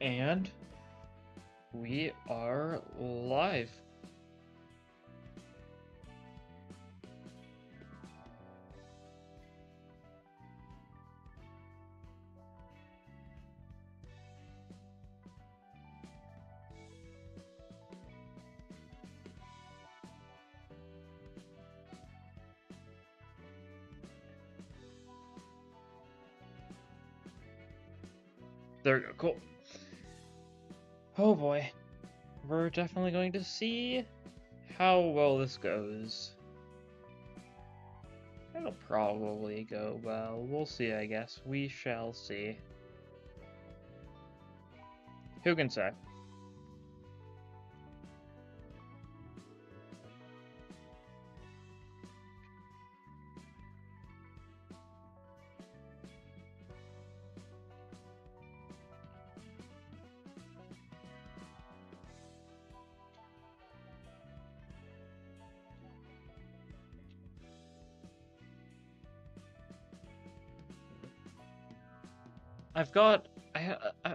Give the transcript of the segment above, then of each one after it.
And we are live. There we go, cool. Oh boy. We're definitely going to see how well this goes. It'll probably go well. We'll see, I guess. We shall see. Who can say?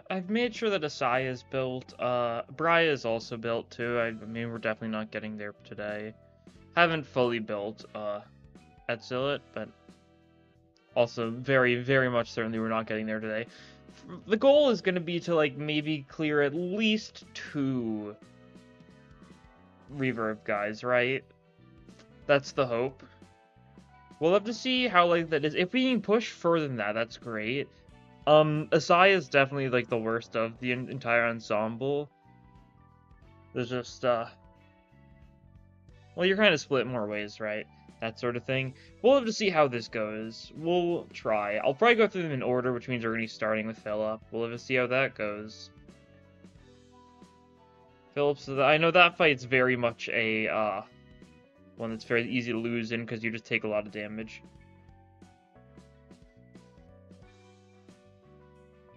I've made sure that Asai is built. Briya is also built too. I mean, we're definitely not getting there today. Haven't fully built Etzilit, but also very, very much certainly we're not getting there today. The goal is going to be to like maybe clear at least 2 reverb guys, right? That's the hope. We'll have to see how like that is. If we can push further than that, that's great. Asai is definitely, like, the worst of the entire ensemble. There's just, well, you're kind of split more ways, right? That sort of thing. We'll have to see how this goes. We'll try. I'll probably go through them in order, which means we're going to be starting with Philip. We'll have to see how that goes. Philip's, I know that fight's very much a, one that's very easy to lose in, because you just take a lot of damage.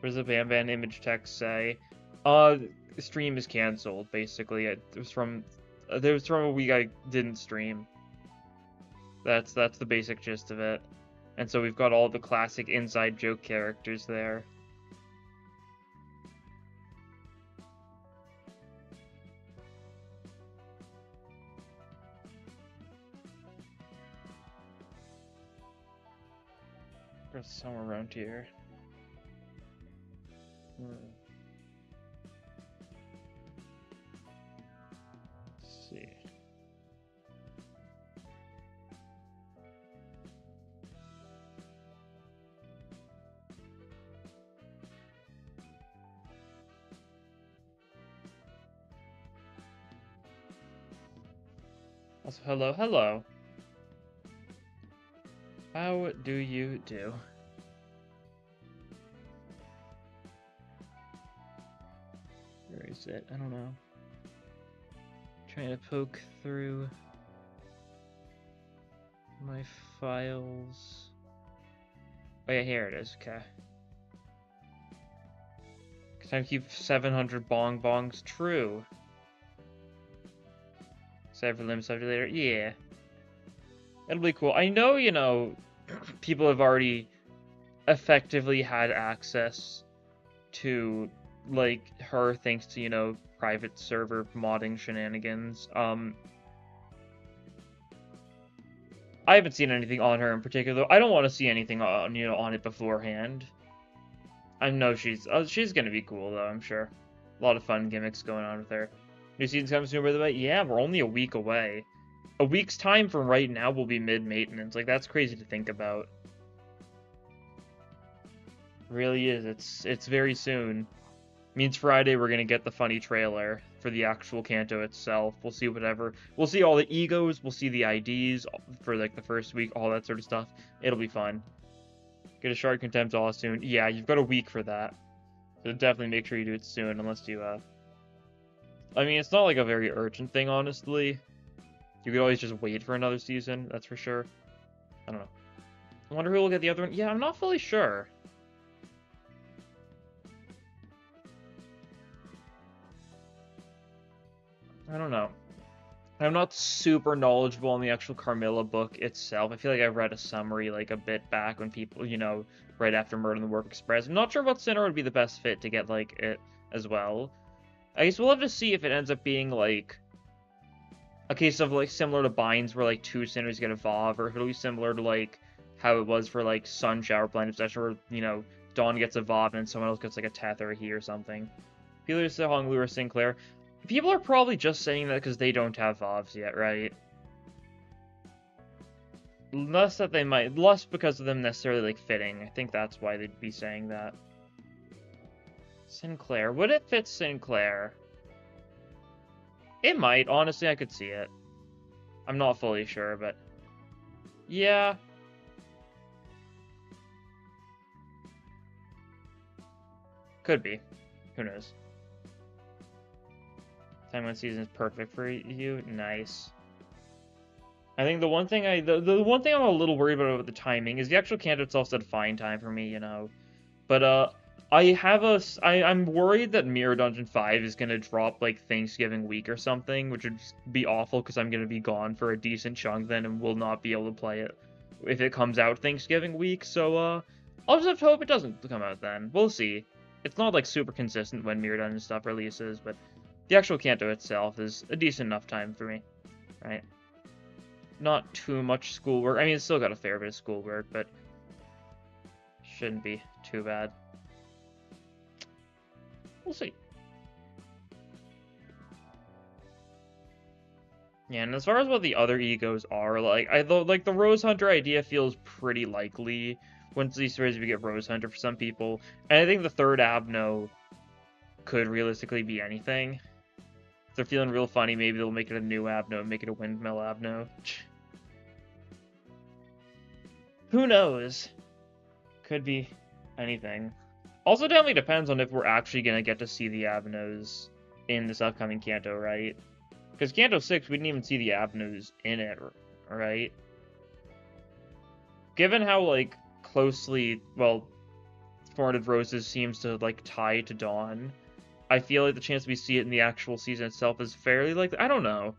What does the Ban image text say? Stream is canceled, basically. It was from a week I didn't stream. That's the basic gist of it. And so we've got all the classic inside joke characters there. There's somewhere around here. Let's see. Also, hello. How do you do? Where is it? I don't know. Trying to poke through my files. Oh yeah, here it is. Okay. Can I keep 700 bongs? True. Save for limb subject later. Yeah. It'll be cool. I know, you know, people have already effectively had access to, like, her thanks to, you know, private server modding shenanigans. I haven't seen anything on her in particular. I don't want to see anything on, you know, on it beforehand. I know she's gonna be cool though, I'm sure. A lot of fun gimmicks going on with her. New season's coming soon, by the way. Yeah, we're only a week away. A week's time from right now will be mid-maintenance. Like, that's crazy to think about. It really is. It's very soon. Means Friday we're gonna get the funny trailer for the actual Kanto itself. We'll see whatever. We'll see all the egos. We'll see the IDs for like the first week, all that sort of stuff. It'll be fun. Get a Shard Contempt all soon. Yeah, you've got a week for that. So definitely make sure you do it soon, unless you, I mean, it's not like a very urgent thing, honestly. You could always just wait for another season, that's for sure. I don't know. I wonder who will get the other one. Yeah, I'm not fully sure. I don't know. I'm not super knowledgeable on the actual Carmilla book itself. I feel like I read a summary like a bit back when people, you know, right after Murder on the Work Express. I'm not sure what center would be the best fit to get like it as well. I guess we'll have to see if it ends up being, like, a case of, like, similar to Binds where, like, 2 Sinners get evolved, or if it'll be similar to, like, how it was for, like, Sun Shower Blind Obsession, where, you know, Dawn gets evolved and someone else gets, like, a Teth or a He or something. People are saying Hong Lu or Sinclair. People are probably just saying that because they don't have Vovs yet, right? Less because of them necessarily, like, fitting. I think that's why they'd be saying that. Sinclair. Would it fit Sinclair? It might. Honestly, I could see it. I'm not fully sure, but... yeah. Could be. Who knows? Time 1 season is perfect for you. Nice. I think the one thing the one thing I'm a little worried about the timing is the actual canto itself said fine time for me, you know. But I'm worried that Mirror Dungeon 5 is gonna drop like Thanksgiving week or something, which would be awful because I'm gonna be gone for a decent chunk then and will not be able to play it if it comes out Thanksgiving week. So I'll just have to hope it doesn't come out then. We'll see. It's not like super consistent when Mirror Dungeon stuff releases, but the actual canto itself is a decent enough time for me, right? Not too much schoolwork. I mean, it's still got a fair bit of schoolwork, but shouldn't be too bad. We'll see. Yeah, and as far as what the other egos are, like the Rose Hunter idea feels pretty likely. Once these stories we get Rose Hunter for some people, and I think the third Abno could realistically be anything. If they're feeling real funny, maybe they'll make it a new Abno and make it a Windmill Abno. Who knows? Could be anything. Also, definitely depends on if we're actually going to get to see the Abnos in this upcoming Canto, right? Because Canto 6, we didn't even see the Abnos in it, right? Given how, like, closely, well, 400 Roses seems to, like, tie to Dawn, I feel like the chance we see it in the actual season itself is fairly likely. I don't know.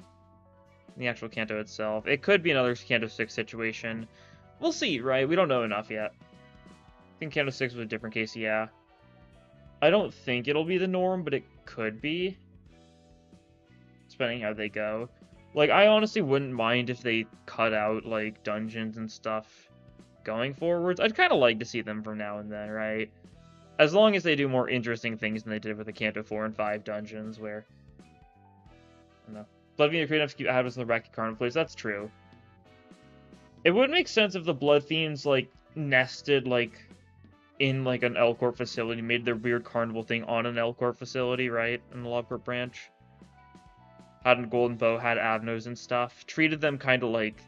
In the actual Canto itself. It could be another Canto 6 situation. We'll see, right? We don't know enough yet. I think Canto 6 was a different case, yeah. I don't think it'll be the norm, but it could be. Depending how they go. Like, I honestly wouldn't mind if they cut out, like, dungeons and stuff going forwards. I'd kind of like to see them from now and then, right? As long as they do more interesting things than they did with the Canto 4 and 5 dungeons, where... I don't know. Blood Fiend are creative to keep Adams in the Racky Carnival place. That's true. It would make sense if the Blood Fiends, like, nested, like, in, like, an L Corp facility, made their weird carnival thing on an L Corp facility, right? In the Lob Corp branch. Had a Golden Bow, had Avnos and stuff. Treated them kind of like,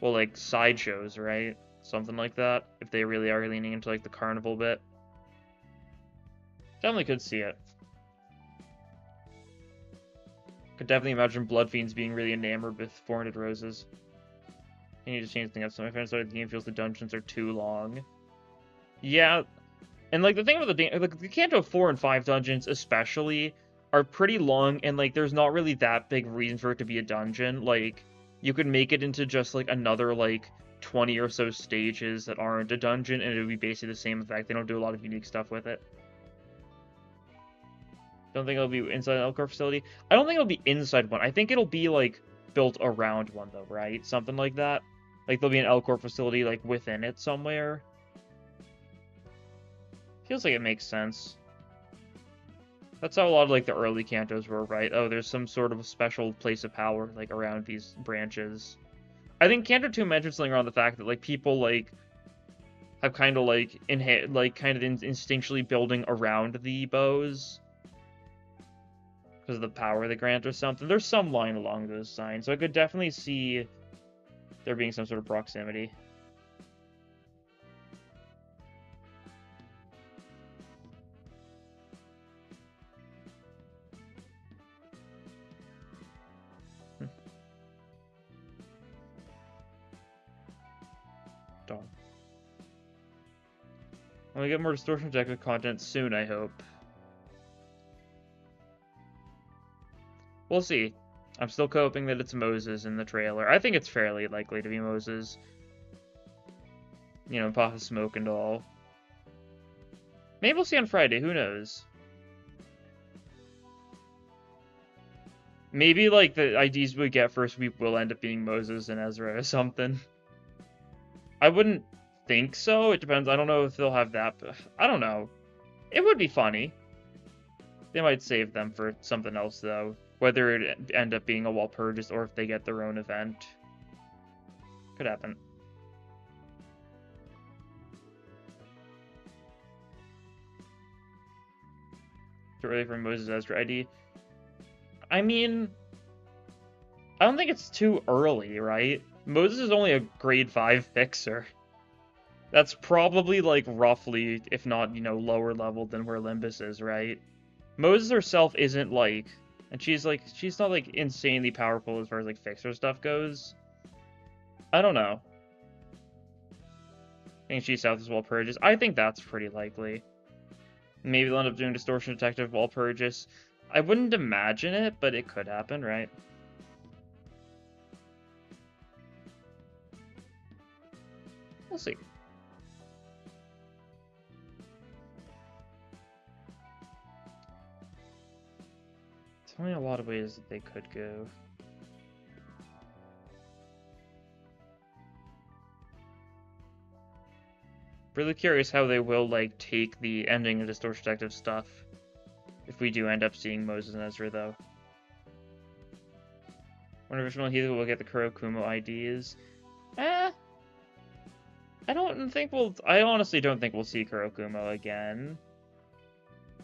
well, like, sideshows, right? Something like that. If they really are leaning into, like, the carnival bit. Definitely could see it. Could definitely imagine Blood Fiends being really enamored with 400 Roses. I need to change things up. So my friend started the game feels the dungeons are too long. Yeah, and, like, the thing with the Canto 4 and 5 dungeons especially are pretty long, and, like, there's not really that big reason for it to be a dungeon. Like, you could make it into just, like, another, like, 20 or so stages that aren't a dungeon, and it would be basically the same effect. They don't do a lot of unique stuff with it. Don't think it'll be inside an Elcor facility. I don't think it'll be inside one. I think it'll be, like, built around one, though, right? Something like that. Like, there'll be an Elcor facility, like, within it somewhere. Feels like it makes sense. That's how a lot of, like, the early Cantos were, right? Oh, there's some sort of a special place of power, like, around these branches. I think Canto 2 mentioned something around the fact that, like, people, like, have kind of, like, instinctually building around the bows. Because of the power they grant or something. There's some line along those lines, so I could definitely see there being some sort of proximity. Darn. I'm gonna get more Distortion Objective content soon, I hope. We'll see. I'm still hoping that it's Moses in the trailer. I think it's fairly likely to be Moses. You know, Puff of Smoke and all. Maybe we'll see on Friday, who knows? Maybe, like, the IDs we get first week will end up being Moses and Ezra or something. I wouldn't think so. It depends. I don't know if they'll have that, but I don't know. It would be funny. They might save them for something else, though. Whether it end up being a Walpurgis or if they get their own event. Could happen. Too early for Moses Ezra ID. I mean, I don't think it's too early, right? Moses is only a grade 5 fixer. That's probably, like, roughly, if not, you know, lower level than where Limbus is, right? Moses herself isn't, like... And she's not, like, insanely powerful as far as, like, fixer stuff goes. I don't know. I think she's South as Walpurgis. I think that's pretty likely. Maybe they'll end up doing Distortion Detective Walpurgis. I wouldn't imagine it, but it could happen, right? We'll see. There's only a lot of ways that they could go. Really curious how they will, like, take the ending of Distortion Detective stuff. If we do end up seeing Moses and Ezra, though. Wonder if Healer will get the Kurokumo IDs. I honestly don't think we'll see Kurokumo again.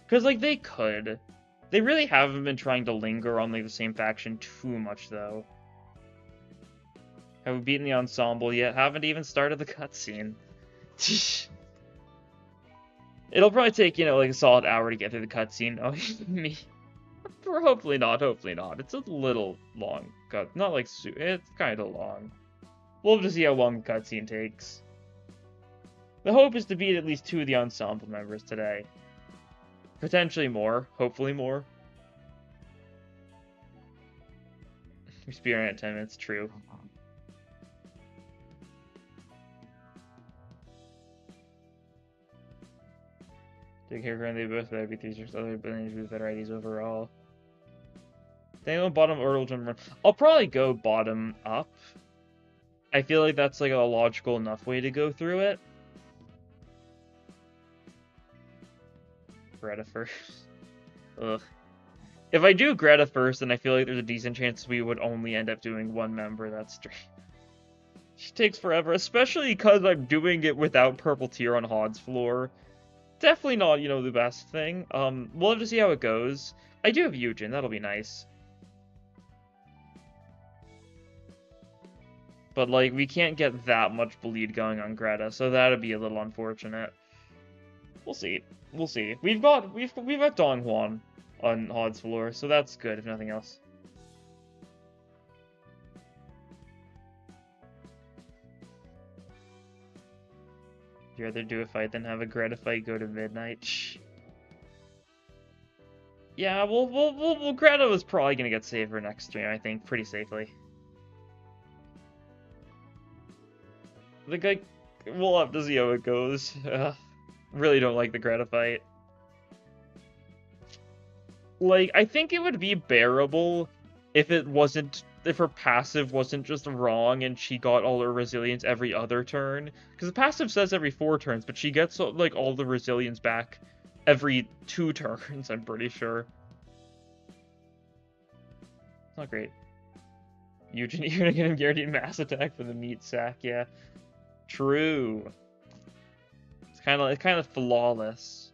Because, like, they could. They really haven't been trying to linger on, like, the same faction too much, though. Have we beaten the ensemble yet? Haven't even started the cutscene. It'll probably take, you know, like a solid hour to get through the cutscene. Oh, me. Or hopefully not, hopefully not. It's a little long. Not like, it's kind of long. We'll have to see how long the cutscene takes. The hope is to beat at least 2 of the ensemble members today. Potentially more, hopefully more. We spear at 10 minutes, true. Take care, currently both better be 3 other abilities with better IDs overall. They go bottom or run. I'll probably go bottom up. I feel like that's like a logical enough way to go through it. Greta first. Ugh. If I do Greta first, then I feel like there's a decent chance we would only end up doing 1 member. That's straight. She takes forever, especially because I'm doing it without Purple Tear on Hod's floor. Definitely not, you know, the best thing. We'll have to see how it goes. I do have Eugen, that'll be nice. But, like, we can't get that much bleed going on Greta, so that'd be a little unfortunate. We'll see. We'll see. We've got Dong Huan on Hod's floor, so that's good, if nothing else. You'd rather do a fight than have a Greta fight go to midnight? Shh. Yeah, well, Greta was probably gonna get saved for next stream, I think, pretty safely. Like, we'll have to see how it goes. Really don't like the Greta fight. Like, I think it would be bearable if her passive wasn't just wrong and she got all her resilience every other turn. Because the passive says every 4 turns, but she gets, like, all the resilience back every 2 turns, I'm pretty sure. Not great. Eugen, you're gonna get him guaranteed mass attack for the meat sack, yeah. True. It's kind of flawless.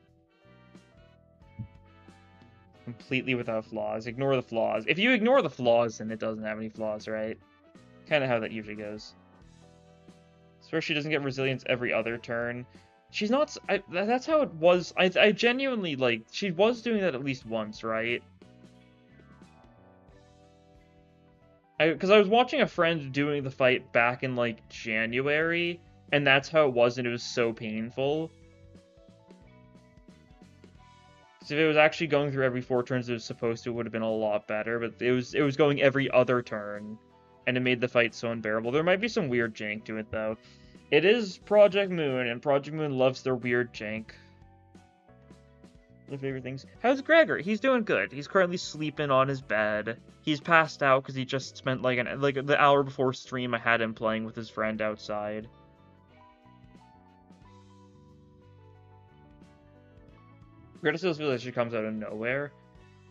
Completely without flaws. Ignore the flaws. If you ignore the flaws, then it doesn't have any flaws, right? Kind of how that usually goes. So she doesn't get resilience every other turn. She's not... that's how it was. I genuinely, like... She was doing that at least once, right? Because I was watching a friend doing the fight back in, like, January, and that's how it was, and it was so painful. Because if it was actually going through every 4 turns it was supposed to, it would have been a lot better, but it was going every other turn, and it made the fight so unbearable. There might be some weird jank to it, though. It is Project Moon, and Project Moon loves their weird jank. The favorite things. How's Gregor? He's doing good. He's currently sleeping on his bed. He's passed out because he just spent like the hour before stream. I had him playing with his friend outside. Greta still feels like she comes out of nowhere.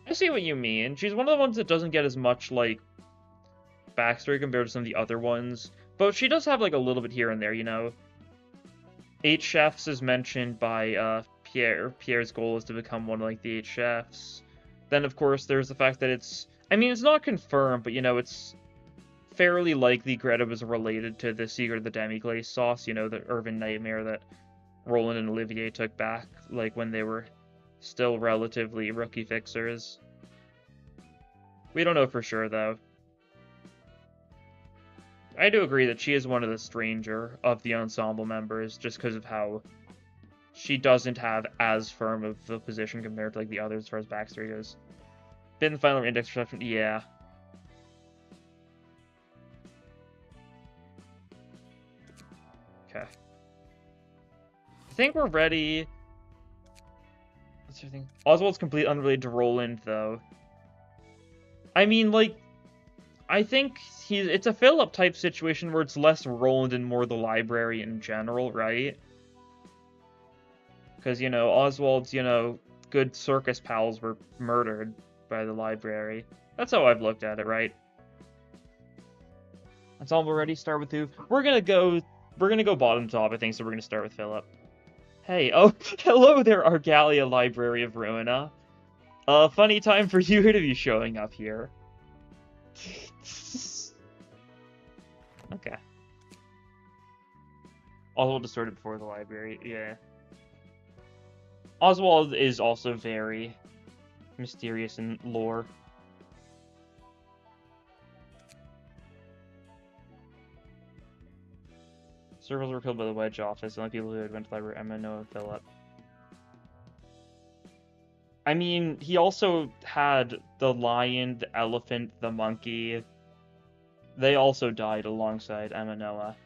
I see what you mean. She's one of the ones that doesn't get as much like backstory compared to some of the other ones, but she does have like a little bit here and there, you know. 8 chefs is mentioned by Pierre. Pierre's goal is to become one of like the 8 chefs. Then of course there's the fact that it's not confirmed, but you know, it's fairly likely Greta was related to the Secret of the Demi-Glace sauce, you know, the urban nightmare that Roland and Olivier took back like when they were still relatively rookie fixers. We don't know for sure though. I do agree that she is one of the stranger of the ensemble members, just because of how she doesn't have as firm of a position compared to like the others as far as backstory goes. Been the final index perception, yeah. Okay. I think we're ready. What's your thing? Oswald's completely unrelated to Roland, though. I mean, like, I think it's a Philip type situation where it's less Roland and more the library in general, right? Because, you know, Oswald's, you know, good circus pals were murdered by the library. That's how I've looked at it, right? That's all we're ready. Start with who? We're gonna go bottom top, I think, so we're gonna start with Philip. Hey, oh, hello there, Argalia, Library of Ruina. Funny time for you to be showing up here. Okay. Oswald just sorted before the library, yeah. Oswald is also very mysterious in lore. Servals were killed by the Wedge office, the only people who had went to the library, Emma, Noah, and Philip. I mean, he also had the lion, the elephant, the monkey. They also died alongside Emma, Noah.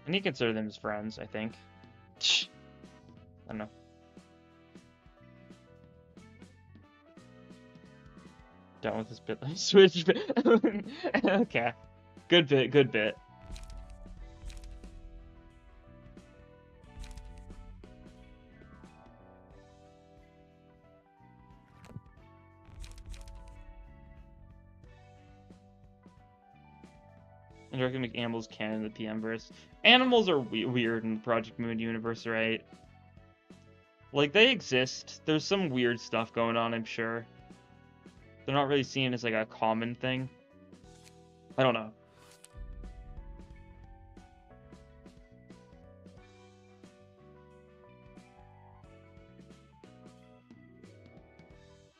And he considered them his friends, I think. I don't know. Done with this bit. Switch bit. Okay. Good bit, good bit. And I can make animals canon in the PM verse. Animals are weird in the Project Moon universe, right? Like, they exist. There's some weird stuff going on, I'm sure. They're not really seen as, like, a common thing. I don't know.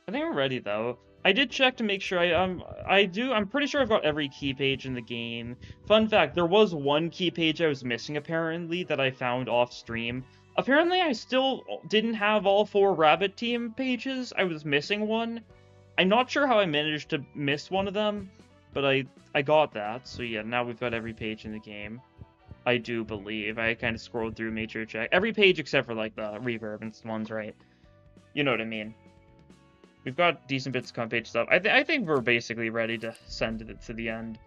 I think I'm ready, though. I did check to make sure I'm pretty sure I've got every key page in the game. Fun fact, there was one key page I was missing, apparently, that I found off stream. Apparently, I still didn't have all 4 Rabbit Team pages. I was missing one. I'm not sure how I managed to miss one of them, but I got that. So yeah, now we've got every page in the game. I do believe. I kind of scrolled through, made sure to check. Every page except for, like, the reverb and ones, right? You know what I mean. We've got decent bits of cover page stuff. I think we're basically ready to send it to the end.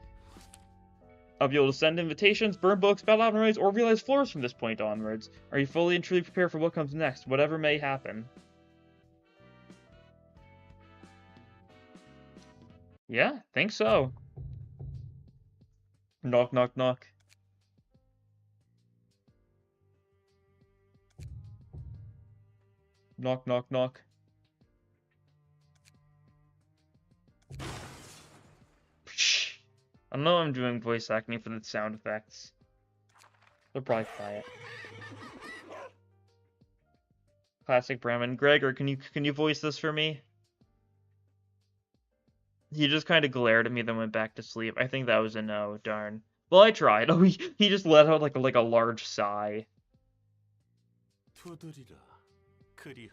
I'll be able to send invitations, burn books, battle abnormalities, or realize floors from this point onwards. Are you fully and truly prepared for what comes next, whatever may happen? Yeah, think so. Knock, knock, knock. Knock, knock, knock. I know I'm doing voice acting for the sound effects. They'll probably quiet. Classic Brahmin. Gregor, can you voice this for me? He just kind of glared at me, then went back to sleep. I think that was a no. Darn. Well, I tried. Oh, he just let out like a large sigh.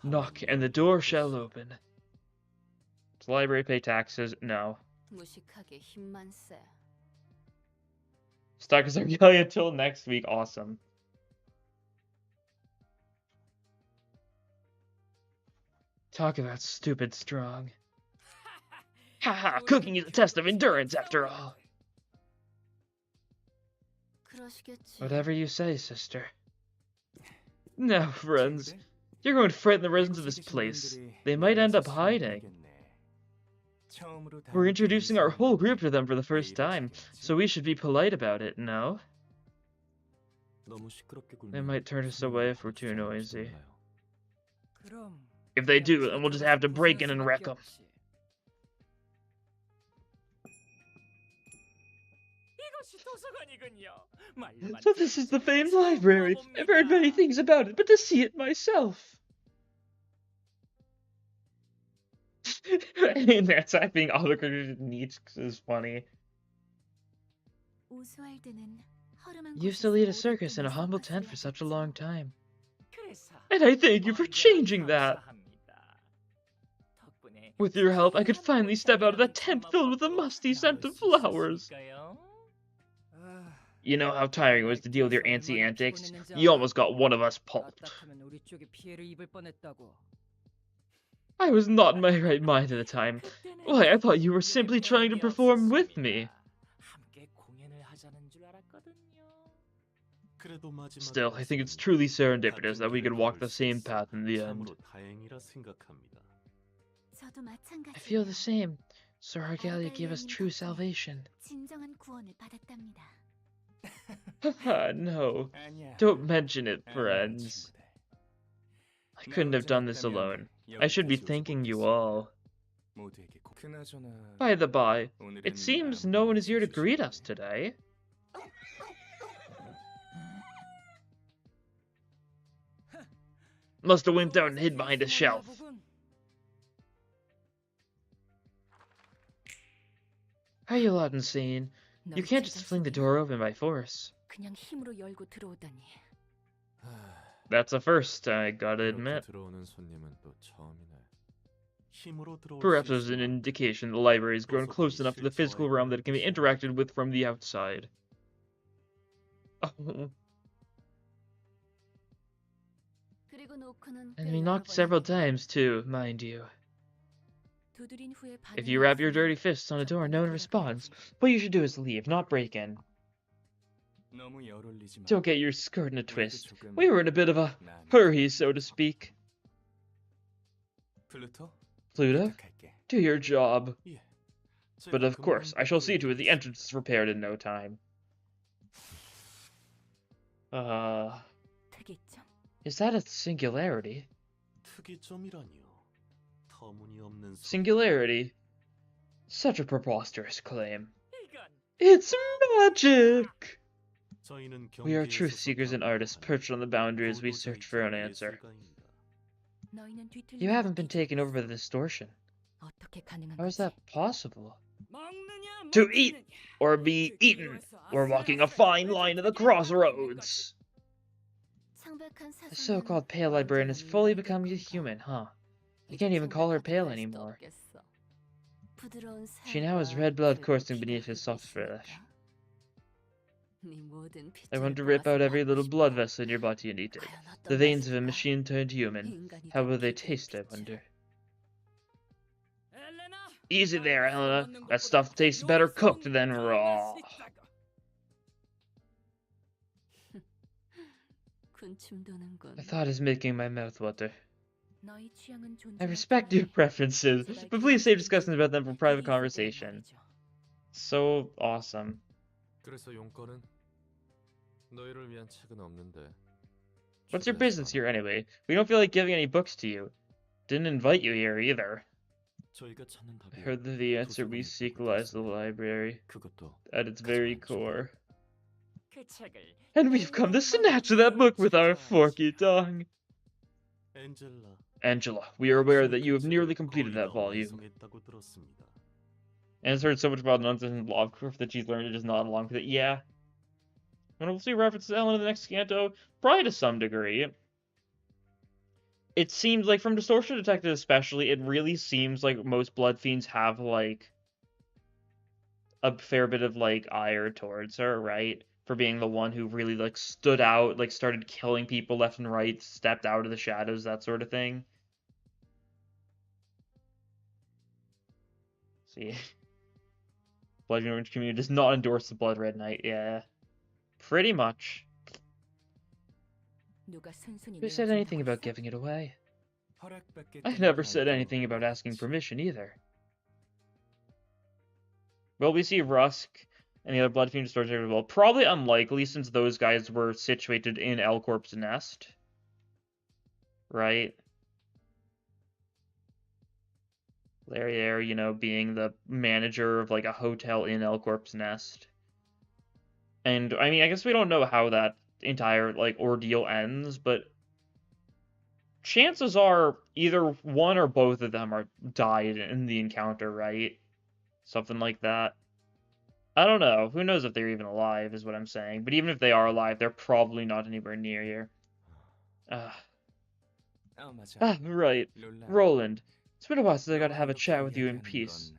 Knock, and the door shall open. Does the library pay taxes? No. Stuck as Argalia until next week. Awesome. Talk about stupid strong. Haha, cooking is a test of endurance after all. Whatever you say, sister. Now, friends, you're going to frighten the residents of this place. They might end up hiding. We're introducing our whole group to them for the first time, so we should be polite about it, no? They might turn us away if we're too noisy. If they do, then we'll just have to break in and wreck them. So this is the famed library. I've heard many things about it, but to see it myself. And that's being autocorrected neat is funny. Used to lead a circus in a humble tent for such a long time. And I thank you for changing that. With your help, I could finally step out of that tent filled with the musty scent of flowers. You know how tiring it was to deal with your antsy antics? You almost got one of us pulped. I was not in my right mind at the time. Why, I thought you were simply trying to perform with me. Still, I think it's truly serendipitous that we could walk the same path in the end. I feel the same. Sir Argalia gave us true salvation. No, don't mention it, friends. I couldn't have done this alone. I should be thanking you all. By the by, it seems no one is here to greet us today. Must have wimped out and hid behind a shelf. Are you lot insane? You can't just fling the door open by force. That's a first, I gotta admit. Perhaps as an indication the library has grown close enough to the physical realm that it can be interacted with from the outside. Oh. And we knocked several times too, mind you. If you wrap your dirty fists on a door and no one responds, what you should do is leave, not break in. Don't get your skirt in a twist. We were in a bit of a hurry, so to speak. Pluto, do your job. But of course, I shall see to it the entrance is repaired in no time. Is that a singularity? Singularity? Such a preposterous claim. It's magic! We are truth seekers and artists perched on the boundary as we search for an answer. You haven't been taken over by the distortion. How is that possible? To eat or be eaten. We're walking a fine line at the crossroads. The so-called pale librarian has fully become a human, huh? You can't even call her pale anymore. She now has red blood coursing beneath his soft flesh. I want to rip out every little blood vessel in your body and eat it. The veins of a machine turned human. How will they taste, I wonder? Easy there, Helena. That stuff tastes better cooked than raw. The thought is making my mouth water. I respect your preferences, but please save discussions about them for private conversation. So awesome. What's your business here anyway? We don't feel like giving any books to you. Didn't invite you here either. I heard that the answer we seek lies in the library, at its very core. And we've come to snatch that book with our forky tongue. Angela, we are aware that you have nearly completed that volume. And has heard so much about nonsense in Lob Corp that she's learned to just nod along with it. Yeah. And we'll see references to Ellen in the next canto, probably to some degree. It seems like, from Distortion Detective especially, it really seems like most Blood Fiends have, like, a fair bit of, like, ire towards her, right? For being the one who really, like, stood out, like, started killing people left and right, stepped out of the shadows, that sort of thing. See, Blood Orange community does not endorse the Blood Red Knight. Yeah, pretty much. Who said anything about giving it away? I never said anything about asking permission either. Will we see Rusk and the other Blood Fiend stores as well? Probably unlikely, since those guys were situated in L Corp's nest. Right? Larry, you know, being the manager of, like, a hotel in L Corp's nest. And, I mean, I guess we don't know how that entire, like, ordeal ends, but chances are either one or both of them are died in the encounter, right? Something like that. I don't know. Who knows if they're even alive, is what I'm saying. But even if they are alive, they're probably not anywhere near here. Right. Roland. It's been a while since I got to have a chat with you in peace.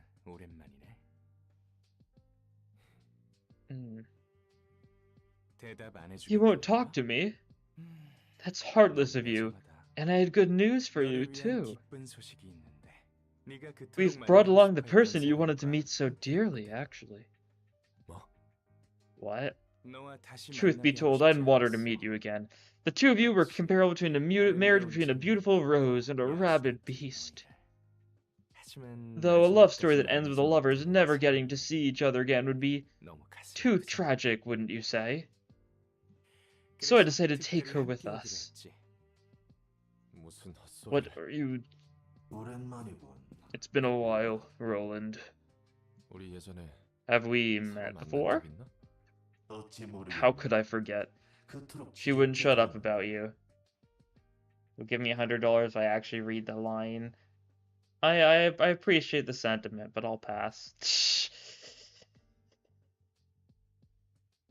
You won't talk to me? That's heartless of you. And I had good news for you, too. We've brought along the person you wanted to meet so dearly, actually. What? Truth be told, I didn't want her to meet you again. The two of you were comparable to a marriage between a beautiful rose and a rabid beast. Though a love story that ends with the lovers never getting to see each other again would be too tragic, wouldn't you say? So I decided to take her with us. What are you... It's been a while, Roland. Have we met before? How could I forget? She wouldn't shut up about you. You'll give me $100 if I actually read the line. I appreciate the sentiment, but I'll pass.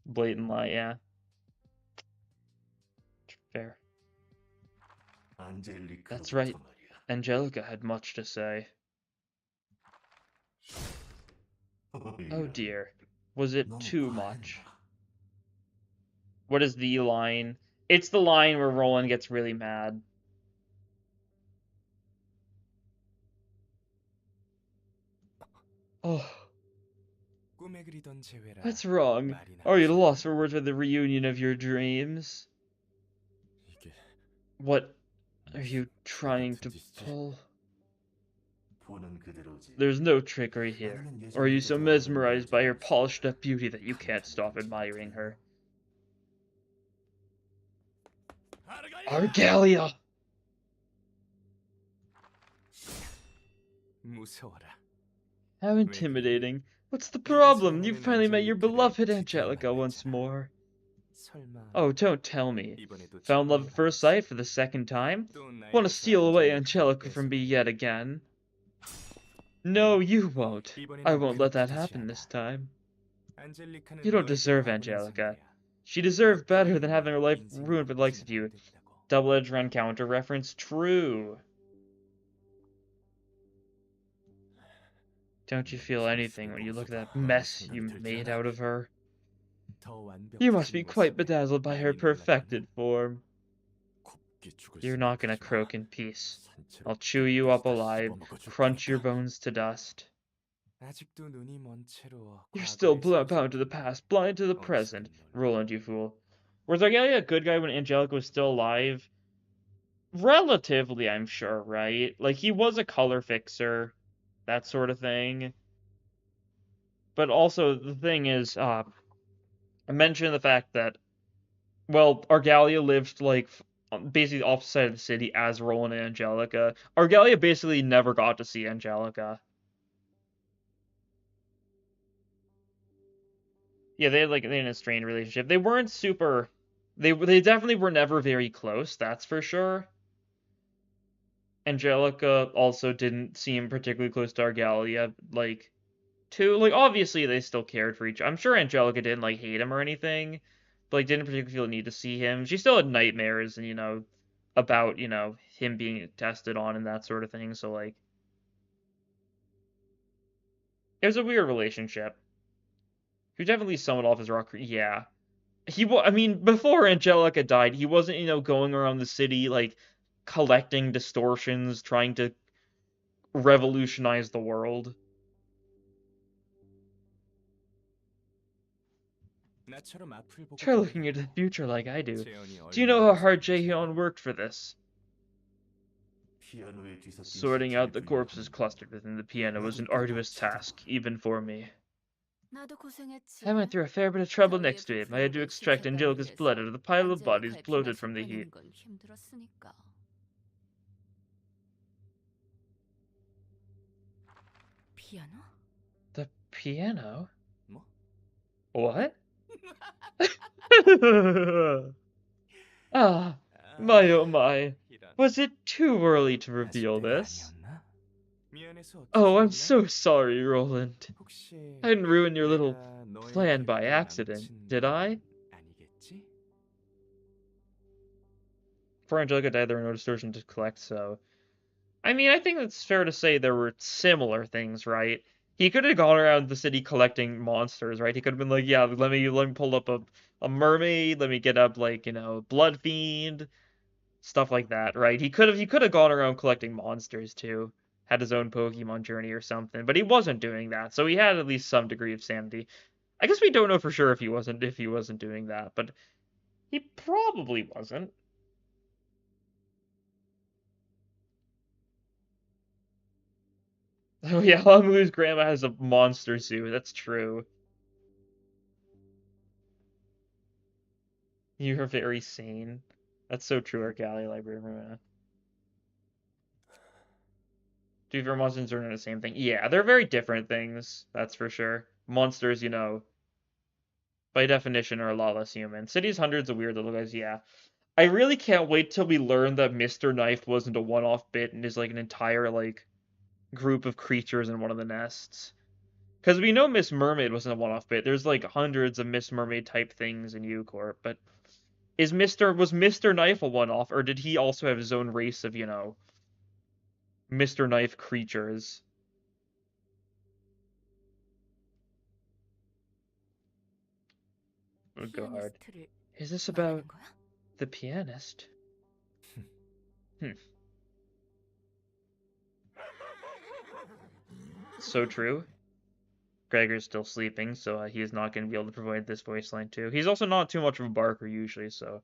Blatant lie, yeah. Fair. That's right. Angelica had much to say. Oh dear. Was it too much? What is the line? It's the line where Roland gets really mad. Oh. What's wrong? Are you lost for words with the reunion of your dreams? What are you trying to pull? There's no trickery here. Or are you so mesmerized by her polished-up beauty that you can't stop admiring her? Argalia! How intimidating. What's the problem? You've finally met your beloved Angelica once more. Oh, don't tell me. Found love at first sight for the second time? Want to steal away Angelica from me yet again? No, you won't. I won't let that happen this time. You don't deserve Angelica. She deserved better than having her life ruined for the likes of you. Double-edged rencounter reference? True. Don't you feel anything when you look at that mess you made out of her? You must be quite bedazzled by her perfected form. You're not gonna croak in peace. I'll chew you up alive, crunch your bones to dust. You're still bound to the past, blind to the present. Roland, you fool. Was Argalia a good guy when Angelica was still alive? Relatively, I'm sure, right? Like, he was a color fixer, that sort of thing. But also, the thing is, I mentioned the fact that, well, Argalia lived, like, basically opposite side of the city as Roland and Angelica. Argalia basically never got to see Angelica. Yeah, they had a strained relationship. They weren't super... They definitely were never very close, that's for sure. Angelica also didn't seem particularly close to Argalia, like, obviously they still cared for each other. I'm sure Angelica didn't, like, hate him or anything, but, like, didn't particularly feel the need to see him. She still had nightmares and, about, him being tested on and that sort of thing, so, like, it was a weird relationship. He was definitely somewhat off his rocker, yeah. I mean, before Angelica died, he wasn't, going around the city, like, collecting distortions, trying to revolutionize the world. Try looking into the future like I do. Do you know how hard Jaehyun worked for this? Sorting out the corpses clustered within the piano was an arduous task, even for me. I went through a fair bit of trouble next to him. I had to extract Angelica's blood out of the pile of bodies bloated from the heat. The piano? What? Ah, my oh my. Was it too early to reveal this? Oh, I'm so sorry, Roland. I didn't ruin your little plan by accident, did I? Before Angelica died, there were no distortions to collect, so... I mean, I think it's fair to say there were similar things, right? He could have gone around the city collecting monsters, right? He could have been like, yeah, let me pull up a mermaid, let me get up, like, Blood Fiend, stuff like that, right? He could have gone around collecting monsters too, had his own Pokemon journey or something, but he wasn't doing that, so he had at least some degree of sanity. I guess we don't know for sure if he wasn't doing that, but he probably wasn't. Oh yeah, Honglu's grandma has a monster zoo. That's true. You're very sane. That's so true, Arcali, Library of Ruina. Two fair monsters are not the same thing. Yeah, they're very different things, that's for sure. Monsters, by definition, are a lot less human. City's hundreds of weird little guys, yeah. I really can't wait till we learn that Mr. Knife wasn't a one-off bit and is like an entire, like, group of creatures in one of the nests. Because we know Miss Mermaid wasn't a one-off bit. There's like hundreds of Miss Mermaid type things in U Corp, but was Mr. Knife a one-off, or did he also have his own race of, Mr. Knife creatures? Would go hard. Is this about the pianist? Hmm. So true. Gregor's still sleeping, so he is not going to be able to provide this voice line too. He's also not too much of a barker usually, so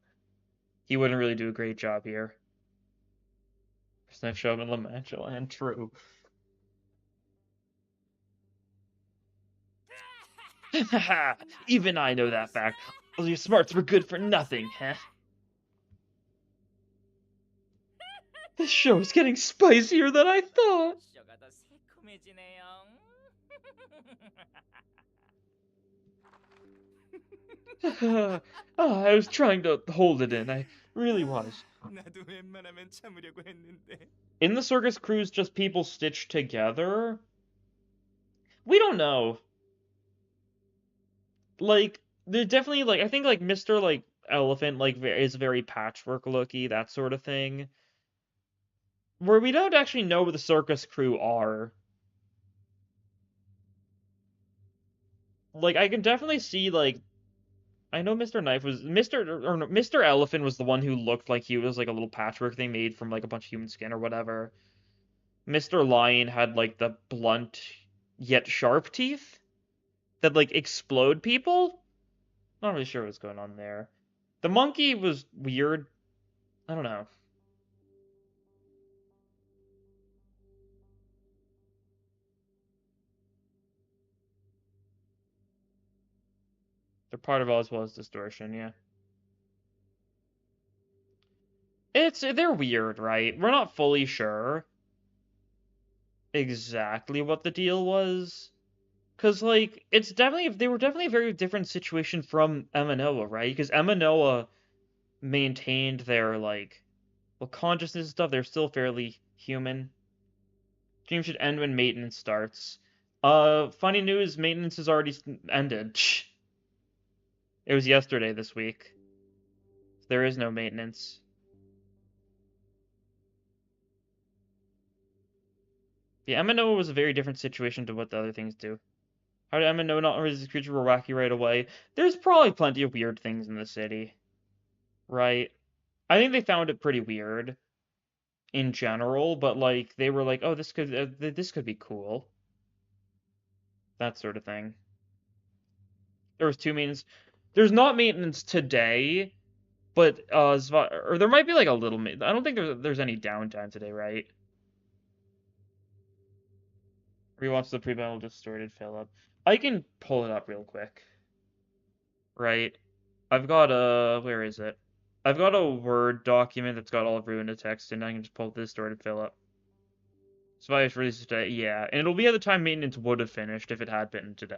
he wouldn't really do a great job here. Sniff show him in La Mancha Land, true. Even I know that fact. All your smarts were good for nothing, huh? This show is getting spicier than I thought. I was trying to hold it in. I really was. In the circus cruise, just people stitched together? We don't know. Like, there's definitely, like, I think, like, Mr. like Elephant, like, is very patchwork looky, that sort of thing. Where we don't actually know what the circus crew are. Like, I can definitely see, like, I know Mr. Knife was Mr. Elephant was the one who looked like he was like a little patchwork they made from like a bunch of human skin or whatever. Mr. Lion had like the blunt yet sharp teeth that like explode people. Not really sure what's going on there. The monkey was weird. I don't know. They're part of Oswald's distortion, yeah. They're weird, right? We're not fully sure exactly what the deal was. Cause like they were definitely a very different situation from Emma Noah, right? Because Emma Noah maintained their like consciousness and stuff. They're still fairly human. Stream should end when maintenance starts. Funny news, maintenance has already ended. It was yesterday this week. There is no maintenance. Yeah, Emma Noah was a very different situation to what the other things do. How did Emma Noah not realize these creatures were wacky right away? There's probably plenty of weird things in the city. Right? I think they found it pretty weird in general, but like they were like, "Oh, this could be cool." That sort of thing. There was two means. There's not maintenance today, but or there might be like a little. I don't think there's any downtime today, right? Rewatch the pre-battle distorted Philip. I can pull it up real quick, right? I've got a where is it? I've got a Word document that's got all of Ruina text, and I can just pull the distorted Philip. Survivors released today, yeah, and it'll be at the time maintenance would have finished if it had been today.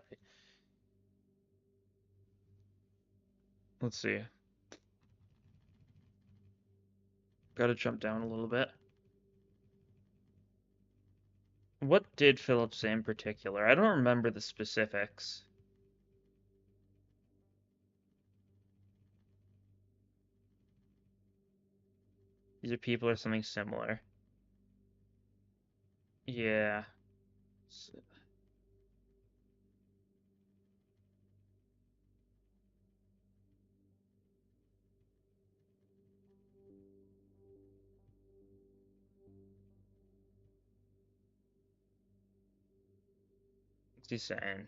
Let's see. Gotta jump down a little bit. What did Philip say in particular? I don't remember the specifics. These are people or something similar. Yeah. What's he saying?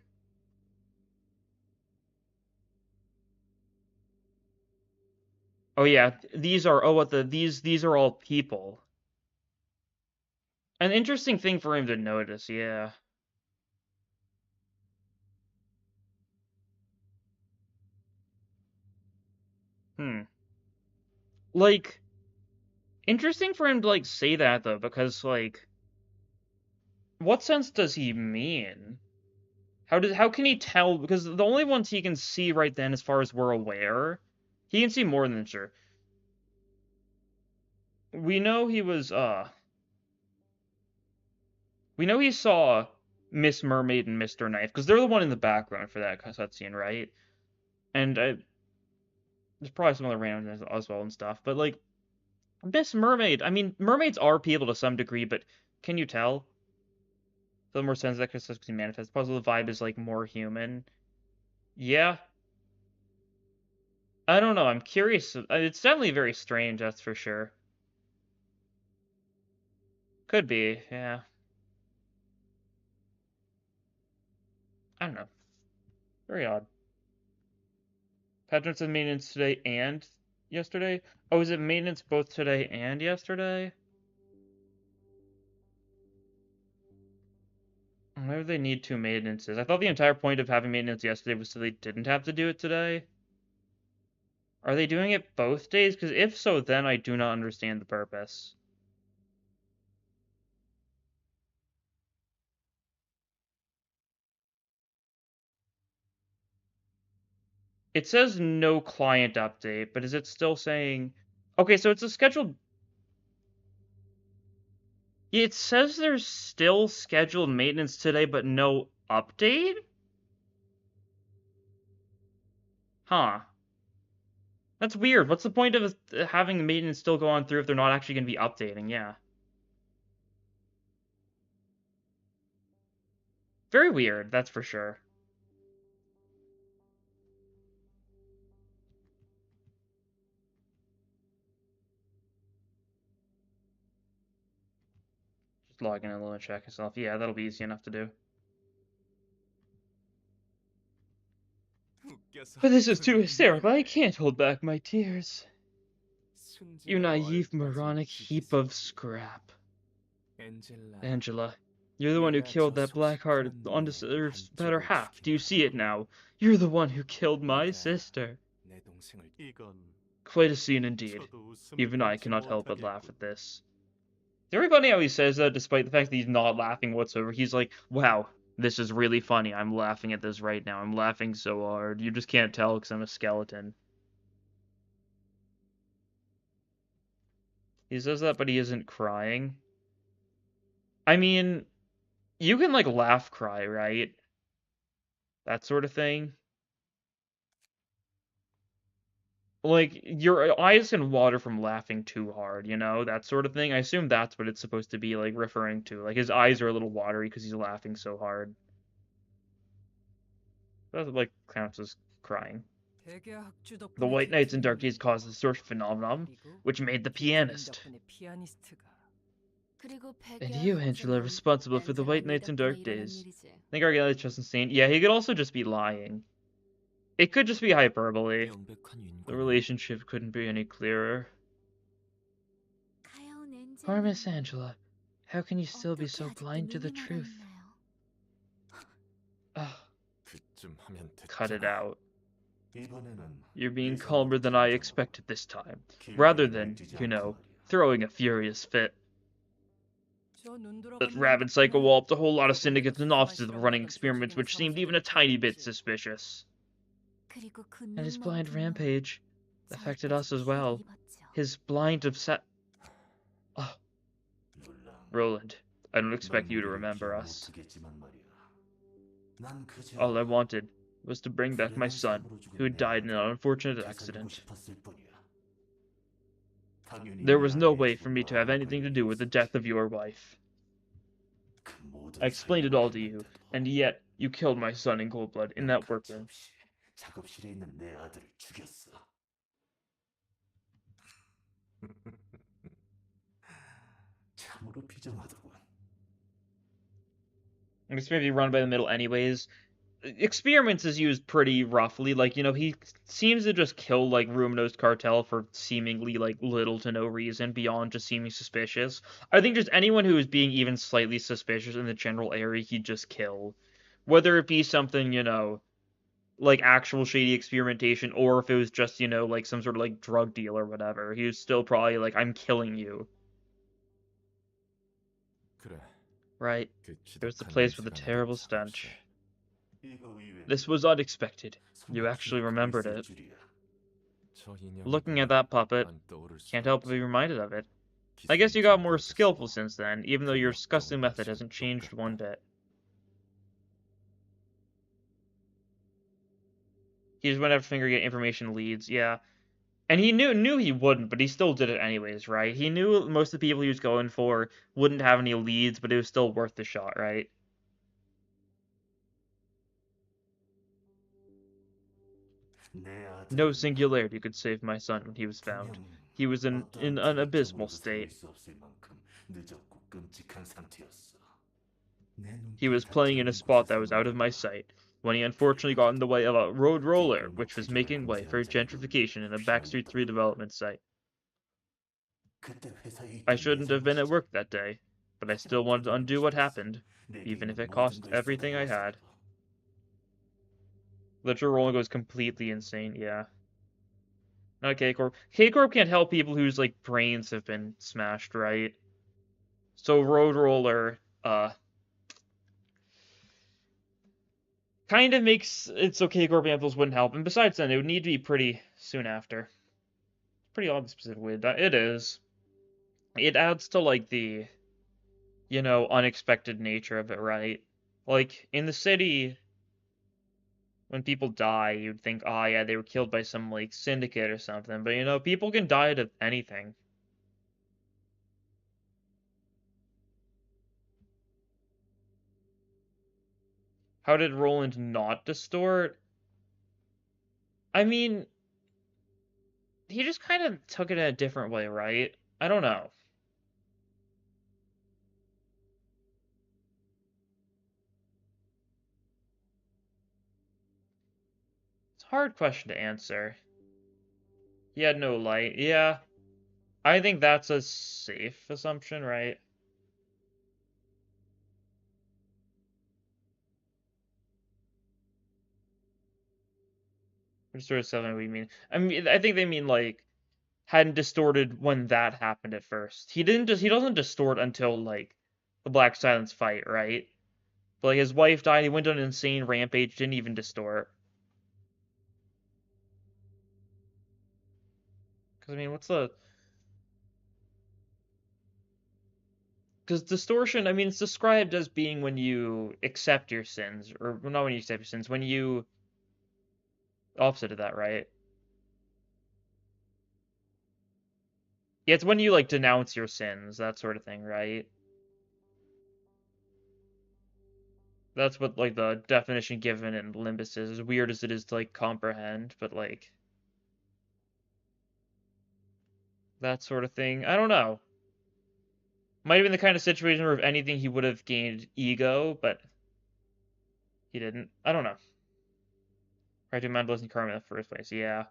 Oh yeah, these are these are all people. An interesting thing for him to notice, yeah. Hmm. Like, interesting for him to like say that though, because like, what sense does he mean? How can he tell? Because the only ones he can see right then, as far as we're aware, he can see more than sure. We know he was we know he saw Miss Mermaid and Mr. Knife because they're the one in the background for that cutscene, right? And there's probably some other randoms as well and stuff, but like Miss Mermaid, I mean, mermaids are people to some degree, but can you tell? The more sense that because he manifests. Plus, the vibe is like more human. Yeah, I don't know. I'm curious. It's definitely very strange, that's for sure. Could be, yeah. I don't know. Very odd. Patrons of maintenance today and yesterday? Oh, is it maintenance both today and yesterday? Maybe they need two maintenances. I thought the entire point of having maintenance yesterday was so they didn't have to do it today. Are they doing it both days? Because if so, then I do not understand the purpose. It says no client update, but is it still saying... Okay, so it's a scheduled... It says there's still scheduled maintenance today, but no update? Huh. That's weird. What's the point of having the maintenance still go on through if they're not actually going to be updating? Yeah. Very weird, that's for sure. Just log in and check yourself. Yeah, that'll be easy enough to do. But this is too hysterical. I can't hold back my tears. You naive, moronic heap of scrap. Angela, you're the one who killed that black-hearted, undeserved better half. Do you see it now? You're the one who killed my sister. Quite a scene indeed. Even I cannot help but laugh at this. It's very funny how he says that despite the fact that he's not laughing whatsoever. He's like, wow, this is really funny. I'm laughing at this right now. I'm laughing so hard. You just can't tell because I'm a skeleton. He says that, but he isn't crying. I mean, you can, like, laugh cry, right? That sort of thing. Like, your eyes can water from laughing too hard, you know? That sort of thing. I assume that's what it's supposed to be, like, referring to. Like, his eyes are a little watery because he's laughing so hard. That's, like, counts as crying. The White Nights and Dark Days caused the source phenomenon, which made the pianist. And you, Angela, responsible for the White Nights and Dark Days. I think Argalius just insane. Yeah, he could also just be lying. It could just be hyperbole. The relationship couldn't be any clearer. Poor Miss Angela. How can you still be so blind to the truth? Ugh. Cut it out. You're being calmer than I expected this time, rather than, throwing a furious fit. That rabid psycho walloped a whole lot of syndicates and offices were running experiments which seemed even a tiny bit suspicious. And his blind rampage affected us as well. His blind obsession. Oh. Roland, I don't expect you to remember us. All I wanted was to bring back my son, who had died in an unfortunate accident. There was no way for me to have anything to do with the death of your wife. I explained it all to you, and yet you killed my son in cold blood in that workroom. This may be run by the middle anyways. Experiments is used pretty roughly. Like, he seems to just kill, like, Rumino's cartel for seemingly, like, little to no reason beyond just seeming suspicious. I think just anyone who is being even slightly suspicious in the general area, he'd just kill. Whether it be something, like, actual shady experimentation, or if it was just, like, some sort of, like, drug deal or whatever. He was still probably like, I'm killing you. Right. There's the place with a terrible stench. This was unexpected. You actually remembered it. Looking at that puppet, can't help but be reminded of it. I guess you got more skillful since then, even though your disgusting method hasn't changed one bit. He just went after Finger to get information leads, yeah. And he knew he wouldn't, but he still did it anyways, right? He knew most of the people he was going for wouldn't have any leads, but it was still worth the shot, right? No singularity could save my son when he was found. He was in an abysmal state. He was playing in a spot that was out of my sight, when he unfortunately got in the way of a road roller, which was making way for gentrification in a Backstreet 3 development site. I shouldn't have been at work that day, but I still wanted to undo what happened, even if it cost everything I had. Literal Roland goes completely insane, yeah. Not K-Corp. K-Corp can't help people whose, like, brains have been smashed, right? So Road Roller, kind of makes it so K-Corp amples wouldn't help. And besides then, it would need to be pretty soon after. Pretty odd specifically. That it is. It adds to, like, the, unexpected nature of it, right? Like, in the city, when people die, you'd think, oh yeah, they were killed by some, like, syndicate or something. But, people can die out of anything. How did Roland not distort? I mean, he just kind of took it in a different way, right? I don't know. It's a hard question to answer. He had no light. Yeah, I think that's a safe assumption, right? What sort of something we mean? I mean, I think they mean, like, hadn't distorted when that happened at first. He doesn't distort until, like, the Black Silence fight, right? But, like, his wife died, he went on an insane rampage, didn't even distort. Because, I mean, Because distortion, I mean, it's described as being when you accept your sins, or not when you accept your sins, when you opposite of that, right? Yeah, it's when you, like, denounce your sins, that sort of thing, right? That's what, like, the definition given in Limbus is, as weird as it is to, like, comprehend, but, like, that sort of thing. I don't know. Might have been the kind of situation where if anything he would have gained ego, but he didn't. I don't know. Right, to Mental isn't karma in the first place. Yeah.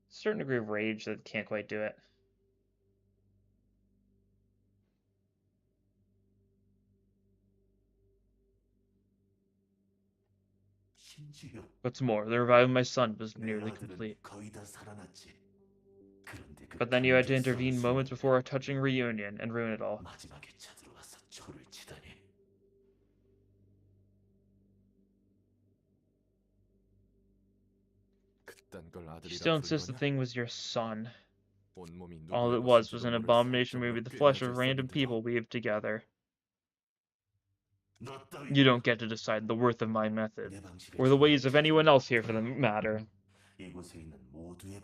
Certain degree of rage that can't quite do it. What's more, the revival of my son was nearly complete. But then you had to intervene moments before our touching reunion and ruin it all. You still insist the thing was your son. All it was an abomination made with the flesh of random people weaved together. You don't get to decide the worth of my method, or the ways of anyone else here for the matter.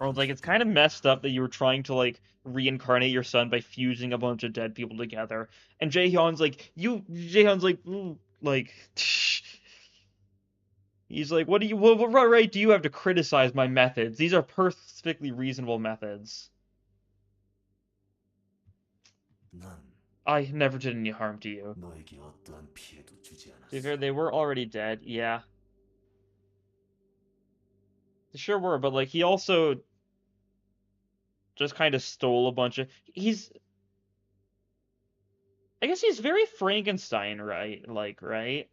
Or like, it's kind of messed up that you were trying to like reincarnate your son by fusing a bunch of dead people together, and Jaehyun's like, he's like, what right do you have to criticize my methods? These are perfectly reasonable methods. I never did any harm to you. To be fair, they were already dead, yeah. They sure were, but like he also just kind of stole a bunch of I guess he's very Frankenstein, right? Like, right?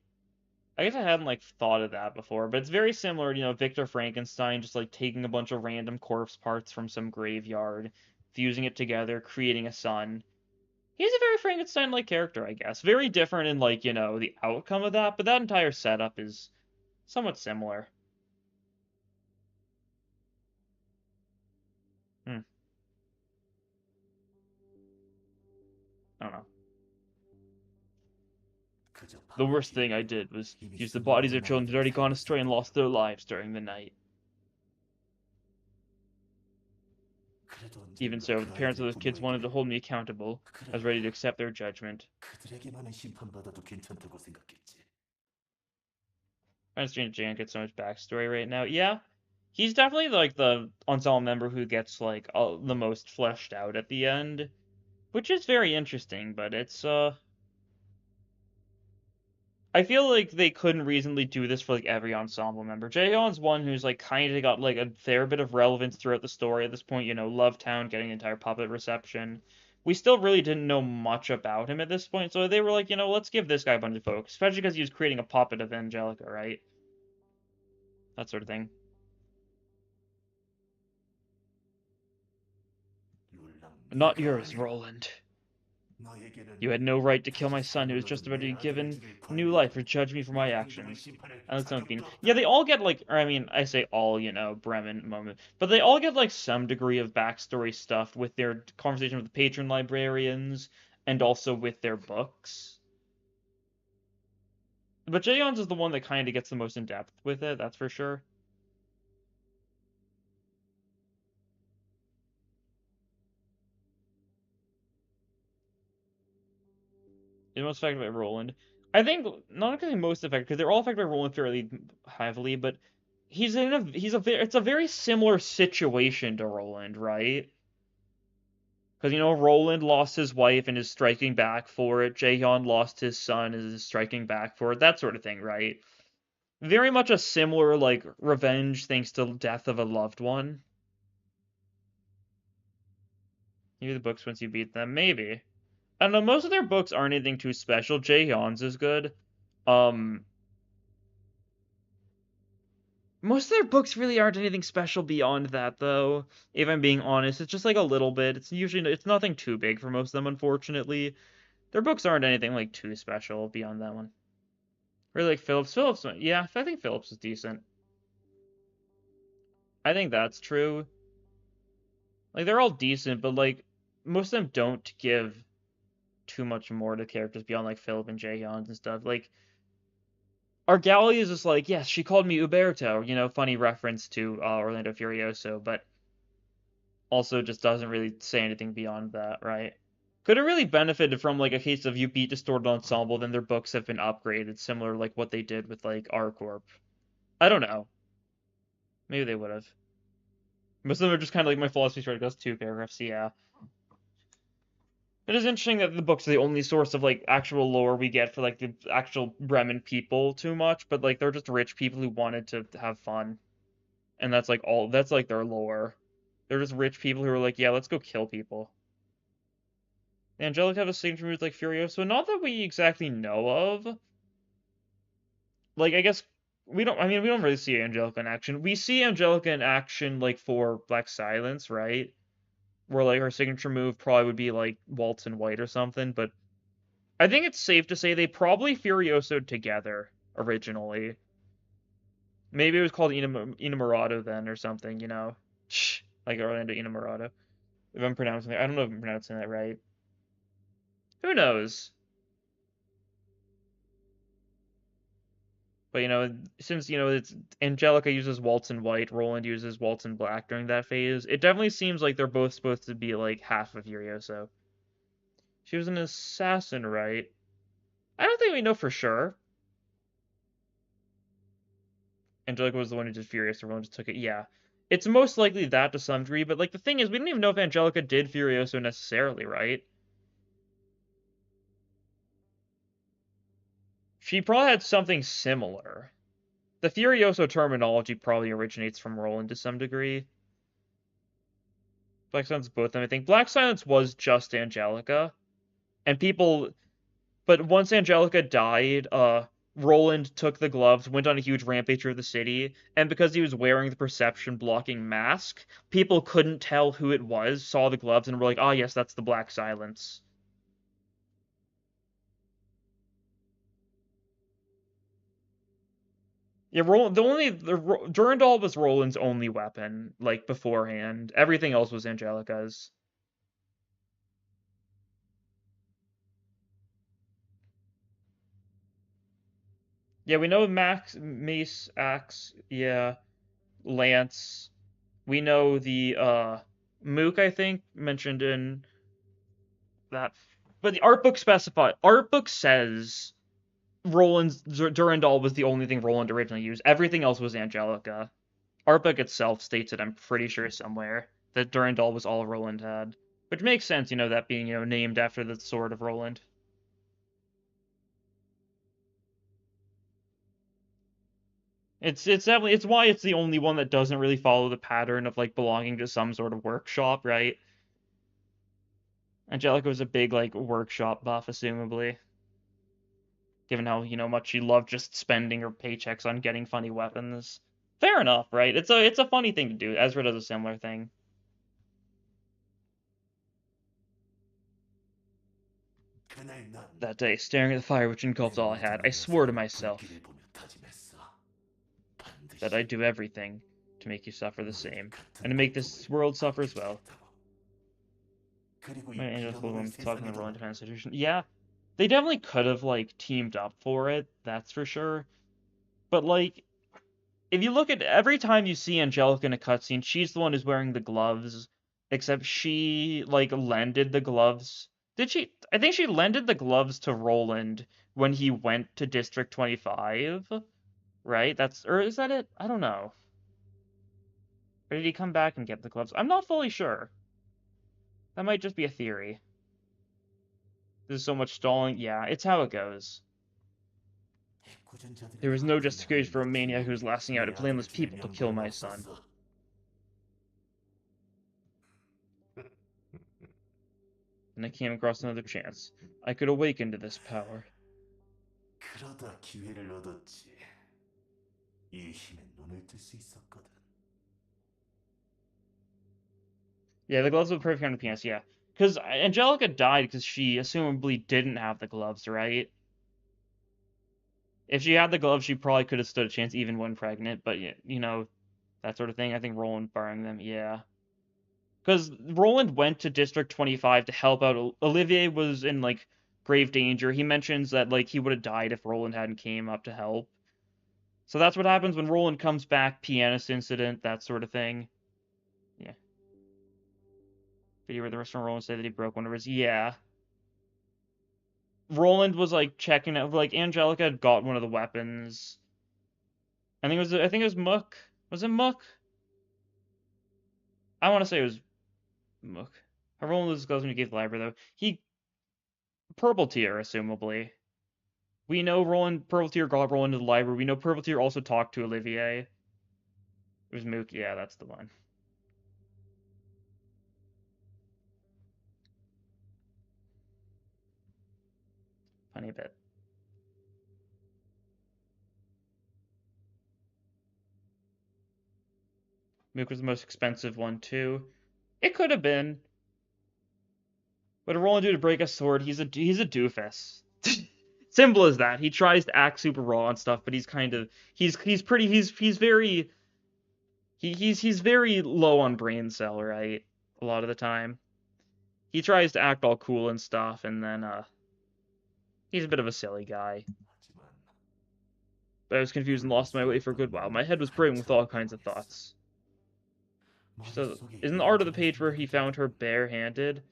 I guess I hadn't like thought of that before, but it's very similar, Victor Frankenstein just like taking a bunch of random corpse parts from some graveyard, fusing it together, creating a son. He's a very Frankenstein-like character, I guess. Very different in like, the outcome of that, but that entire setup is somewhat similar. Hmm. I don't know. The worst thing I did was use the bodies of children who'd already gone astray and lost their lives during the night. Even so, if the parents of those kids wanted to hold me accountable, I was ready to accept their judgment. I understand Jan gets so much backstory right now. Yeah, he's definitely like the ensemble member who gets like the most fleshed out at the end, which is very interesting. But I feel like they couldn't reasonably do this for like every ensemble member. Jaehyun's one who's like kind of got like a fair bit of relevance throughout the story at this point. Love Town getting the entire puppet reception. We still really didn't know much about him at this point, so they were like, let's give this guy a bunch of focus, especially because he was creating a puppet of Angelica, right? That sort of thing. Not yours, Roland. You had no right to kill my son who was just about to be given new life or judge me for my actions. Alex Bean. Yeah, they all get like, or I mean, I say all, Bremen moment, but they all get like some degree of backstory stuff with their conversation with the patron librarians and also with their books. But Jaehyun's is the one that kind of gets the most in depth with it, that's for sure. The most affected by Roland. I think not because most affected, because they're all affected by Roland fairly heavily, but it's a very similar situation to Roland, right? Because Roland lost his wife and is striking back for it. Jaehyun lost his son and is striking back for it. That sort of thing, right? Very much a similar like revenge thanks to death of a loved one. Maybe the books once you beat them, maybe. I don't know. Most of their books aren't anything too special. Jaehyun's is good. Um, Most of their books really aren't anything special beyond that, though. If I'm being honest, it's just like a little bit. It's nothing too big for most of them, unfortunately. Their books aren't anything like too special beyond that one. Really like Phillips. Yeah, I think Phillips is decent. I think that's true. Like they're all decent, but like most of them don't give too much more to characters beyond like Philip and Jaehyun's and stuff. Like Argali is just like, yes, she called me Uberto, funny reference to Orlando Furioso, but also just doesn't really say anything beyond that, right? Could have really benefited from like a case of you beat Distorted Ensemble, then their books have been upgraded, similar like what they did with like R Corp. I don't know. Maybe they would have. Most of them are just kind of like my philosophy straight goes 2 paragraphs, yeah. It is interesting that the books are the only source of like actual lore we get for like the actual Bremen people too much, but like they're just rich people who wanted to have fun. And that's like all that's like their lore. They're just rich people who are like, yeah, let's go kill people. The Angelic have a signature move like Furioso, not that we exactly know of. Like I guess we don't. I mean, we don't really see Angelica in action. We see Angelica in action like for Black Silence, right? Where like her signature move probably would be like Waltz and White or something. But I think it's safe to say they probably Furioso'd together originally. Maybe it was called Inamorado then or something, you know? Shh, like Orlando Inamorado. If I'm pronouncing it, I don't know if I'm pronouncing that right. Who knows? But you know, since you know it's Angelica uses Waltz and White, Roland uses Waltz and Black during that phase, it definitely seems like they're both supposed to be like half of Furioso. She was an assassin, right? I don't think we know for sure. Angelica was the one who did Furiosa, Roland just took it. Yeah. It's most likely that to some degree, but like the thing is, we don't even know if Angelica did Furioso necessarily, right? She probably had something similar. The Furioso terminology probably originates from Roland to some degree. Black Silence both of them, I think. Black Silence was just Angelica. And people but once Angelica died, Roland took the gloves, went on a huge rampage through the city, and because he was wearing the perception blocking mask, people couldn't tell who it was, saw the gloves, and were like, "Ah, yes, that's the Black Silence." Yeah, Durandal was Roland's only weapon, like beforehand. Everything else was Angelica's. Yeah, we know Max, Mace, Axe, yeah, Lance. We know the Mook, I think, mentioned in that. But the art book says Roland's Durandal was the only thing Roland originally used. Everything else was Angelica. Art book itself states it, I'm pretty sure somewhere, that Durandal was all Roland had. Which makes sense, you know, that being, you know, named after the sword of Roland. It's definitely it's why it's the only one that doesn't really follow the pattern of like belonging to some sort of workshop, right? Angelica was a big like workshop buff, assumably, given how you know much she loved just spending her paychecks on getting funny weapons. Fair enough, right? It's a funny thing to do. Ezra does a similar thing. That day, staring at the fire which engulfed all I had, I swore to myself that I'd do everything to make you suffer the same, and to make this world suffer as well. My angels will talking the Roland Defense Institution. Yeah, they definitely could have like teamed up for it. That's for sure. But like, if you look at every time you see Angelica in a cutscene, she's the one who's wearing the gloves. Except she like lended the gloves. Did she? I think she lended the gloves to Roland when he went to District 25, right? That's or is that it? I don't know. Or did he come back and get the gloves? I'm not fully sure. That might just be a theory. There's so much stalling. Yeah, it's how it goes. There was no justification for a maniac who was lasting out at blameless people to kill my son. And I came across another chance. I could awaken to this power. Yeah, the gloves were perfect on the penis, yeah. Because Angelica died because she assumably didn't have the gloves, right? If she had the gloves, she probably could have stood a chance even when pregnant, but, you know, that sort of thing. I think Roland borrowing them, yeah. Because Roland went to District 25 to help out. Olivier was in, like, grave danger. He mentions that, like, he would have died if Roland hadn't came up to help. So that's what happens when Roland comes back, pianist incident, that sort of thing. Yeah. Video where the restaurant Roland said that he broke one of his. Yeah. Roland was like checking out, like Angelica had got one of the weapons. I think it was Mook. Was it Mook? I want to say it was Mook. Roland loses gloves when he gave the library though. Purple Tier, assumably. We know Purple Tier got Roland into the library. We know Purple Tier also talked to Olivier. It was Mook. Yeah, that's the one. Funny bit. Mook was the most expensive one, too. It could have been. What did Roland do to break a sword? He's a doofus. Simple as that. He tries to act super raw and stuff, but he's kind of he's pretty he's very he's very low on brain cell, right? A lot of the time. He tries to act all cool and stuff, and then he's a bit of a silly guy. But I was confused and lost my way for a good while. My head was brimming with all kinds of thoughts. So, isn't the art of the page where he found her barehanded?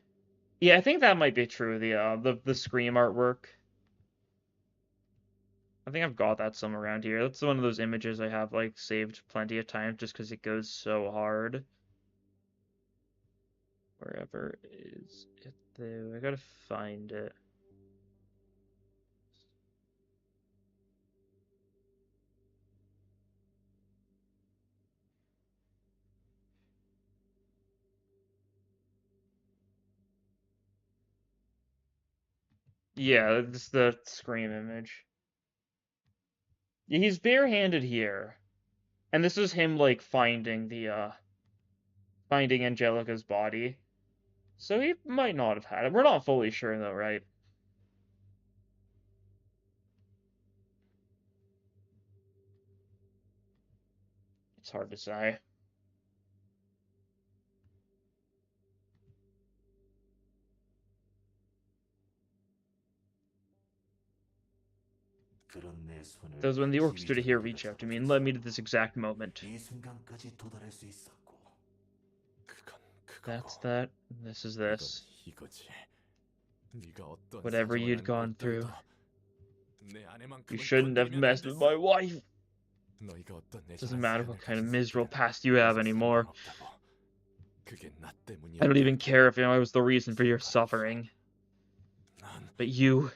Yeah, I think that might be true. The Scream artwork. I think I've got that somewhere around here. That's one of those images I have like saved plenty of times just because it goes so hard. Wherever is it though? I gotta find it. Yeah, it's the Scream image. Yeah, he's barehanded here. And this is him like finding Angelica's body. So he might not have had it. We're not fully sure though, right? It's hard to say. That was when the orchestra here reached out to me and led me to this exact moment. That's that. This is this. Whatever you'd gone through. You shouldn't have messed with my wife. Doesn't matter what kind of miserable past you have anymore. I don't even care if I was the reason for your suffering. But you...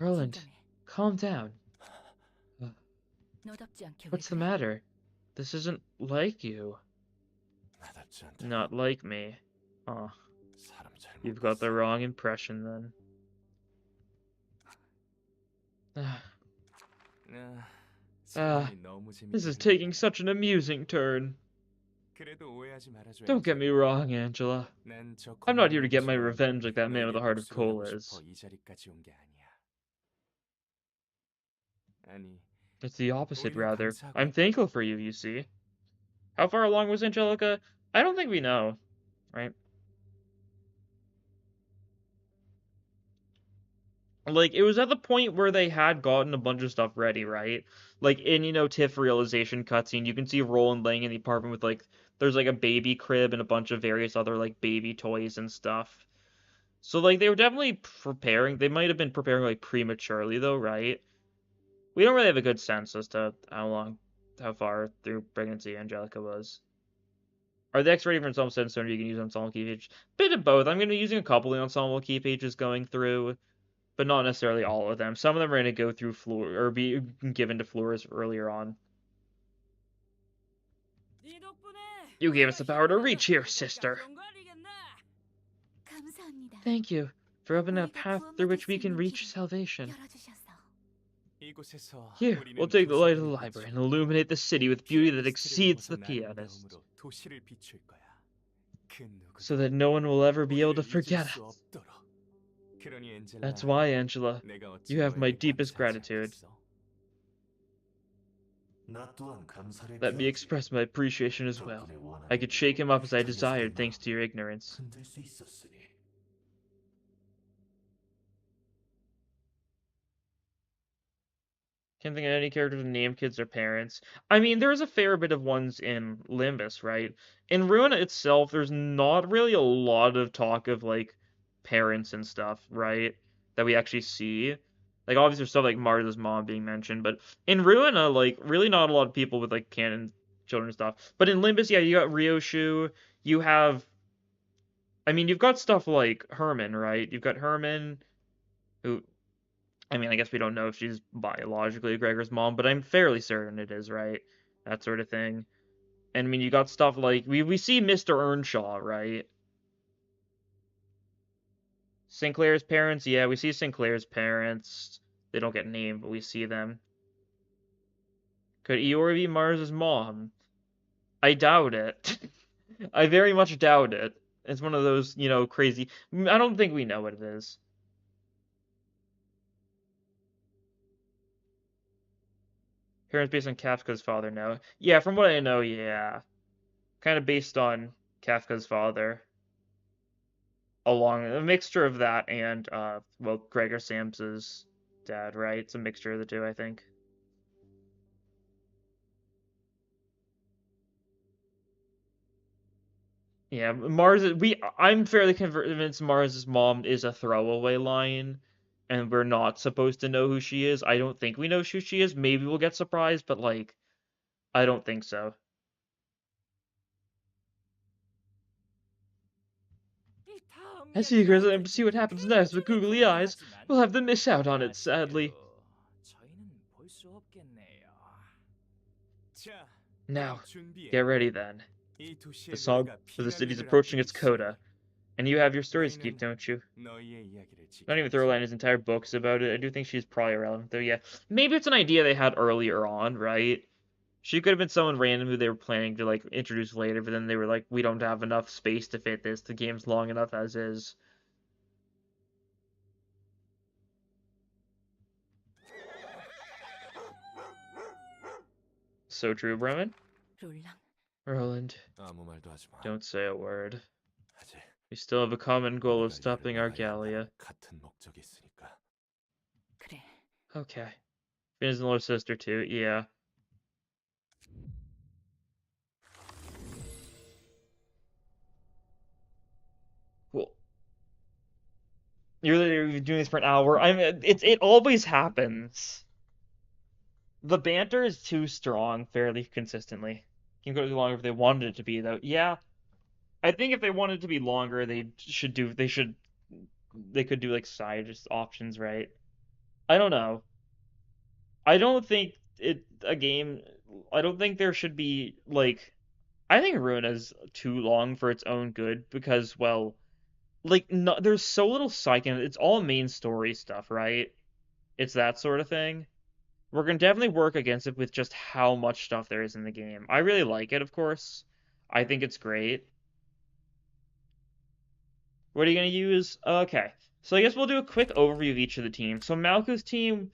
Roland, calm down. What's the matter? This isn't like you. Not like me. Oh. You've got the wrong impression then. This is taking such an amusing turn. Don't get me wrong, Angela. I'm not here to get my revenge like that man with a heart of coal is. It's the opposite, rather. I'm thankful for you, you see. How far along was Angelica? I don't think we know, right? Like, it was at the point where they had gotten a bunch of stuff ready, right? Like, in, Tiff realization cutscene, you can see Roland laying in the apartment with, like, there's, like, a baby crib and a bunch of various other, like, baby toys and stuff. So, like, they were definitely preparing. They might have been preparing, like, prematurely, though, right? We don't really have a good sense as to how far through pregnancy Angelica was. Are the X ready for ensemble set so you can use ensemble key page? Bit of both. I'm going to be using a couple of ensemble key pages going through, but not necessarily all of them. Some of them are going to go through floor or be given to floors earlier on. You gave us the power to reach here, sister. Thank you for opening a path through which we can reach salvation. Here, we'll take the light of the library and illuminate the city with beauty that exceeds the pianist, so that no one will ever be able to forget us. That's why, Angela, you have my deepest gratitude. Let me express my appreciation as well. I could shake him up as I desired thanks to your ignorance. Can't think of any characters to name kids or parents. I mean, there's a fair bit of ones in Limbus, right? In Ruina itself, there's not really a lot of talk of, like, parents and stuff, right? That we actually see. Like, obviously, there's stuff like Marta's mom being mentioned, but in Ruina, like, really not a lot of people with, like, canon children stuff. But in Limbus, yeah, you got Ryoshu, you have I mean, you've got stuff like Herman, right? You've got Herman, who, I mean, I guess we don't know if she's biologically Gregor's mom, but I'm fairly certain it is, right? That sort of thing. And I mean, you got stuff like we see Mr. Earnshaw, right? Sinclair's parents, yeah, we see Sinclair's parents. They don't get named, but we see them. Could Eeyore be Mars's mom? I doubt it. I very much doubt it. It's one of those, crazy. I don't think we know what it is. Parents based on Kafka's father, no. Yeah, from what I know, yeah. Kind of based on Kafka's father. Along a mixture of that and well, Gregor Samsa's dad, right? It's a mixture of the two, I think. Yeah, I'm fairly convinced Mars's mom is a throwaway line, and we're not supposed to know who she is. I don't think we know who she is. Maybe we'll get surprised, but like, I don't think so. I see, Grizz, and see what happens next with googly eyes. We'll have to miss out on it, sadly. Now, get ready then. The song for the city's approaching its coda. And you have your stories to keep, don't you? Not even Thorline his entire books about it. I do think she's probably relevant, though, yeah. Maybe it's an idea they had earlier on, right? She could have been someone random who they were planning to, like, introduce later, but then they were like, we don't have enough space to fit this. The game's long enough as is. So true, Bremen. Roland, don't say a word. We still have a common goal of stopping our Gallia. Okay. Finn's little sister too, yeah. Cool. You're literally doing this for an hour. It always happens. The banter is too strong fairly consistently. Can go longer if they wanted it to be though. Yeah. I think if they wanted it to be longer, they could do like side options, right? I don't know. I don't think I don't think there should be like I think Ruina's too long for its own good because well, like no, there's so little psych in it. It's all main story stuff, right? It's that sort of thing. We're gonna definitely work against it with just how much stuff there is in the game. I really like it, of course. I think it's great. What are you gonna use? Okay. So I guess we'll do a quick overview of each of the teams. So Malku's team,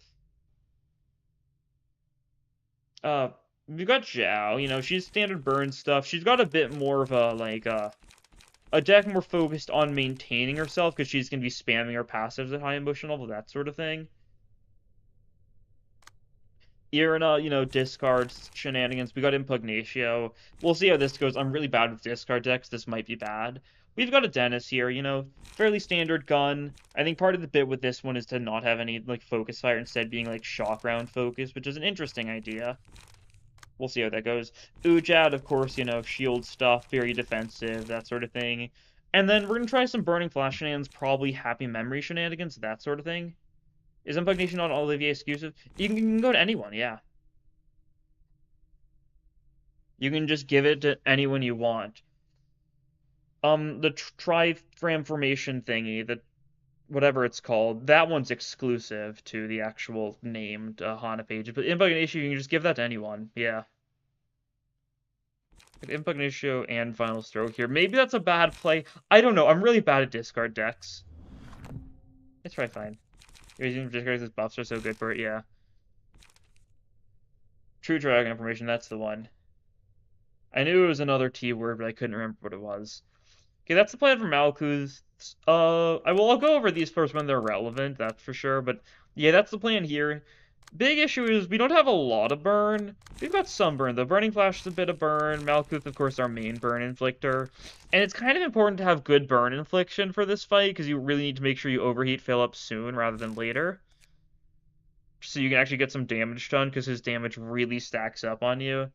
uh, we've got Zhao. She's standard burn stuff. She's got a bit more of a like a deck more focused on maintaining herself because she's gonna be spamming her passives at high emotion level, that sort of thing. Irina, discards shenanigans. We got Impugnatio. We'll see how this goes. I'm really bad with discard decks. This might be bad. We've got a Dennis here, fairly standard gun. I think part of the bit with this one is to not have any, like, focus fire, instead being, like, shock round focus, which is an interesting idea. We'll see how that goes. Ujad, of course, shield stuff, very defensive, that sort of thing. And then we're going to try some Burning Flash shenanigans, probably Happy Memory shenanigans, that sort of thing. Is Impugnation not Olivier exclusive? You can go to anyone, yeah. You can just give it to anyone you want. The tri-transformation thingy, whatever it's called, that one's exclusive to the actual named Hana page. But Impugnation, you can just give that to anyone, yeah. Impugnation and Final Stroke here. Maybe that's a bad play. I don't know. I'm really bad at discard decks. It's probably fine. Using discards as buffs are so good for it, yeah. True Dragon information, that's the one. I knew it was another T word, but I couldn't remember what it was. Okay, that's the plan for Malkuth. I'll go over these first when they're relevant, that's for sure. But yeah, that's the plan here. Big issue is we don't have a lot of burn. We've got some burn. The Burning Flash is a bit of burn. Malkuth, of course, our main burn inflictor. And it's kind of important to have good burn infliction for this fight, because you really need to make sure you overheat fill up soon rather than later. So you can actually get some damage done, because his damage really stacks up on you.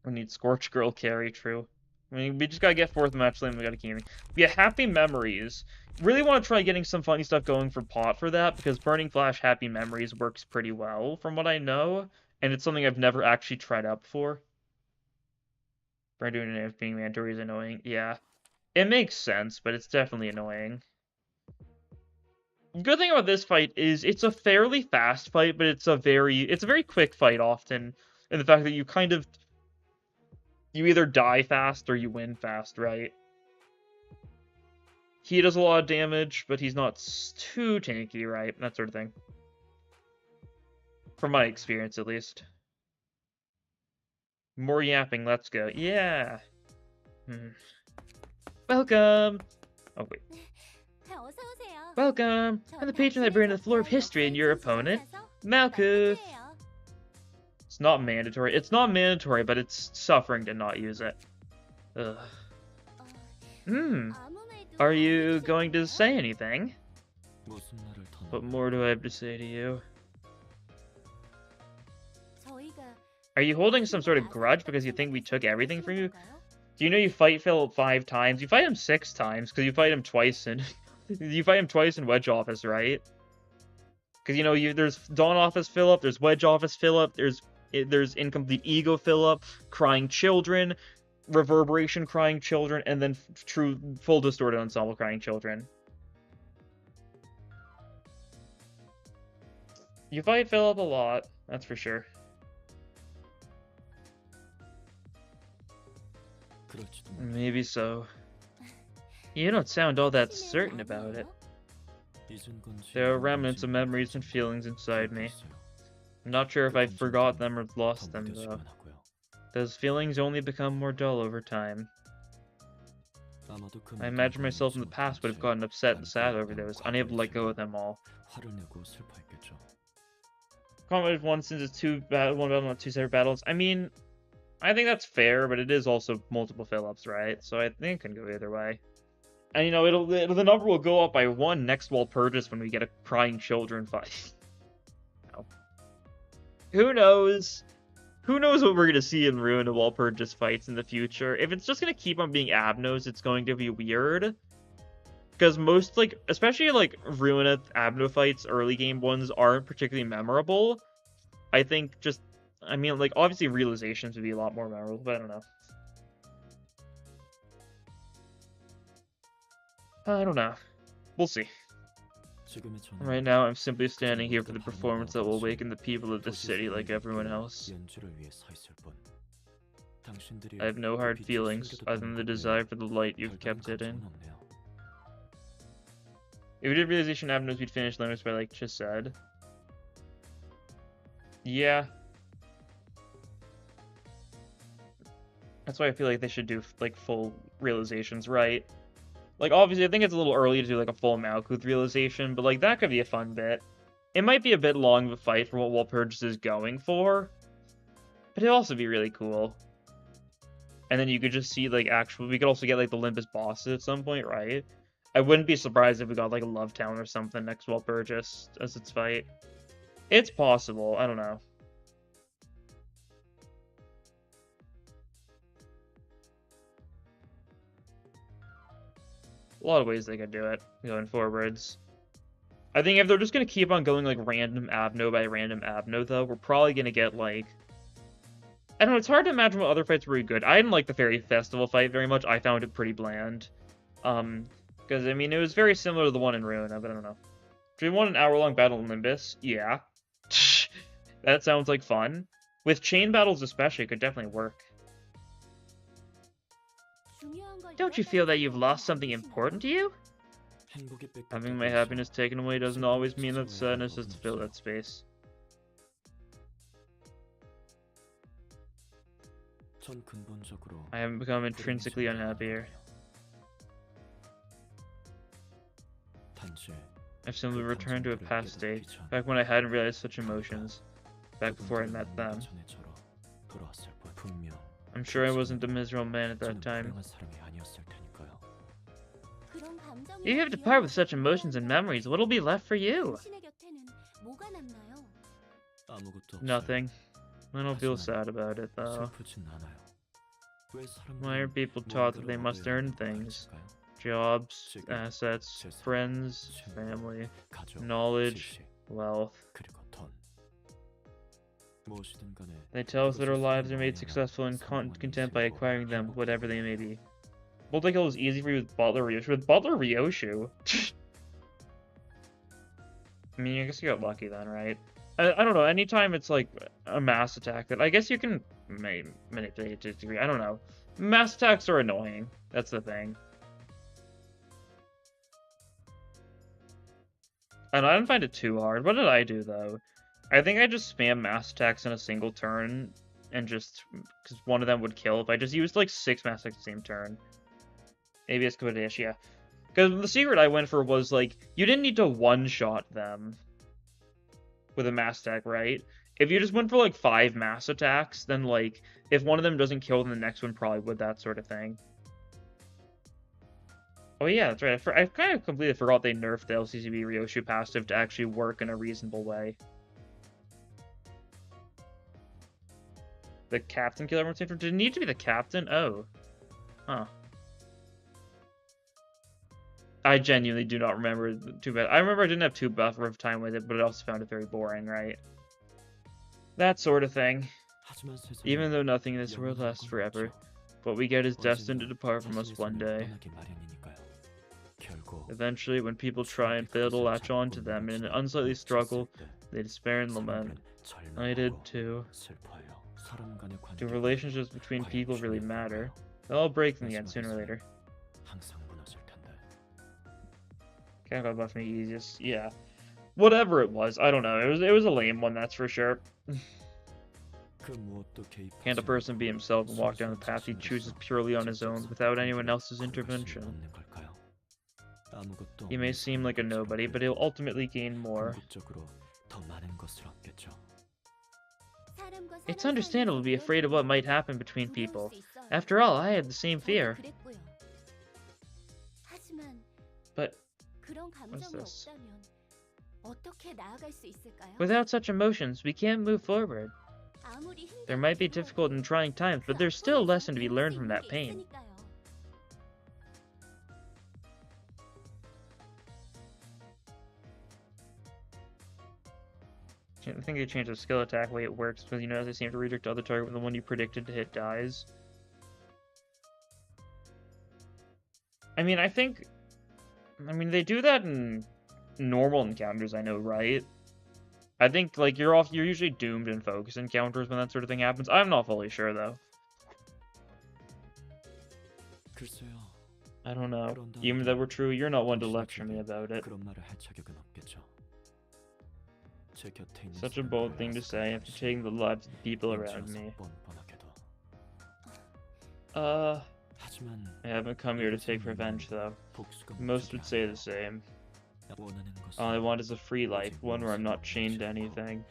We need Scorch Girl carry, true. I mean, we just gotta get 4th match lane, we gotta keep it. Yeah, Happy Memories. Really want to try getting some funny stuff going for Pot for that, because Burning Flash Happy Memories works pretty well, from what I know, and it's something I've never actually tried out before. For doing it being mandatory is annoying. Yeah. It makes sense, but it's definitely annoying. Good thing about this fight is it's a fairly fast fight, but it's a very quick fight often, in the fact that you either die fast or you win fast, right? He does a lot of damage, but he's not too tanky, right? That sort of thing. From my experience, at least. More yapping, let's go. Yeah! Welcome! Oh, wait. Welcome! I'm the patron librarian of the floor of history and your opponent, Malkuth! It's not mandatory. It's not mandatory, but it's suffering to not use it. Ugh. Are you going to say anything? What more do I have to say to you? Are you holding some sort of grudge because you think we took everything from you? Do you know you fight Philip 5 times? You fight him 6 times, because you fight him twice in... you fight him twice in Wedge Office, right? Because, you know, there's Dawn Office Philip, there's Wedge Office Philip, there's Incomplete Ego Philip, Crying Children, Reverberation Crying Children, and then Full Distorted Ensemble Crying Children. You fight Philip a lot, that's for sure. Maybe so. You don't sound all that certain about it. There are remnants of memories and feelings inside me. I'm not sure if I've forgot them or lost them, though. Those feelings only become more dull over time. I imagine myself in the past would have gotten upset and sad over those, unable to let go of them all. Combat one since it's one battle, not 2 separate battles. I mean, I think that's fair, but it is also multiple Philips, right? So I think it can go either way. And, you know, the number will go up by 1 next wall purchase when we get a Crying Children fight. No. Who knows? Who knows what we're going to see in Ruin of Wall Purchase fights in the future? If it's just going to keep on being Abnos, it's going to be weird. Because most, like, especially, like, Ruin Abno fights, early game ones, aren't particularly memorable. I think just... I mean, like, obviously Realizations would be a lot more memorable, but I don't know. I don't know. We'll see. Right now, I'm simply standing here for the performance that will awaken the people of this city like everyone else. I have no hard feelings, other than the desire for the light you've kept it in. If we did Realization Avenues, we'd finish Limits by, like, just said. Yeah. That's why I feel like they should do, like, full Realizations, right? Like, obviously, I think it's a little early to do, like, a full Malkuth realization, but, like, that could be a fun bit. It might be a bit long of a fight for what Wall Purchase is going for, but it'd also be really cool. And then you could just see, like, we could also get, like, the Olympus bosses at some point, right? I wouldn't be surprised if we got, like, a Love Town or something next Wall Purchase as its fight. It's possible, I don't know. A lot of ways they could do it going forwards. I think if they're just going to keep on going like random Abno by random Abno, though, we're probably going to get like... I don't know, it's hard to imagine what other fights were good. I didn't like the Fairy Festival fight very much. I found it pretty bland. Because, I mean, it was very similar to the one in Ruina, but I don't know. Do we want an hour-long battle in Limbus? Yeah. That sounds like fun. With chain battles especially, it could definitely work. Don't you feel that you've lost something important to you? Having my happiness taken away doesn't always mean that sadness has to fill that space. I haven't become intrinsically unhappier. I've simply returned to a past state, back when I hadn't realized such emotions, back before I met them. I'm sure I wasn't a miserable man at that time. If you have to part with such emotions and memories, what'll be left for you? Nothing. I don't feel sad about it, though. Why are people taught that they must earn things? Jobs, assets, friends, family, knowledge, wealth. They tell us that our lives are made successful and content by acquiring them, whatever they may be. Multi kill is easy for you with Butler Ryoshu. With Butler Ryoshu? I mean, I guess you got lucky then, right? I don't know, anytime it's like a mass attack, that I guess you can manipulate it to a degree. I don't know. Mass attacks are annoying. That's the thing. And I didn't find it too hard. What did I do, though? I think I just spam mass attacks in a single turn, and just, because one of them would kill if I just used like 6 mass attacks the same turn. Maybe it's Kodesh, yeah. Because the secret I went for was, like, you didn't need to one-shot them with a mass attack, right? If you just went for, like, 5 mass attacks, then, like, if one of them doesn't kill, then the next one probably would, that sort of thing. Oh yeah, that's right. I kind of completely forgot they nerfed the LCCB Ryoshu passive to actually work in a reasonable way. The captain kill everyone's favorite? Did it need to be the captain? Oh. Huh. I genuinely do not remember too bad. I remember I didn't have too buffer of time with it, but I also found it very boring, right? That sort of thing. Even though nothing in this world lasts forever, what we get is destined to depart from us one day. Eventually, when people try and fail to latch on to them in an unsightly struggle, they despair and lament. I did too. Do relationships between people really matter? They'll all break in the end sooner or later. Kind of got buff me easiest. Yeah. Whatever it was, I don't know. It was a lame one, that's for sure. Can't a person be himself and walk down the path he chooses purely on his own, without anyone else's intervention? He may seem like a nobody, but he'll ultimately gain more. It's understandable to be afraid of what might happen between people. After all, I had the same fear. But what's this? Without such emotions, we can't move forward. There might be difficult and trying times, but there's still a lesson to be learned from that pain. I think they changed the skill attack way it works, because you know they seem to redirect the other target when the one you predicted to hit dies. I mean, they do that in normal encounters, I know, right? I think, like, you're usually doomed in focus encounters when that sort of thing happens. I'm not fully sure, though. I don't know. Even if that were true, you're not one to lecture me about it. Such a bold thing to say after taking the lives of the people around me. I haven't come here to take revenge, though. Most would say the same. All I want is a free life, one where I'm not chained to anything.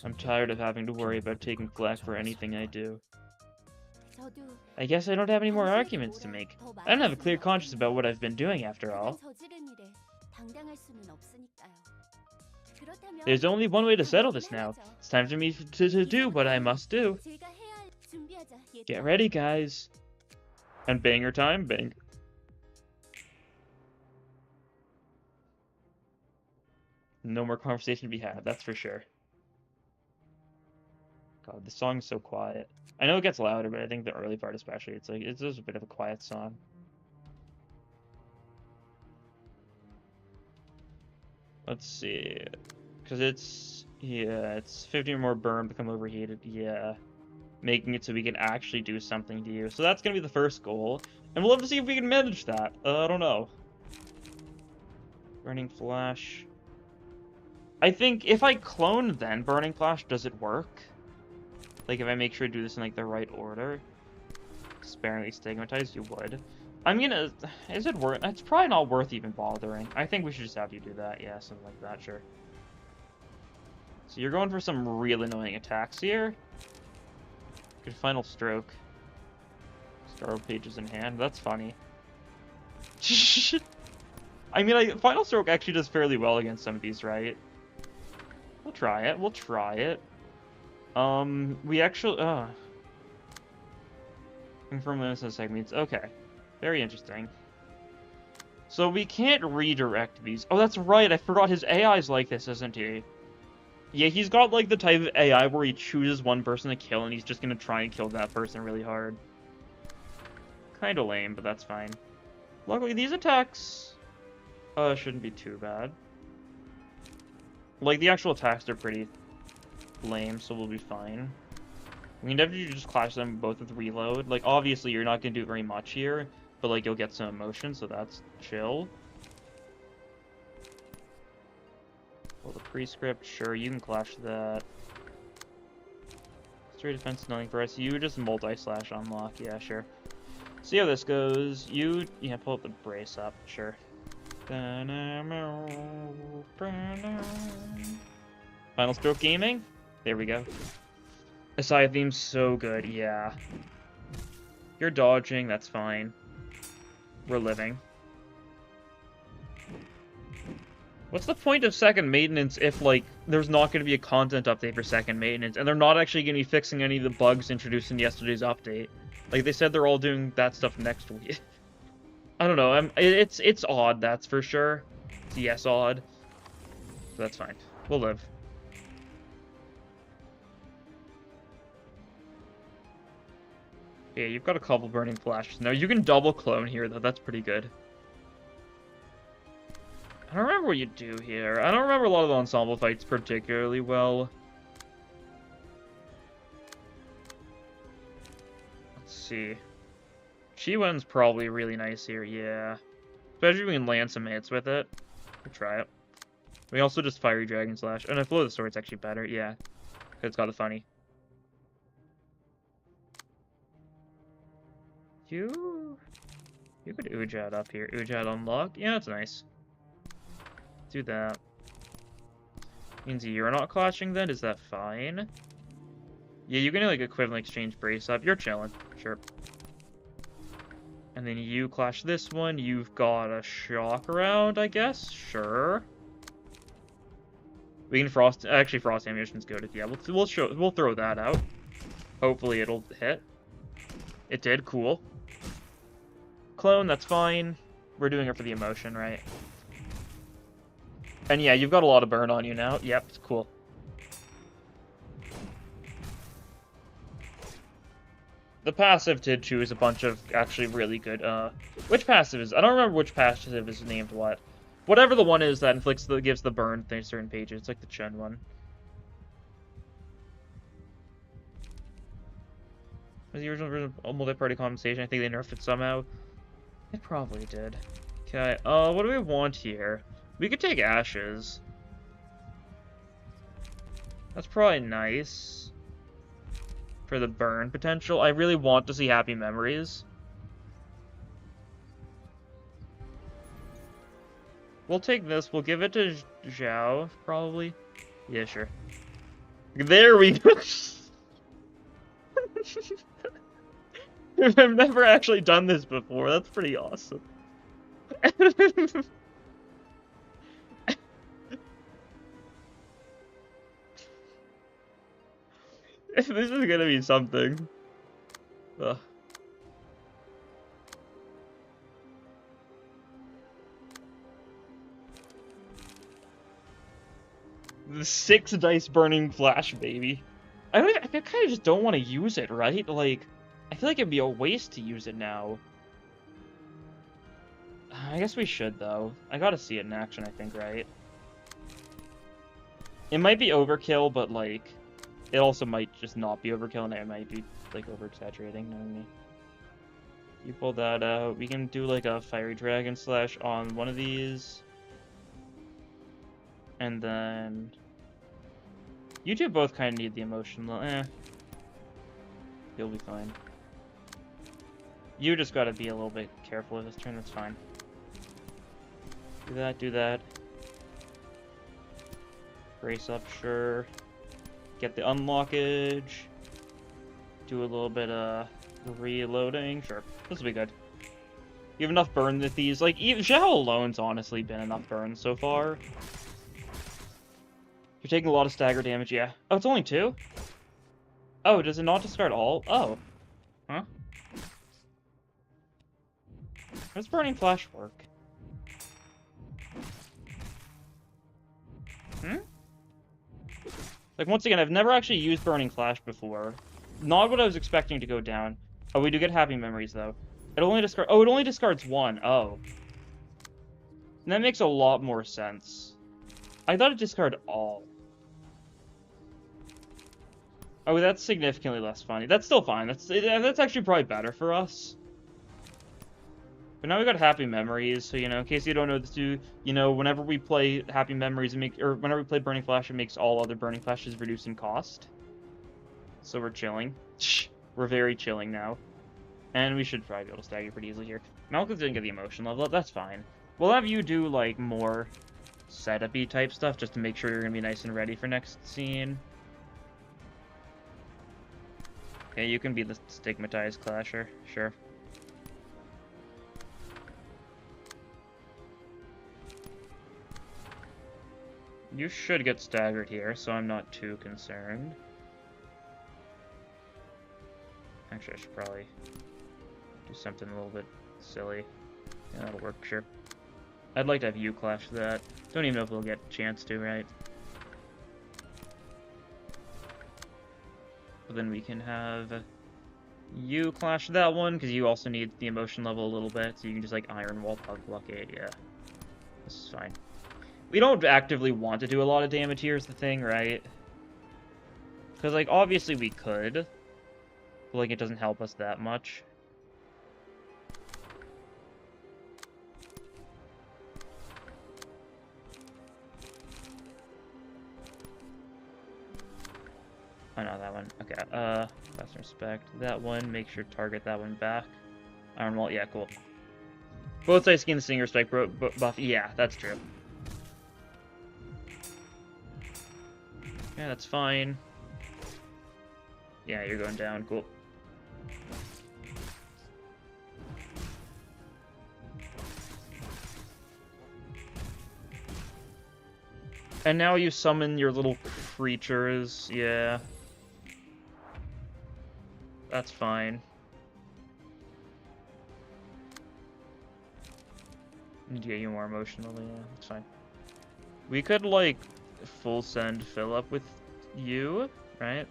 I'm tired of having to worry about taking flack for anything I do. I guess I don't have any more arguments to make. I don't have a clear conscience about what I've been doing, after all. There's only one way to settle this now. It's time for me to do what I must do. Get ready, guys. And banger time, bang. No more conversation to be had, that's for sure. God, the song's so quiet. I know it gets louder, but I think the early part especially, it's just a bit of a quiet song. Let's see. Because it's 50 or more burn, become overheated, yeah. Making it so we can actually do something to you. So that's going to be the first goal. And we'll have to see if we can manage that. I don't know. Burning Flash. I think if I clone then Burning Flash, does it work? Like if I make sure to do this in like the right order. Sparingly stigmatized, you would. I'm gonna... Is it worth... It's probably not worth even bothering. I think we should just have you do that. Yeah, something like that, sure. So you're going for some real annoying attacks here. Good final stroke. Star pages in hand. That's funny. I mean, final stroke actually does fairly well against some of these, right? We'll try it. We'll try it. We actually, confirm this as segments. Okay. Very interesting. So we can't redirect these. Oh, that's right. I forgot his AI's like this, isn't he? Yeah, he's got, like, the type of AI where he chooses one person to kill, and he's just gonna try and kill that person really hard. Kinda lame, but that's fine. Luckily, these attacks, shouldn't be too bad. Like, the actual attacks are pretty lame, so we'll be fine. We can definitely just clash them both with reload. Like, obviously, you're not gonna do very much here, but, like, you'll get some emotion, so that's chill. Well, the prescript, sure, you can clash that. Straight defense, nothing for us. You just multi-slash unlock, yeah, sure. See how this goes. You, yeah, pull up the brace up, sure. Final stroke gaming? There we go. Asaya theme's so good, yeah. You're dodging, that's fine. We're living. What's the point of second maintenance if, like, there's not going to be a content update for second maintenance, and they're not actually going to be fixing any of the bugs introduced in yesterday's update? Like, they said they're all doing that stuff next week. I don't know, it's odd, that's for sure. It's yes odd. So that's fine. We'll live. Yeah, you've got a couple burning flashes. Now, you can double clone here, though. That's pretty good. I don't remember what you do here. I don't remember a lot of the ensemble fights particularly well. Let's see. Shiwen's probably really nice here, yeah. Especially if we can land some hits with it. We'll try it. We also just Fiery Dragon Slash. And Flow of the Sword's actually better, yeah. Because it's got the funny. You could Ujat up here. Ujat unlock? Yeah, that's nice. Do that. Means you're not clashing then? Is that fine? Yeah, you can like equivalent exchange brace up. You're chilling. Sure. And then you clash this one. You've got a shock around, I guess? Sure. We can frost. Actually, frost ammunition's good. Yeah, we'll throw that out. Hopefully it'll hit. It did. Cool. Clone, that's fine. We're doing it for the emotion, right? And yeah, you've got a lot of burn on you now. Yep, it's cool. The passive did choose a bunch of actually really good, which passive is, I don't remember which passive is named what. Whatever the one is that gives the burn to certain pages. It's like the Chun one. Was the original multi-party compensation? I think they nerfed it somehow. It probably did. Okay, what do we want here? We could take Ashes. That's probably nice. For the burn potential. I really want to see Happy Memories. We'll take this. We'll give it to Zhao, probably. Yeah, sure. There we go. I've never actually done this before. That's pretty awesome. This is gonna be something. Ugh. The 6 dice burning flash, baby. I kind of just don't want to use it, right? Like, I feel like it'd be a waste to use it now. I guess we should, though. I gotta see it in action, I think, right? It might be overkill, but, like, it also might just not be overkill, and it might be, like, over-exaggerating, knowing me. You pull that out. We can do, like, a Fiery Dragon Slash on one of these. And then... You two both kind of need the emotion. You'll be fine. You just gotta be a little bit careful with this turn, that's fine. Do that, do that. Brace up, sure. Get the unlockage. Do a little bit of reloading, sure. This will be good. You have enough burn with these. Like, even Zhao alone's honestly been enough burn so far. You're taking a lot of stagger damage, yeah. Oh, it's only 2? Oh, does it not discard all? Oh. Huh? How does Burning Flash work? Hmm? Like, once again, I've never actually used Burning Flash before. Not what I was expecting to go down. Oh, we do get Happy Memories, though. It only discards... Oh, it only discards one. Oh. And that makes a lot more sense. I thought it discarded all. Oh, that's significantly less funny. That's still fine. That's actually probably better for us. But now we got Happy Memories, so, you know, in case you don't know this, too, you know, whenever we play Happy Memories, or whenever we play Burning Flash, it makes all other Burning Flashes reduce in cost. So we're chilling. We're very chilling now. And we should probably be able to stagger pretty easily here. Malcolm didn't get the emotion level up, that's fine. We'll have you do, like, more setup-y type stuff, just to make sure you're gonna be nice and ready for next scene. Okay, you can be the Stigmatized Clasher, sure. You should get staggered here, so I'm not too concerned. Actually, I should probably do something a little bit silly. Yeah, that'll work, sure. I'd like to have you clash that. Don't even know if we'll get a chance to, right? But then we can have you clash that one, because you also need the emotion level a little bit, so you can just, like, Iron Wall Pug Blockade, yeah. This is fine. We don't actively want to do a lot of damage here is the thing, right? Because, like, obviously we could, but, like, it doesn't help us that much. Oh, no, that one. Okay, Best Respect. That one, make sure to target that one back. Iron Wall, yeah, cool. Both sides gain the Stinger Strike buff. Yeah, that's true. Yeah, that's fine. Yeah, you're going down. Cool. And now you summon your little creatures. Yeah. That's fine. Need to get you more emotionally. Yeah, that's fine. We could, like, full send Philip with you, right?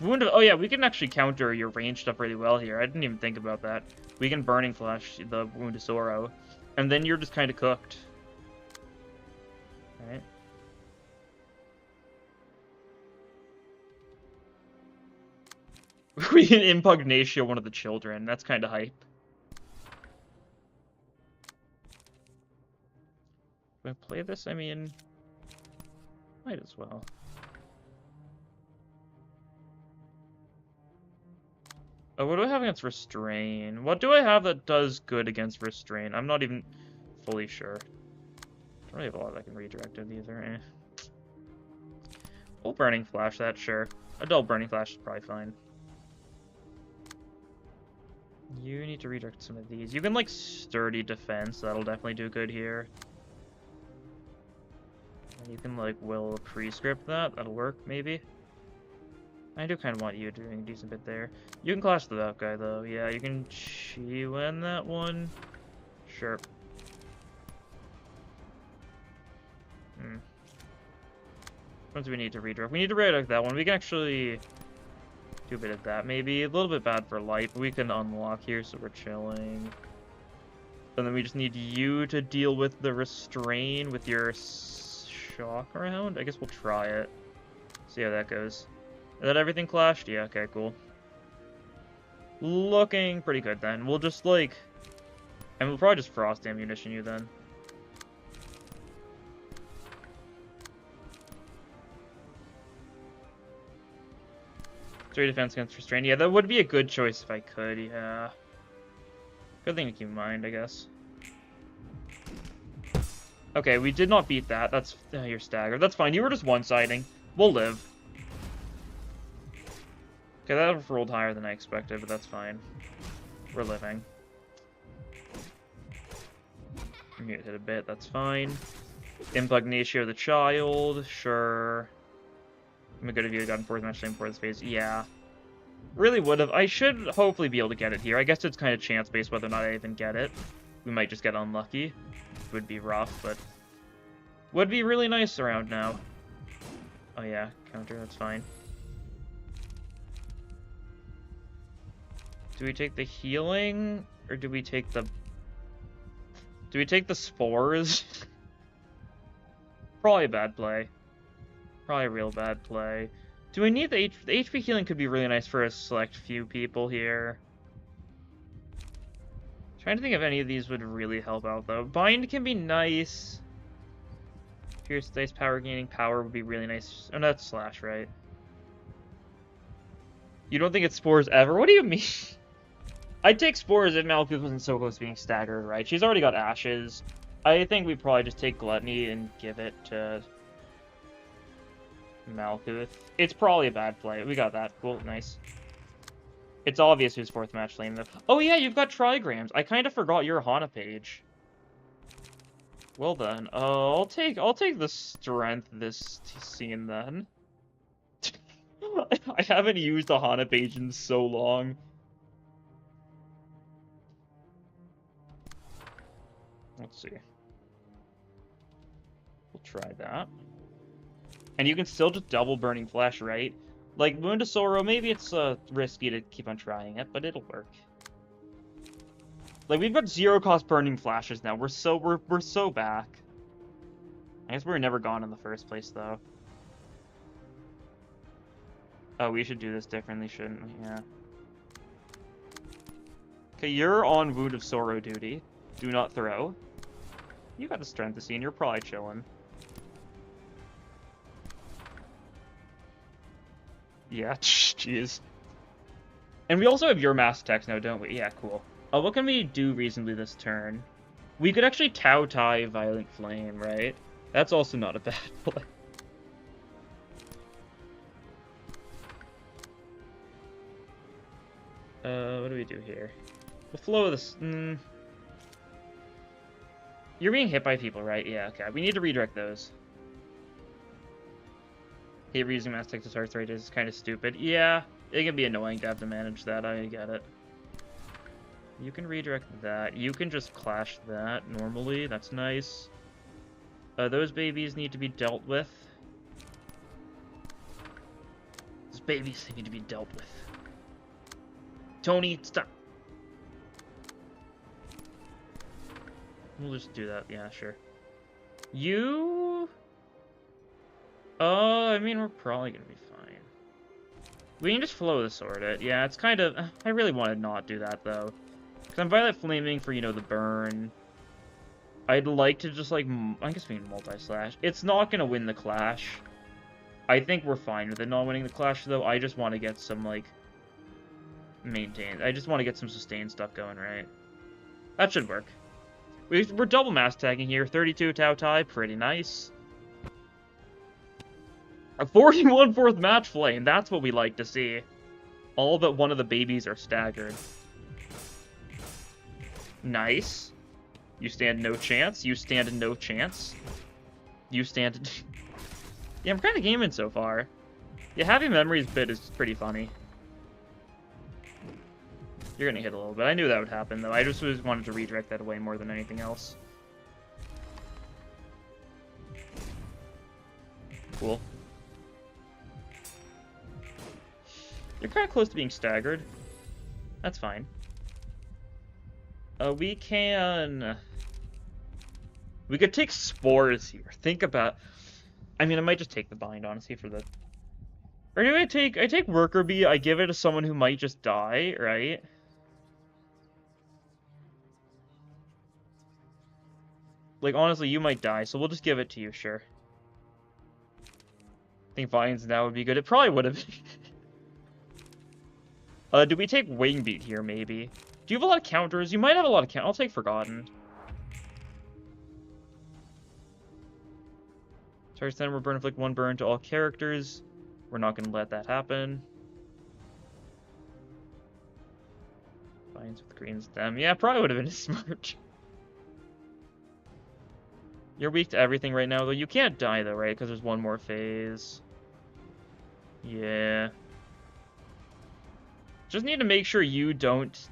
Wound of, oh yeah, we can actually counter your range stuff really well here. I didn't even think about that. We can Burning Flash the Wound of Sorrow, and then you're just kind of cooked. Right? We can Impugnatio one of the children. That's kind of hype. If I play this, I mean, might as well. Oh, what do I have against Restrain? What do I have that does good against Restrain? I'm not even fully sure. I don't really have a lot that can redirect it either. We'll Burning Flash that, sure. Adult Burning Flash is probably fine. You need to redirect some of these. You can, like, Sturdy Defense. That'll definitely do good here. And you can, like, Will Prescript that. That'll work, maybe. I do kind of want you doing a decent bit there. You can clash the that guy, though. Yeah, you can Chi-Wen that one. Sure. What do we need to redirect? We need to redirect that one. We can actually do a bit of that, maybe. A little bit bad for light, but we can unlock here, so we're chilling. And then we just need you to deal with the Restrain with your Shock around. I guess we'll try it. See how that goes. Is that everything clashed? Yeah, okay, cool. Looking pretty good then. We'll just, like... And we'll probably just Frost Ammunition you then. Straight defense against Restrain. Yeah, that would be a good choice if I could, yeah. Good thing to keep in mind, I guess. Okay, we did not beat that. That's... you're staggered. That's fine. You were just one-siding. We'll live. Okay, that rolled higher than I expected, but that's fine. We're living. I'm gonna hit a bit, that's fine. Impugnatio the child, sure. I'm good if you had gotten fourth match same for this phase. Yeah. Really would have. I should hopefully be able to get it here. I guess it's kind of chance-based whether or not I even get it. We might just get unlucky. It would be rough, but would be really nice around now. Oh yeah, counter, that's fine. Do we take the healing, or do we take the... Do we take the spores? Probably a bad play. Probably a real bad play. Do we need the HP healing could be really nice for a select few people here. Trying to think if any of these would really help out, though. Bind can be nice. Pierce dice power gaining power would be really nice. Oh, no, that's slash, right? You don't think it's spores ever? What do you mean? I'd take spores if Malkuth wasn't so close to being staggered, right? She's already got ashes. I think we probably just take Gluttony and give it to Malkuth. It's probably a bad play. We got that. Cool. Nice. It's obvious who's fourth match lane, though. Oh, yeah, you've got Trigrams. I kind of forgot you're a Hana page. Well, then. I'll take the strength this scene, then. I haven't used a Hana page in so long. Let's see. We'll try that. And you can still just double Burning Flesh, right? Like, Wound to Sorrow, maybe it's risky to keep on trying it, but it'll work. Like, we've got 0-cost Burning Flashes now. We're so back. I guess we were never gone in the first place, though. Oh, we should do this differently, shouldn't we? Yeah. Okay, you're on Wound of Sorrow duty. Do not throw. You got the strength to see, and you're probably chilling. Yeah, jeez. And we also have your mass attacks now, don't we? Yeah, cool. What can we do reasonably this turn? We could actually Tao Tai Violent Flame, right? That's also not a bad play. What do we do here? We'll flow this. You're being hit by people, right? Yeah, okay. We need to redirect those. Hey, reusing mass tech to target rate is kind of stupid. Yeah, it can be annoying to have to manage that. I get it. You can redirect that. You can just clash that normally. That's nice. Those babies need to be dealt with. Those babies need to be dealt with. Tony, stop. We'll just do that. Yeah, sure. You... I mean, we're probably gonna be fine. We can just flow the sword it. Yeah, it's kind of... I really want to not do that, though. Because I'm Violet Flaming for, you know, the burn. I'd like to just, like... I guess we can multi-slash. It's not gonna win the clash. I think we're fine with it not winning the clash, though. I just want to get some, like... maintained. I just want to get some sustained stuff going, right? That should work. We're double mass tagging here. 32 Tao Tai, pretty nice. A 41 fourth match flame, that's what we like to see. All but one of the babies are staggered. Nice. You stand no chance. You stand no chance. You stand... Yeah, I'm kind of gaming so far. Yeah, Happy Memories bit is pretty funny. You're gonna hit a little bit. I knew that would happen, though. I just wanted to redirect that away more than anything else. Cool. You're kind of close to being staggered. That's fine. We can... We could take spores here. Think about... I mean, I might just take the bind, honestly, for the... Or do I take Worker Bee, I give it to someone who might just die, right? Like, honestly, you might die, so we'll just give it to you, sure. I think Vines now would be good. It probably would have. Do we take Wingbeat here, maybe? Do you have a lot of counters? You might have a lot of counters. I'll take Forgotten. Target Center will burn inflict 1 burn to all characters. We're not going to let that happen. Vines with green stem. Yeah, probably would have been a smart. You're weak to everything right now, though. You can't die, though, right? Because there's one more phase. Yeah. Just need to make sure you don't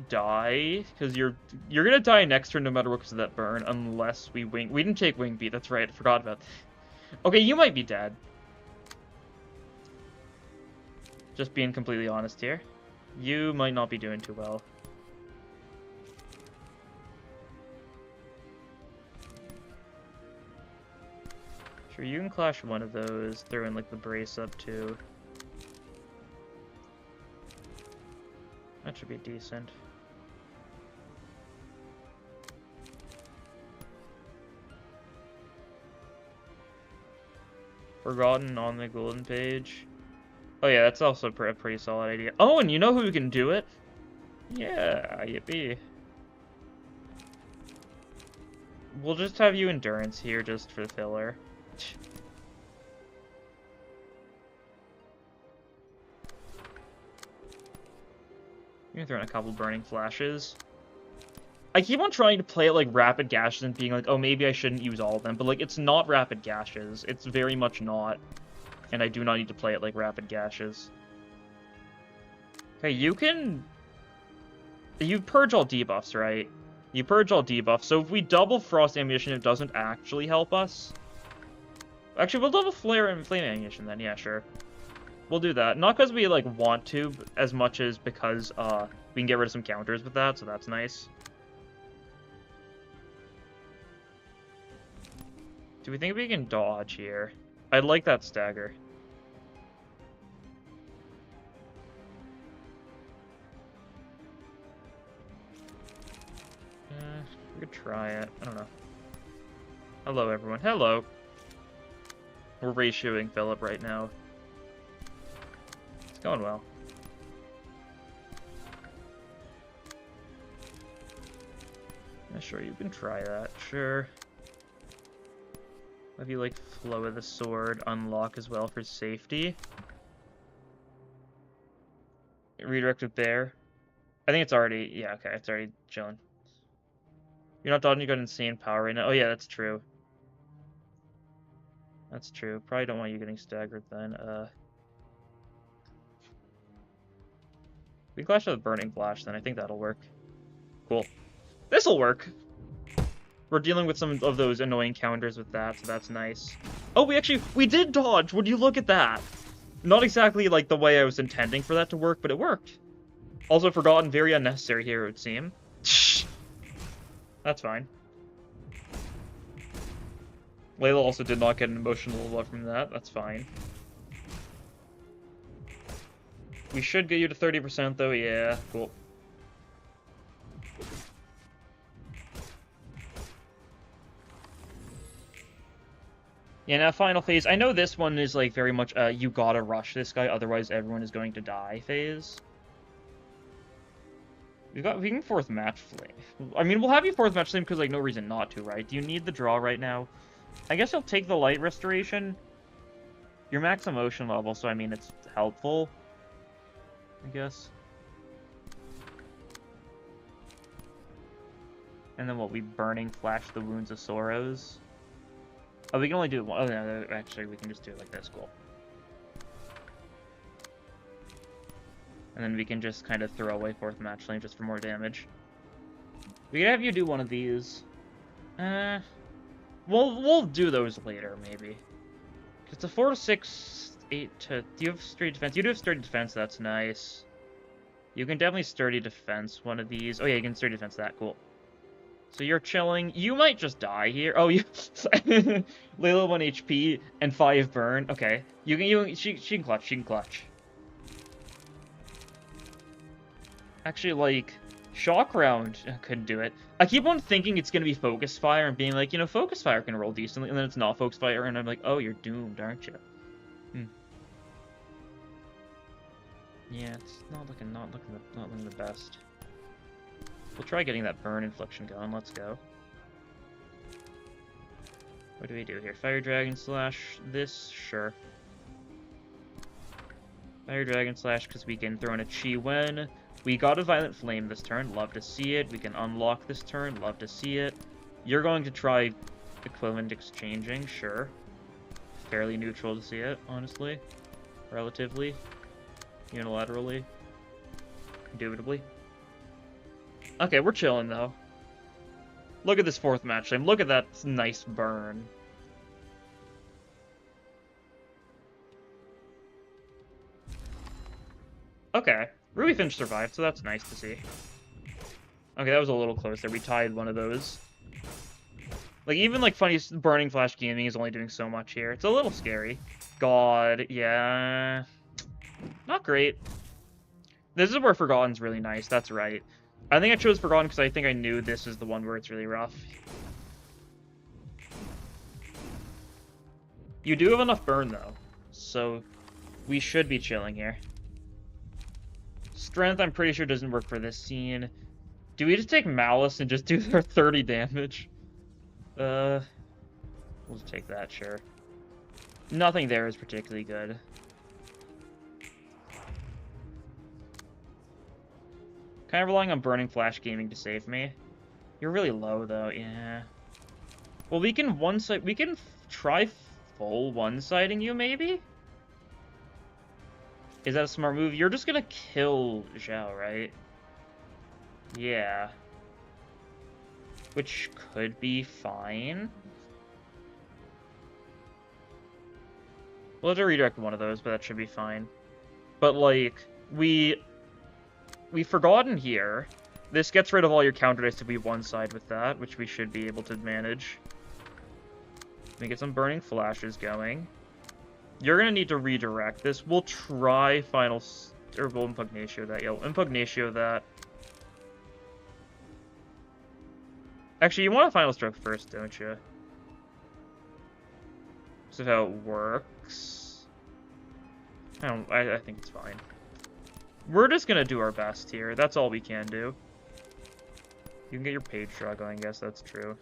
die, because you're gonna die next turn no matter what because of that burn, unless we wing. We didn't take wing beat. That's right. I forgot about that. Okay, you might be dead. Just being completely honest here. You might not be doing too well. Sure, you can clash one of those, throw in like the brace up too. That should be decent. Forgotten on the golden page. Oh yeah, that's also a pretty solid idea. Oh, and you know who can do it? Yeah, yippee. We'll just have you endurance here just for the filler. I'm gonna throw in a couple burning flashes. I keep on trying to play it like rapid gashes and being like, oh, maybe I shouldn't use all of them, but like, it's not rapid gashes. It's very much not. And I do not need to play it like rapid gashes. Okay, you purge all debuffs, right? You purge all debuffs, so if we double frost ammunition, it doesn't actually help us. Actually, we'll double flare and flame ammunition then, yeah, sure. We'll do that. Not because we, like, want to, as much as because, we can get rid of some counters with that, so that's nice. Do we think we can dodge here? I'd like that stagger. We could try it. I don't know. Hello, everyone. Hello. We're ratioing Philip right now. It's going well. Yeah, sure, you can try that. Sure. Have you, like, flow of the sword unlock as well for safety? Redirected there. I think it's already... Yeah, okay, it's already chilling. You're not dodging, you got insane power right now. Oh, yeah, that's true. That's true. Probably don't want you getting staggered then. We clash with the Burning Flash then. I think that'll work. Cool. This'll work! We're dealing with some of those annoying counters with that, so that's nice. Oh, we did dodge! Would you look at that? Not exactly like the way I was intending for that to work, but it worked. Also forgotten, very unnecessary here, it would seem. That's fine. Layla also did not get an emotional love from that, that's fine. We should get you to 30% though, yeah, cool. Yeah, now final phase. I know this one is like very much you gotta rush this guy, otherwise everyone is going to die phase. We can fourth match flame. I mean, we'll have you fourth match flame because like no reason not to, right? Do you need the draw right now? I guess you'll take the light restoration. Your max emotion level, so I mean it's helpful. I guess. And then what, we burning flash the wounds of sorrows. Oh, we can only do one. Oh, no, actually, we can just do it like this. Cool. And then we can just kind of throw away fourth match flame just for more damage. We can have you do one of these. We'll do those later, maybe. It's a 4 to 6, 8 to... Do you have sturdy defense? You do have sturdy defense, that's nice. You can definitely sturdy defense one of these. Oh yeah, you can sturdy defense that, cool. So you're chilling. You might just die here. Oh, you... Layla 1 HP and 5 burn. Okay. She can clutch, she can clutch. Actually, like, Shock Round could do it. I keep on thinking it's going to be Focus Fire and being like, you know, Focus Fire can roll decently, and then it's not Focus Fire, and I'm like, oh, you're doomed, aren't you? Yeah, it's not looking the best. We'll try getting that burn infliction going. Let's go. What do we do here? Fire Dragon slash this? Sure. Fire Dragon slash because we can throw in a Chi Wen. We got a Violent Flame this turn. Love to see it. We can unlock this turn. Love to see it. You're going to try equivalent exchanging. Sure. Fairly neutral to see it, honestly. Relatively. Unilaterally. indubitably. Okay, we're chilling, though. Look at this 4th match time. Look at that nice burn. Okay. Ruby Finch survived, so that's nice to see. Okay, that was a little closer. We tied one of those. Like, even, like, funny Burning Flash Gaming is only doing so much here. It's a little scary. God, yeah. Not great. This is where Forgotten's really nice, that's right. I think I chose Forgotten because I think I knew this is the one where it's really rough. You do have enough burn, though, so we should be chilling here. Strength, I'm pretty sure, doesn't work for this scene. Do we just take Malice and just do their 30 damage? We'll just take that, sure. Nothing there is particularly good. Kind of relying on Burning Flash Gaming to save me. You're really low, though, yeah. Well, we can one-side... We can try full one-siding you, maybe? Is that a smart move? You're just gonna kill Zhao, right? Yeah. Which could be fine. We'll have to redirect one of those, but that should be fine. But, like, we've Forgotten here. This gets rid of all your counter dice if we one-side with that, which we should be able to manage. Let me get some Burning Flashes going. You're gonna need to redirect this. We'll try Final... Or we'll Impugnatio that. Yeah, we'll Impugnatio that. Actually, you want a Final Stroke first, don't you? So how it works... I think it's fine. We're just gonna do our best here. That's all we can do. You can get your page draw going, I guess that's true.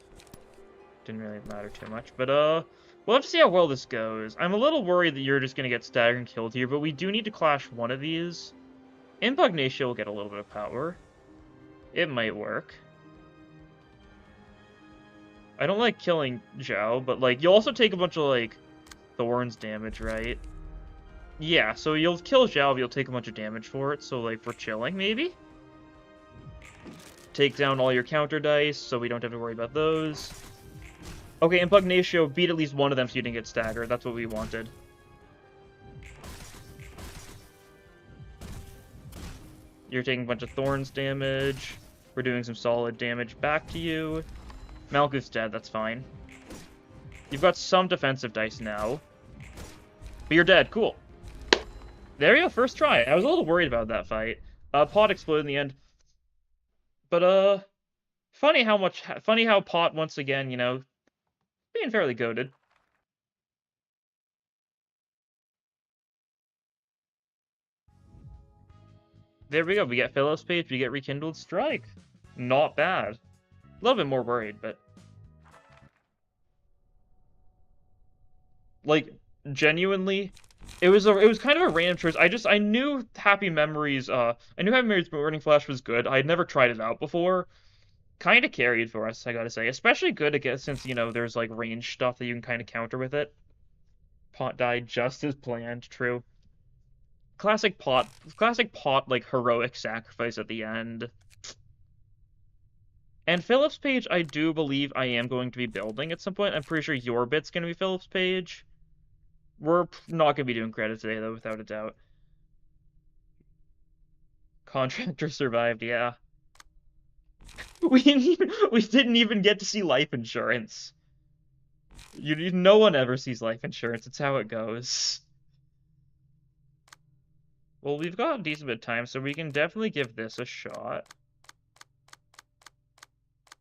Didn't really matter too much. But, we'll have to see how well this goes. I'm a little worried that you're just gonna get staggered and killed here, but we do need to clash one of these. Impugnatio will get a little bit of power. It might work. I don't like killing Zhao, but, like, you'll also take a bunch of, like, Thorns damage, right? Yeah, so you'll kill Zhao, but you'll take a bunch of damage for it, so, like, we're chilling, maybe? Take down all your counter dice, so we don't have to worry about those. Okay, Impugnatio, beat at least one of them so you didn't get staggered. That's what we wanted. You're taking a bunch of Thorns damage. We're doing some solid damage back to you. Malkuth's dead, that's fine. You've got some defensive dice now. But you're dead, cool. There you go, first try. I was a little worried about that fight. Pot exploded in the end. But, funny how Pot, once again, you know, being fairly goated. There we go, we get Phillips Page, we get Rekindled Strike. Not bad. A little bit more worried, but... Like, genuinely, it was kind of a random choice. I knew Happy Memories, Burning Flash was good. I had never tried it out before. Kind of carried for us, I gotta say. Especially good against, since, you know, there's, like, range stuff that you can kind of counter with it. Pot died just as planned, true. Classic Pot, like, heroic sacrifice at the end. And Phillips Page, I do believe I am going to be building at some point. I'm pretty sure your bit's going to be Phillips Page. We're not going to be doing credit today, though, without a doubt. Contractor survived, yeah. We didn't even get to see life insurance. No one ever sees life insurance. It's how it goes. Well, we've got a decent bit of time, so we can definitely give this a shot.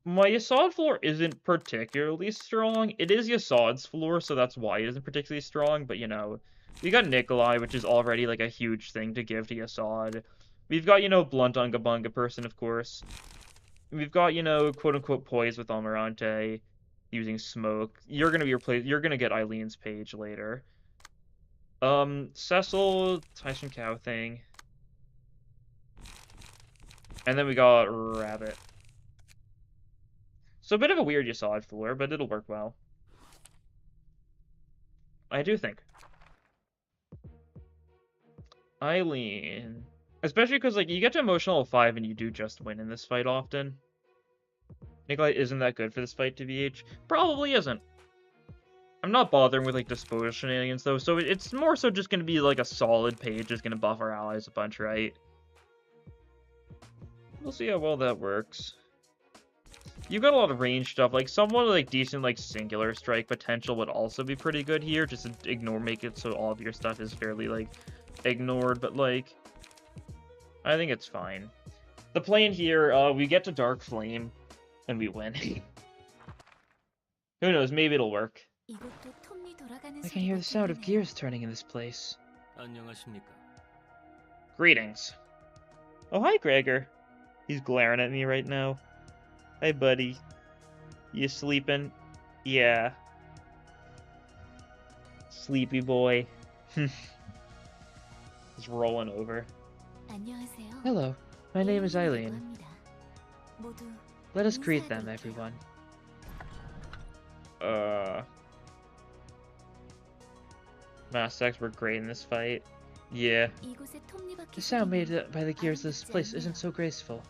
My Yasod floor isn't particularly strong. It is Yasod's floor, so that's why it isn't particularly strong. But, you know, we got Nikolai, which is already, like, a huge thing to give to Yasod. We've got, you know, Blunt Unga Bunga person, of course. We've got, you know, quote-unquote Poise with Almirante using Smoke. You're gonna get Eileen's page later. Cecil, Tyson Cow thing. And then we got Rabbit. So a bit of a weird Yasod floor, but it'll work well. I do think. Eileen. Especially because, like, you get to emotional 5 and you do just win in this fight often. Nikolai isn't that good for this fight, TBH. Probably isn't. I'm not bothering with, like, disposal shenanigans, though, so it's more so just going to be, like, a solid page just going to buff our allies a bunch, right? We'll see how well that works. You got a lot of range stuff, like, somewhat, like, decent, like, singular strike potential would also be pretty good here, just to make it so all of your stuff is fairly, like, ignored, but, like, I think it's fine. The plan here, we get to Dark Flame, and we win. Who knows, maybe it'll work. I can hear the sound of gears turning in this place. Greetings. Oh, hi, Gregor. He's glaring at me right now. Hey, buddy. You sleeping? Yeah. Sleepy boy. He's rolling over. Hello, my name is Eileen. Let us greet them, everyone. Mass X were great in this fight. Yeah. The sound made by the gears of this place isn't so graceful.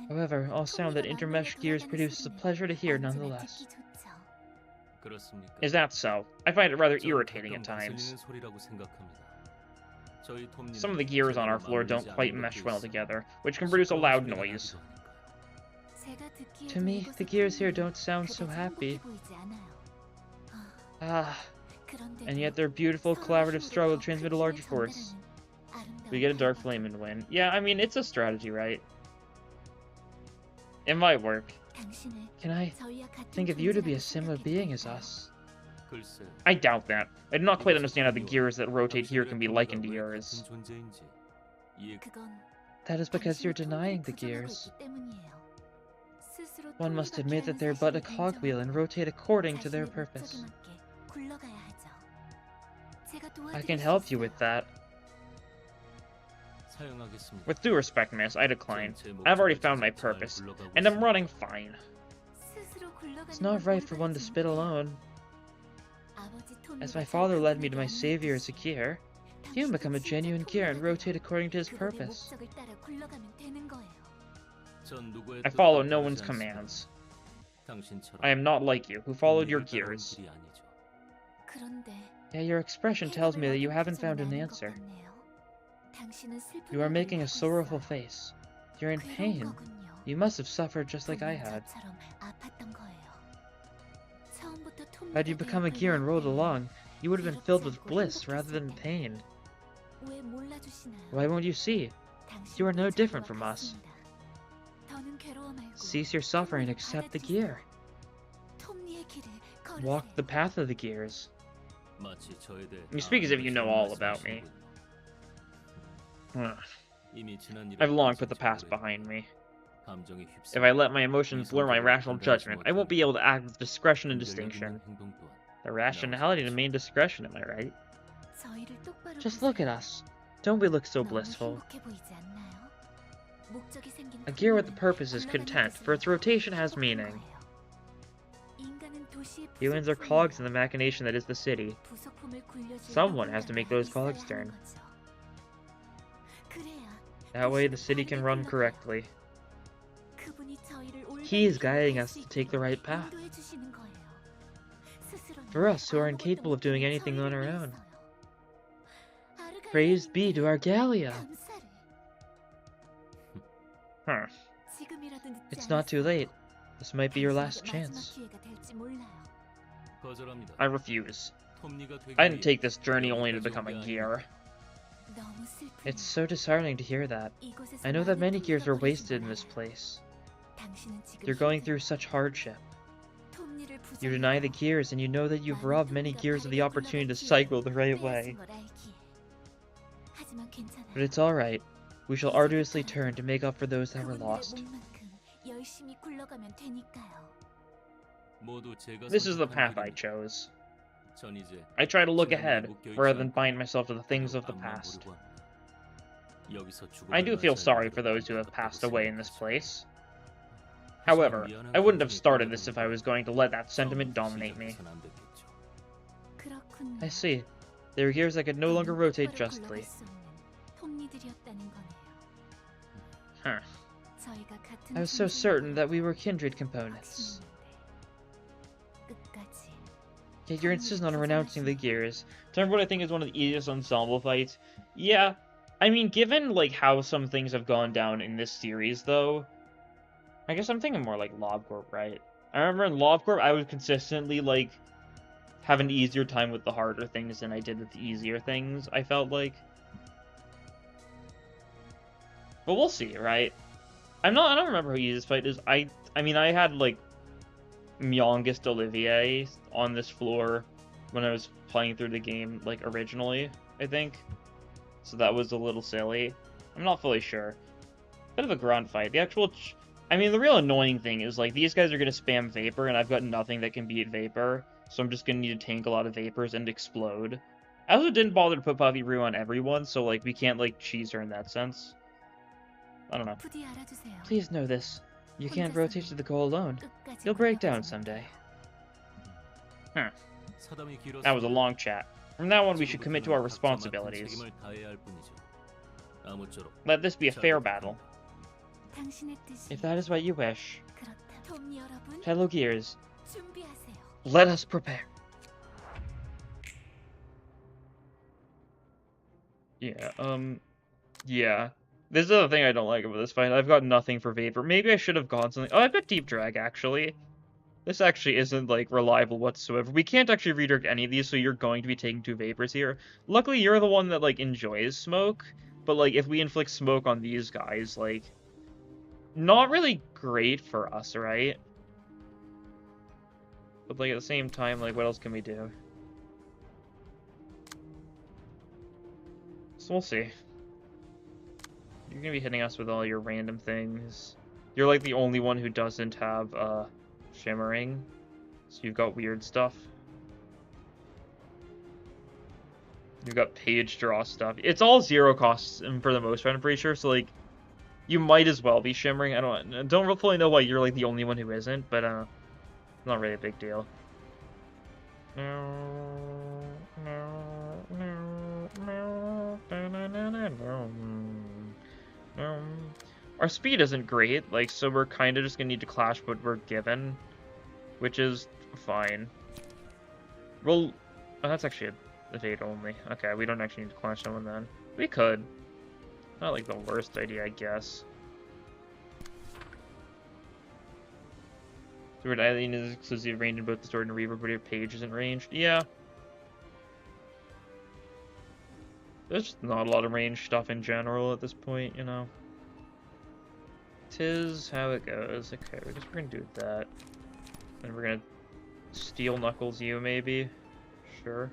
However, all sound that intermeshed gears produce is a pleasure to hear nonetheless. Is that so? I find it rather irritating at times. Some of the gears on our floor don't quite mesh well together, which can produce a loud noise. To me, the gears here don't sound so happy. And yet their beautiful collaborative struggle transmit a larger force. We get a Dark Flame and win. Yeah, I mean, it's a strategy, right? It might work. Can I think of you to be a similar being as us? I doubt that. I do not quite understand how the gears that rotate here can be likened to yours. That is because you're denying the gears. One must admit that they're but a cogwheel and rotate according to their purpose. I can help you with that. With due respect, miss, I decline. I've already found my purpose, and I'm running fine. It's not right for one to spit alone. As my father led me to my savior as a gear, he can become a genuine gear and rotate according to his purpose. I follow no one's commands. I am not like you, who followed your gears. Yeah, your expression tells me that you haven't found an answer. You are making a sorrowful face. You're in pain. You must have suffered just like I had. Had you become a gear and rolled along, you would have been filled with bliss rather than pain. Why won't you see? You are no different from us. Cease your suffering and accept the gear. Walk the path of the gears. You speak as if you know all about me. I've long put the past behind me. If I let my emotions blur my rational judgment, I won't be able to act with discretion and distinction. The rationality to main discretion, am I right? Just look at us. Don't we look so blissful? A gear with a purpose is content, for its rotation has meaning. Humans are cogs in the machination that is the city. Someone has to make those cogs turn. That way the city can run correctly. He is guiding us to take the right path. For us who are incapable of doing anything on our own. Praise be to our Gallia! Huh. It's not too late. This might be your last chance. I refuse. I didn't take this journey only to become a gear. It's so disheartening to hear that. I know that many gears were wasted in this place. You're going through such hardship. You deny the gears, and you know that you've robbed many gears of the opportunity to cycle the right way. But it's alright. We shall arduously turn to make up for those that were lost. This is the path I chose. I try to look ahead, rather than bind myself to the things of the past. I do feel sorry for those who have passed away in this place. However, I wouldn't have started this if I was going to let that sentiment dominate me. I see. There are gears that could no longer rotate justly. Huh. I was so certain that we were kindred components. Yet you're insistent on renouncing the gears. Remember what I think is one of the easiest ensemble fights? Yeah, I mean, given, like, how some things have gone down in this series, though, I guess I'm thinking more like Lob Corp, right? I remember in Lob Corp, I would consistently, like, have an easier time with the harder things than I did with the easier things, I felt like. But we'll see, right? I don't remember how easy this fight is. I mean, I had, like, Myongest Olivier on this floor when I was playing through the game, like, originally, I think. So that was a little silly. I'm not fully sure. Bit of a grunt fight. The actual... I mean, the real annoying thing is, like, these guys are going to spam Vapor, and I've got nothing that can beat Vapor, so I'm just going to need to tank a lot of Vapors and explode. I also didn't bother to put Puffy Roo on everyone, so, like, we can't, like, cheese her in that sense. I don't know. Please know this. You can't rotate to the goal alone. You'll break down someday. Huh. That was a long chat. From now on, we should commit to our responsibilities. Let this be a fair battle. If that is what you wish. Fellow Gears, let us prepare. Yeah. This is the other thing I don't like about this fight. I've got nothing for Vapor. Maybe I should have gone something... Oh, I've got Deep Drag, actually. This actually isn't, like, reliable whatsoever. We can't actually redirect any of these, so you're going to be taking 2 Vapors here. Luckily, you're the one that, like, enjoys smoke. But, like, if we inflict smoke on these guys, like... Not really great for us, right? But, like, at the same time, like, what else can we do? So we'll see. You're gonna be hitting us with all your random things. You're, like, the only one who doesn't have, shimmering. So you've got weird stuff. You've got page draw stuff. It's all 0 costs for the most part, I'm pretty sure, so, like, you might as well be shimmering. I don't fully know why you're, like, the only one who isn't, but, not really a big deal. Our speed isn't great, like, so we're kind of just gonna need to clash what we're given, which is fine. Well, oh, that's actually a date only. Okay, we don't actually need to clash someone then. We could. Not like the worst idea, I guess. Sword Island is exclusive range in both the sword and Reaver, but your page isn't ranged. Yeah. There's just not a lot of range stuff in general at this point, you know. 'Tis how it goes. Okay, we're gonna do that. And we're gonna Steel Knuckles you, maybe. Sure.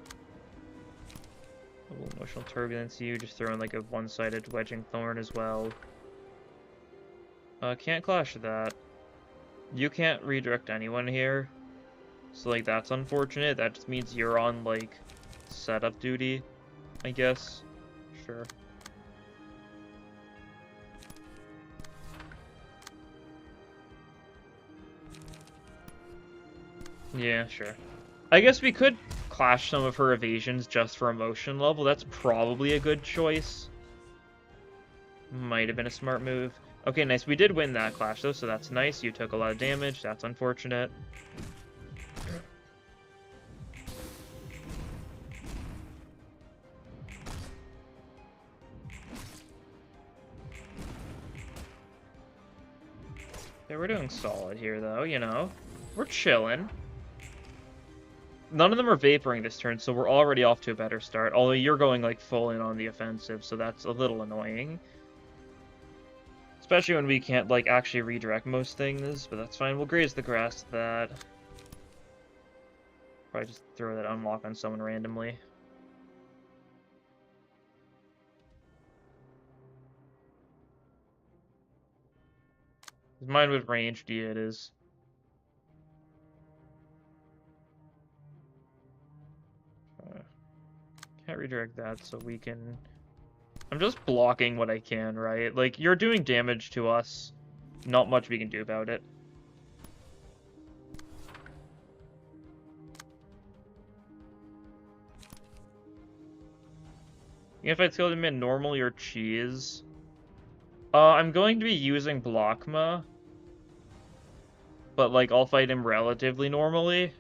A little Emotional Turbulence you, just throw in like a one-sided Wedging Thorn as well. Can't clash that. You can't redirect anyone here. So, like, that's unfortunate. That just means you're on, like, setup duty, I guess. Sure. Yeah, sure. I guess we could clash some of her evasions just for emotion level. That's probably a good choice. Might have been a smart move. Okay, nice. We did win that clash, though, so that's nice. You took a lot of damage. That's unfortunate. Yeah, we're doing solid here, though, you know. We're chilling. None of them are vaporing this turn, so we're already off to a better start. Although you're going, like, full in on the offensive, so that's a little annoying. Especially when we can't, like, actually redirect most things, but that's fine. We'll graze the grass to that. Probably just throw that unlock on someone randomly. Mine with ranged, yeah, it is. Can't redirect that, so we can... I'm just blocking what I can, right? Like, you're doing damage to us. Not much we can do about it. If I'd skill him in normally or cheese. I'm going to be using Blockma. But, like, I'll fight him relatively normally.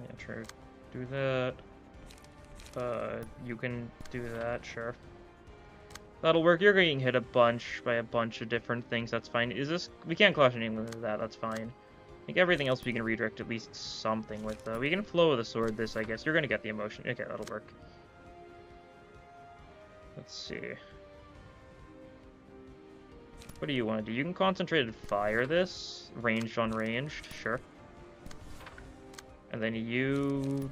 Yeah, true. Do that. You can do that, sure. That'll work. You're getting hit a bunch by a bunch of different things. That's fine. Is this... We can't clash anything with that. That's fine. I think everything else we can redirect at least something with, though. We can flow with the sword this, I guess. You're gonna get the emotion. Okay, that'll work. Let's see. What do you want to do? You can concentrated fire this. Ranged on ranged. Sure. And then you...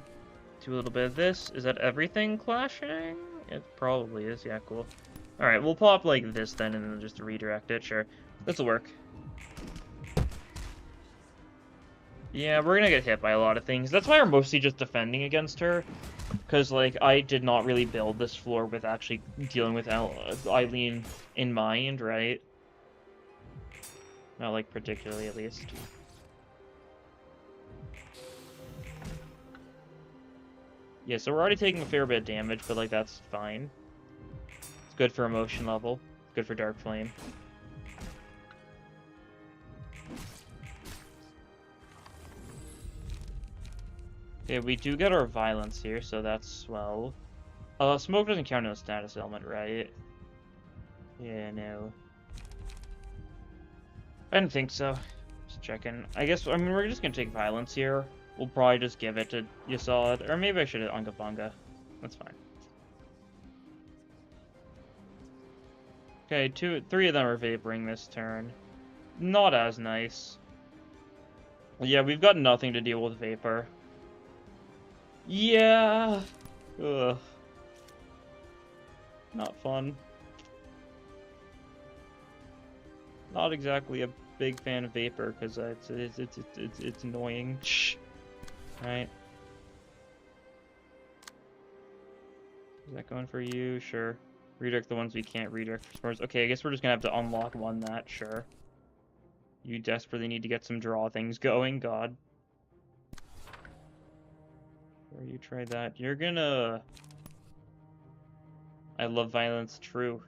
do a little bit of this. Is that everything clashing? It probably is. Yeah, cool. Alright, we'll pop like this then and then just redirect it. Sure. This'll work. Yeah, we're gonna get hit by a lot of things. That's why we're mostly just defending against her. Because, like, I did not really build this floor with actually dealing with Eileen in mind, right? Not, like, particularly, at least. Yeah, so we're already taking a fair bit of damage, but, like, that's fine. It's good for emotion level. It's good for Dark Flame. Okay, we do get our violence here, so that's swell. Smoke doesn't count as a status element, right? Yeah, no. I didn't think so. Just checking. I guess, I mean, we're just gonna take violence here. We'll probably just give it to Yasad, or maybe I should have Unga Bunga. That's fine. Okay, 3 of them are vaporing this turn. Not as nice. Yeah, we've got nothing to deal with vapor. Yeah. Ugh. Not fun. Not exactly a big fan of vapor because it's annoying. Right. Is that going for you? Sure. Redirect the ones we can't redirect for spores. Okay, I guess we're just gonna have to unlock one that, sure. You desperately need to get some draw things going, God. Or you try that. You're gonna... I love violence, true.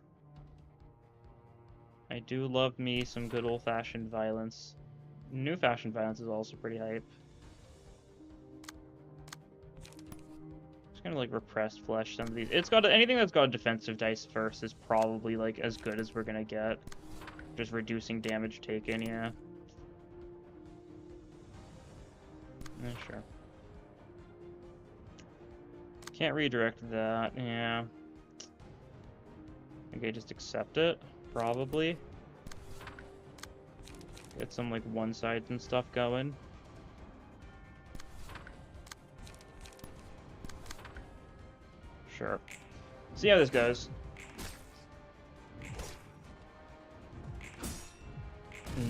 I do love me some good old-fashioned violence. New-fashioned violence is also pretty hype. Just gonna, like, repressed flesh some of these. It's got anything that's got a defensive dice first is probably, like, as good as we're gonna get. Just reducing damage taken, yeah. Yeah, sure. Can't redirect that, yeah. Okay, just accept it, probably. Get some, like, one-sides and stuff going. Sure. See how this goes.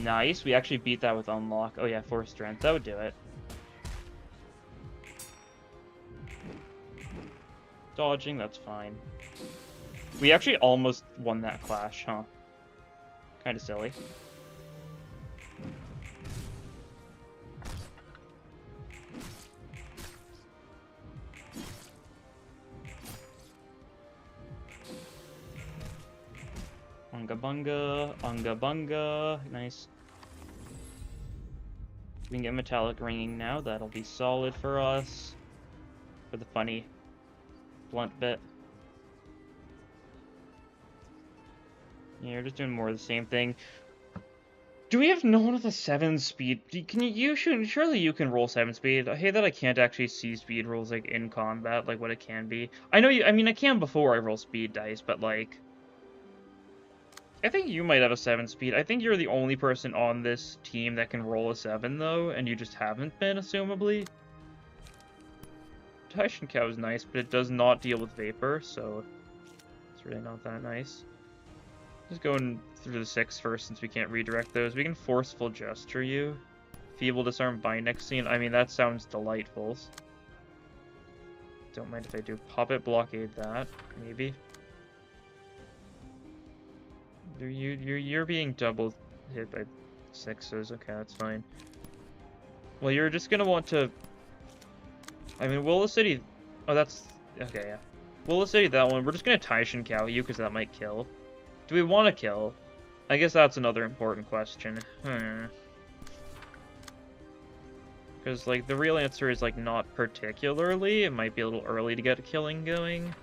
Nice, we actually beat that with unlock. Oh yeah, 4 strength, that would do it. Dodging, that's fine. We actually almost won that clash, huh? Kinda silly. Unga Bunga, Unga Bunga, nice. We can get metallic ringing now, that'll be solid for us. For the funny blunt bit. Yeah, you're just doing more of the same thing. Do we have no one with a 7 speed? Can you surely you can roll 7 speed? I hate that I can't actually see speed rolls like in combat, like what it can be. I know I mean I can before I roll speed dice, but like I think you might have a 7 speed. I think you're the only person on this team that can roll a 7 though, and you just haven't been, assumably. Tyshan Cow is nice, but it does not deal with vapor, so it's really not that nice. Just going through the 6 first since we can't redirect those. We can Forceful Gesture you. Feeble Disarm Bind next scene. I mean, that sounds delightful. Don't mind if I do. Puppet blockade that, maybe. You're being double hit by 6s. Okay, that's fine. Well, you're just gonna want to... I mean, Willow City... Oh, that's... Okay, yeah. Willow City, that one. We're just gonna Taishin Cow you, because that might kill. Do we want to kill? I guess that's another important question. Because, like, the real answer is, like, not particularly. It might be a little early to get a killing going.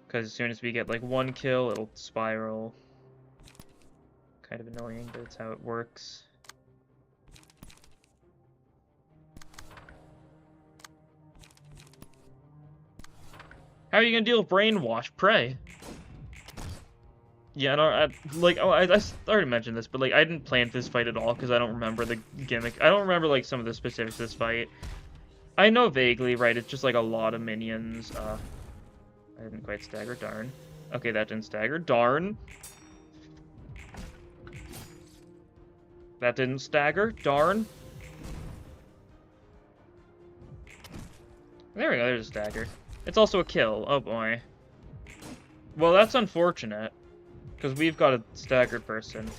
Because as soon as we get, like, 1 kill, it'll spiral. Kind of annoying, but it's how it works. How are you gonna deal with brainwash? Pray. Yeah, I already mentioned this, but, like, I didn't plan this fight at all, because I don't remember the gimmick. I don't remember, like, some of the specifics of this fight. I know vaguely, right, it's just, like, a lot of minions. I didn't quite stagger, darn. Okay, that didn't stagger, darn. That didn't stagger, darn. There we go, there's a stagger. It's also a kill, oh boy. Well, that's unfortunate. Because we've got a staggered person.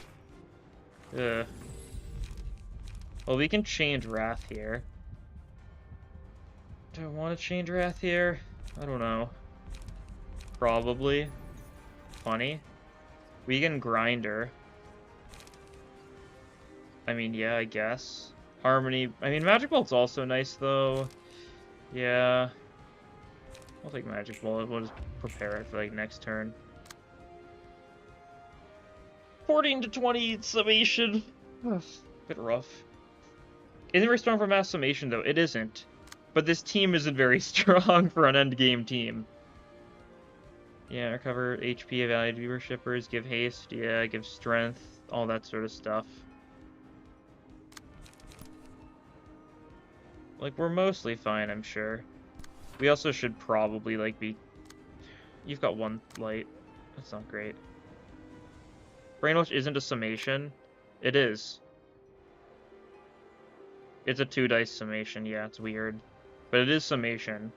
Ugh. Well, we can change Wrath here. Do I want to change Wrath here? I don't know. Probably. Funny. We can Grinder. I mean, yeah, I guess. Harmony. I mean, Magic Bolt's also nice, though. Yeah. I'll take Magic Bolt. We'll just prepare it for, like, next turn. 14 to 20 summation. Bit rough. Isn't very strong for mass summation, though. It isn't. But this team isn't very strong for an endgame team. Yeah, recover HP, evaluate viewer shippers, give haste, yeah, give strength, all that sort of stuff. Like, we're mostly fine, I'm sure. We also should probably, like, be... You've got 1 light. That's not great. Brainwash isn't a summation. It is. It's a 2-dice summation, yeah, it's weird. But it is summation.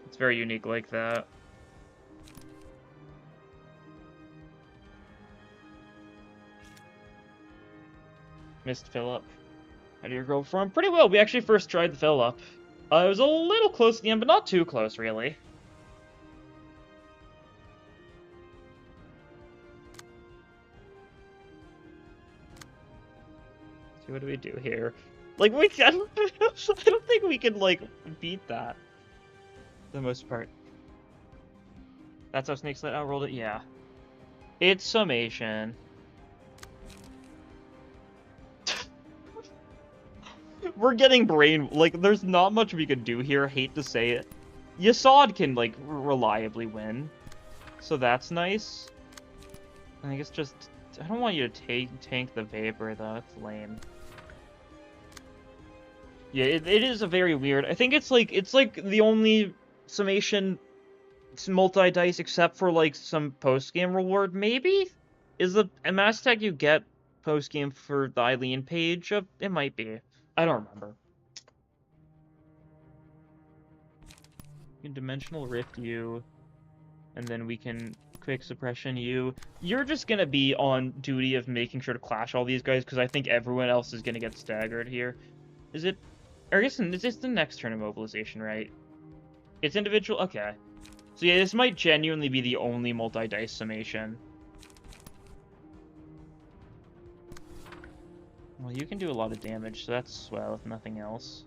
It's very unique like that. Missed fill up. How do you go from? Pretty well. We actually first tried the fill up. It was a little close at the end, but not too close, really. See, what do we do here? Like, I don't think we can, like, beat that. For the most part. That's how Snake Slit outrolled it? Yeah. It's summation. We're getting brain... Like, there's not much we could do here. Hate to say it. Yasad can, like, reliably win. So that's nice. I think it's just... I don't want you to tank the Vapor, though. It's lame. Yeah, it is a very weird... I think it's like the only summation multi-dice except for, like, some post-game reward, maybe? Is the mass tag you get post-game for the Eileen page? It might be. I don't remember. We can Dimensional Rift you, and then we can Quick Suppression you. You're just gonna be on duty of making sure to clash all these guys, because I think everyone else is gonna get staggered here. Is it... I guess it's the next turn of mobilization, right? It's individual? Okay. So yeah, this might genuinely be the only multi-dice summation. Well, you can do a lot of damage, so that's swell, if nothing else.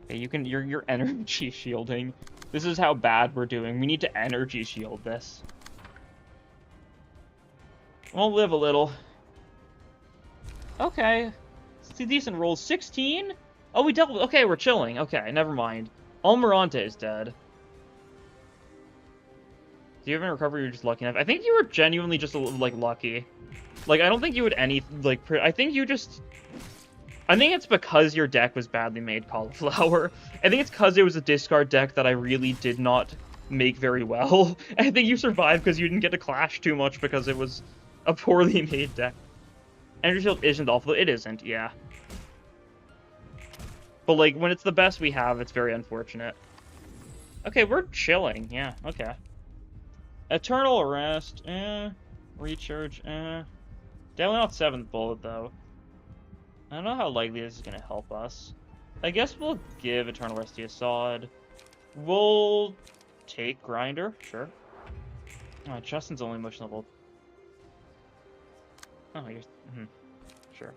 Okay, you can... You're energy shielding. This is how bad we're doing. We need to energy shield this. We'll live a little. Okay. It's a decent roll. 16? Oh, we dealt with... Okay, we're chilling. Okay, never mind. Almirante is dead. Do you have any recovery? You're just lucky enough. I think you were genuinely just, like, lucky. Like, I don't think you would I think you just... I think it's because your deck was badly made, Cauliflower. I think it's because it was a discard deck that I really did not make very well. I think you survived because you didn't get to clash too much because it was a poorly made deck. Energy Shield isn't awful. It isn't, yeah. But, like, when it's the best we have, it's very unfortunate. Okay, we're chilling. Yeah, okay. Eternal Arrest, Recharge, Definitely not 7th Bullet, though. I don't know how likely this is going to help us. I guess we'll give Eternal Rest to Assad. We'll take Grinder, sure. Oh, Justin's only motion level. Oh, you're... Sure.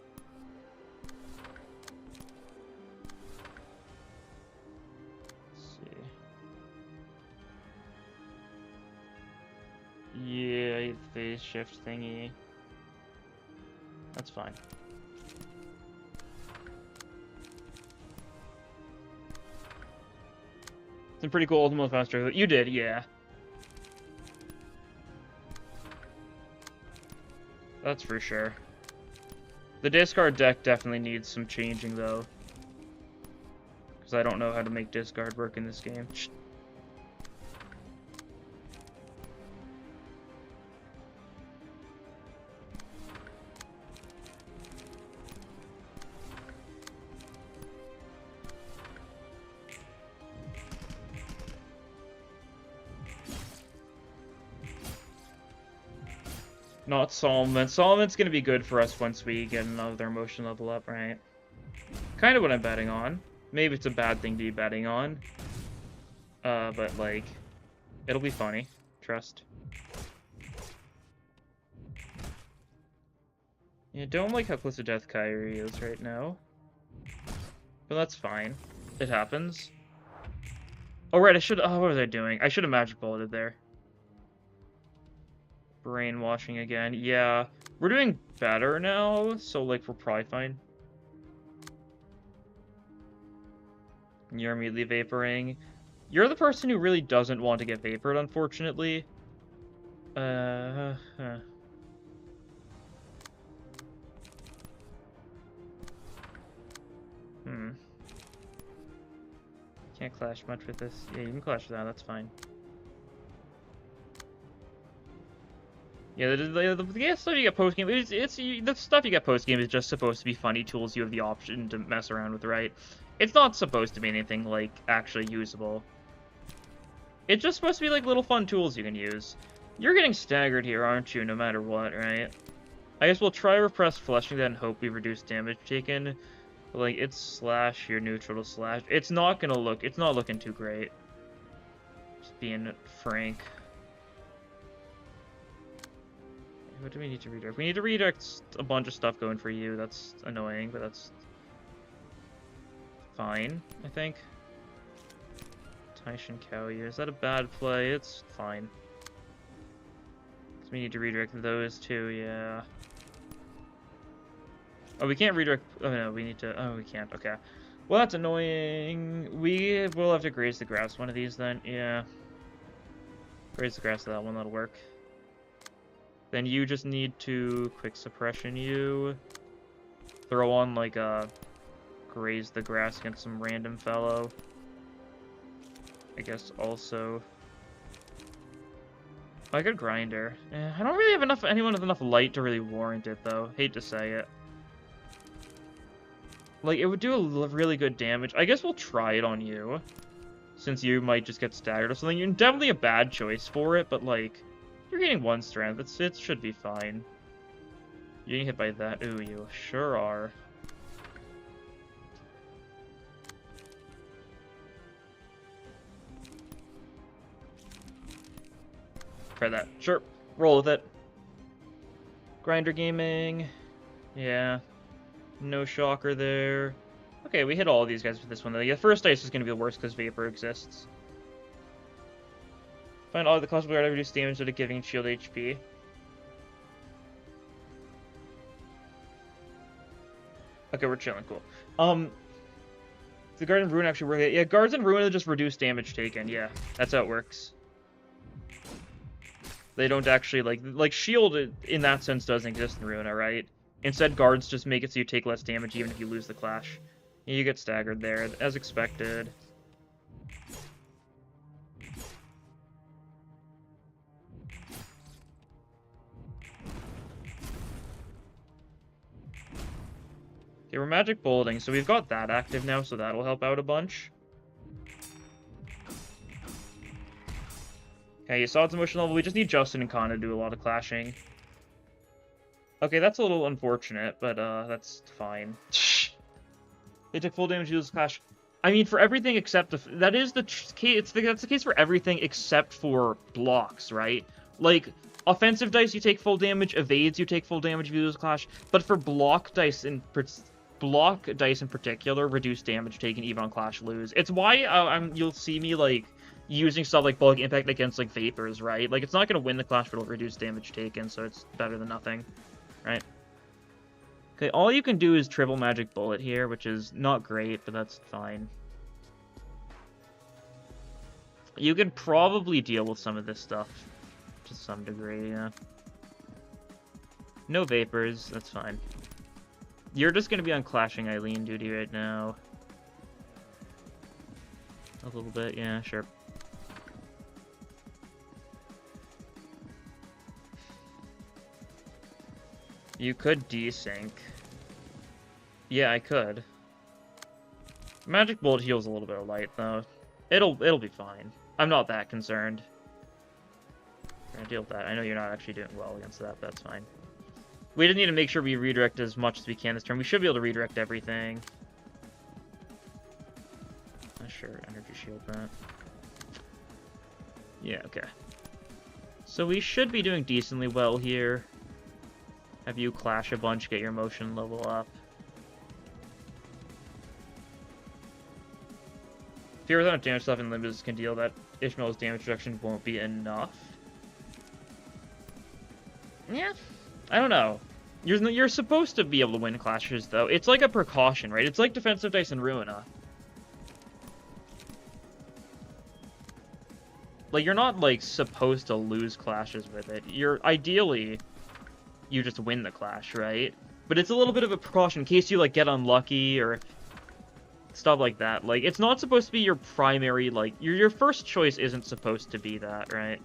Let's see. Yeah, phase shift thingy. That's fine. Some pretty cool ultimate faster. You did, yeah. That's for sure. The discard deck definitely needs some changing, though. Because I don't know how to make discard work in this game. Not Solomon. Solomon's gonna be good for us once we get another emotion level up, right? Kind of what I'm betting on. Maybe it's a bad thing to be betting on. But, like, it'll be funny. Trust. Yeah, don't like how close to death Kyrie is right now. But that's fine. It happens. Oh, right, I should... Oh, what was I doing? I should have magic bulleted there. Brainwashing again. Yeah, we're doing better now, so, like, we're probably fine. You're immediately vaporing. You're the person who really doesn't want to get vapored, unfortunately. Can't clash much with this. Yeah, you can clash with that, that's fine. Yeah, the stuff you get post game. The stuff you get post game is just supposed to be funny tools you have the option to mess around with, right? It's not supposed to be anything like actually usable. It's just supposed to be like little fun tools you can use. You're getting staggered here, aren't you? No matter what, right? I guess we'll try repress fleshing that and hope we reduce damage taken. But, like, it's slash, you're neutral to slash. It's not looking too great. Just being frank. What do we need to redirect? We need to redirect a bunch of stuff going for you. That's annoying, but that's fine, I think. Taishin Kauyu. Is that a bad play? It's fine. We need to redirect those two, yeah. Oh, we can't redirect... Oh, no, we need to... Oh, we can't. Okay. Well, that's annoying. We will have to graze the grass one of these, then. Yeah. Graze the grass to that one. That'll work. Then you just need to quick suppression you. Throw on, like, a... Graze the grass against some random fellow. I guess also... I got Grinder. I don't really have anyone with enough light to really warrant it, though. Hate to say it. Like, it would do a really good damage. I guess we'll try it on you. Since you might just get staggered or something. You're definitely a bad choice for it, but, like... You're getting 1 strength. It should be fine. You're getting hit by that. Ooh, you sure are. Try that. Sure. Roll with it. Grinder gaming. Yeah. No shocker there. Okay, we hit all of these guys with this one. The first dice is going to be the worst because Vapor exists. Find all the possible guard reduce damage that are giving shield HP. Okay, we're chilling. Cool. The Guard and Ruin actually work. Yeah, Guards and Ruin just reduce damage taken. Yeah, that's how it works. They don't actually, like shield in that sense doesn't exist in Ruina, right? Instead, guards just make it so you take less damage even if you lose the clash. You get staggered there, as expected. Okay, we're magic bulleting, so we've got that active now, so that'll help out a bunch. Okay, you saw its emotion level. We just need Justin and Kana to do a lot of clashing. Okay, that's a little unfortunate, but that's fine. They took full damage to this clash. I mean, for everything except that is the case. That's the case for everything except for blocks, right? Like offensive dice, you take full damage. Evades, you take full damage if you lose a clash. But for block dice in particular, reduce damage taken even on clash lose. It's why you'll see me like using stuff like bulk impact against like vapors, right? Like it's not gonna win the clash, but it'll reduce damage taken, so it's better than nothing, right? Okay, all you can do is triple magic bullet here, which is not great, but that's fine. You can probably deal with some of this stuff to some degree, yeah. No vapors, that's fine. You're just gonna be on clashing Eileen duty right now. A little bit, yeah, sure. You could desync. Yeah, I could. Magic Bullet heals a little bit of light, though. It'll be fine. I'm not that concerned. I'm gonna deal with that. I know you're not actually doing well against that, but that's fine. We just need to make sure we redirect as much as we can this turn. We should be able to redirect everything. Sure, energy shield that. Yeah, okay. So we should be doing decently well here. Have you clash a bunch, get your motion level up. Fear without damage stuff and limits can deal that Ishmael's damage reduction won't be enough. Yeah, I don't know. You're supposed to be able to win clashes, though. It's like a precaution, right? It's like defensive dice in Ruina. Like, you're not, like, supposed to lose clashes with it. Ideally, you just win the clash, right? But it's a little bit of a precaution in case you, like, get unlucky or stuff like that. Like, it's not supposed to be your primary, like, your first choice isn't supposed to be that, right?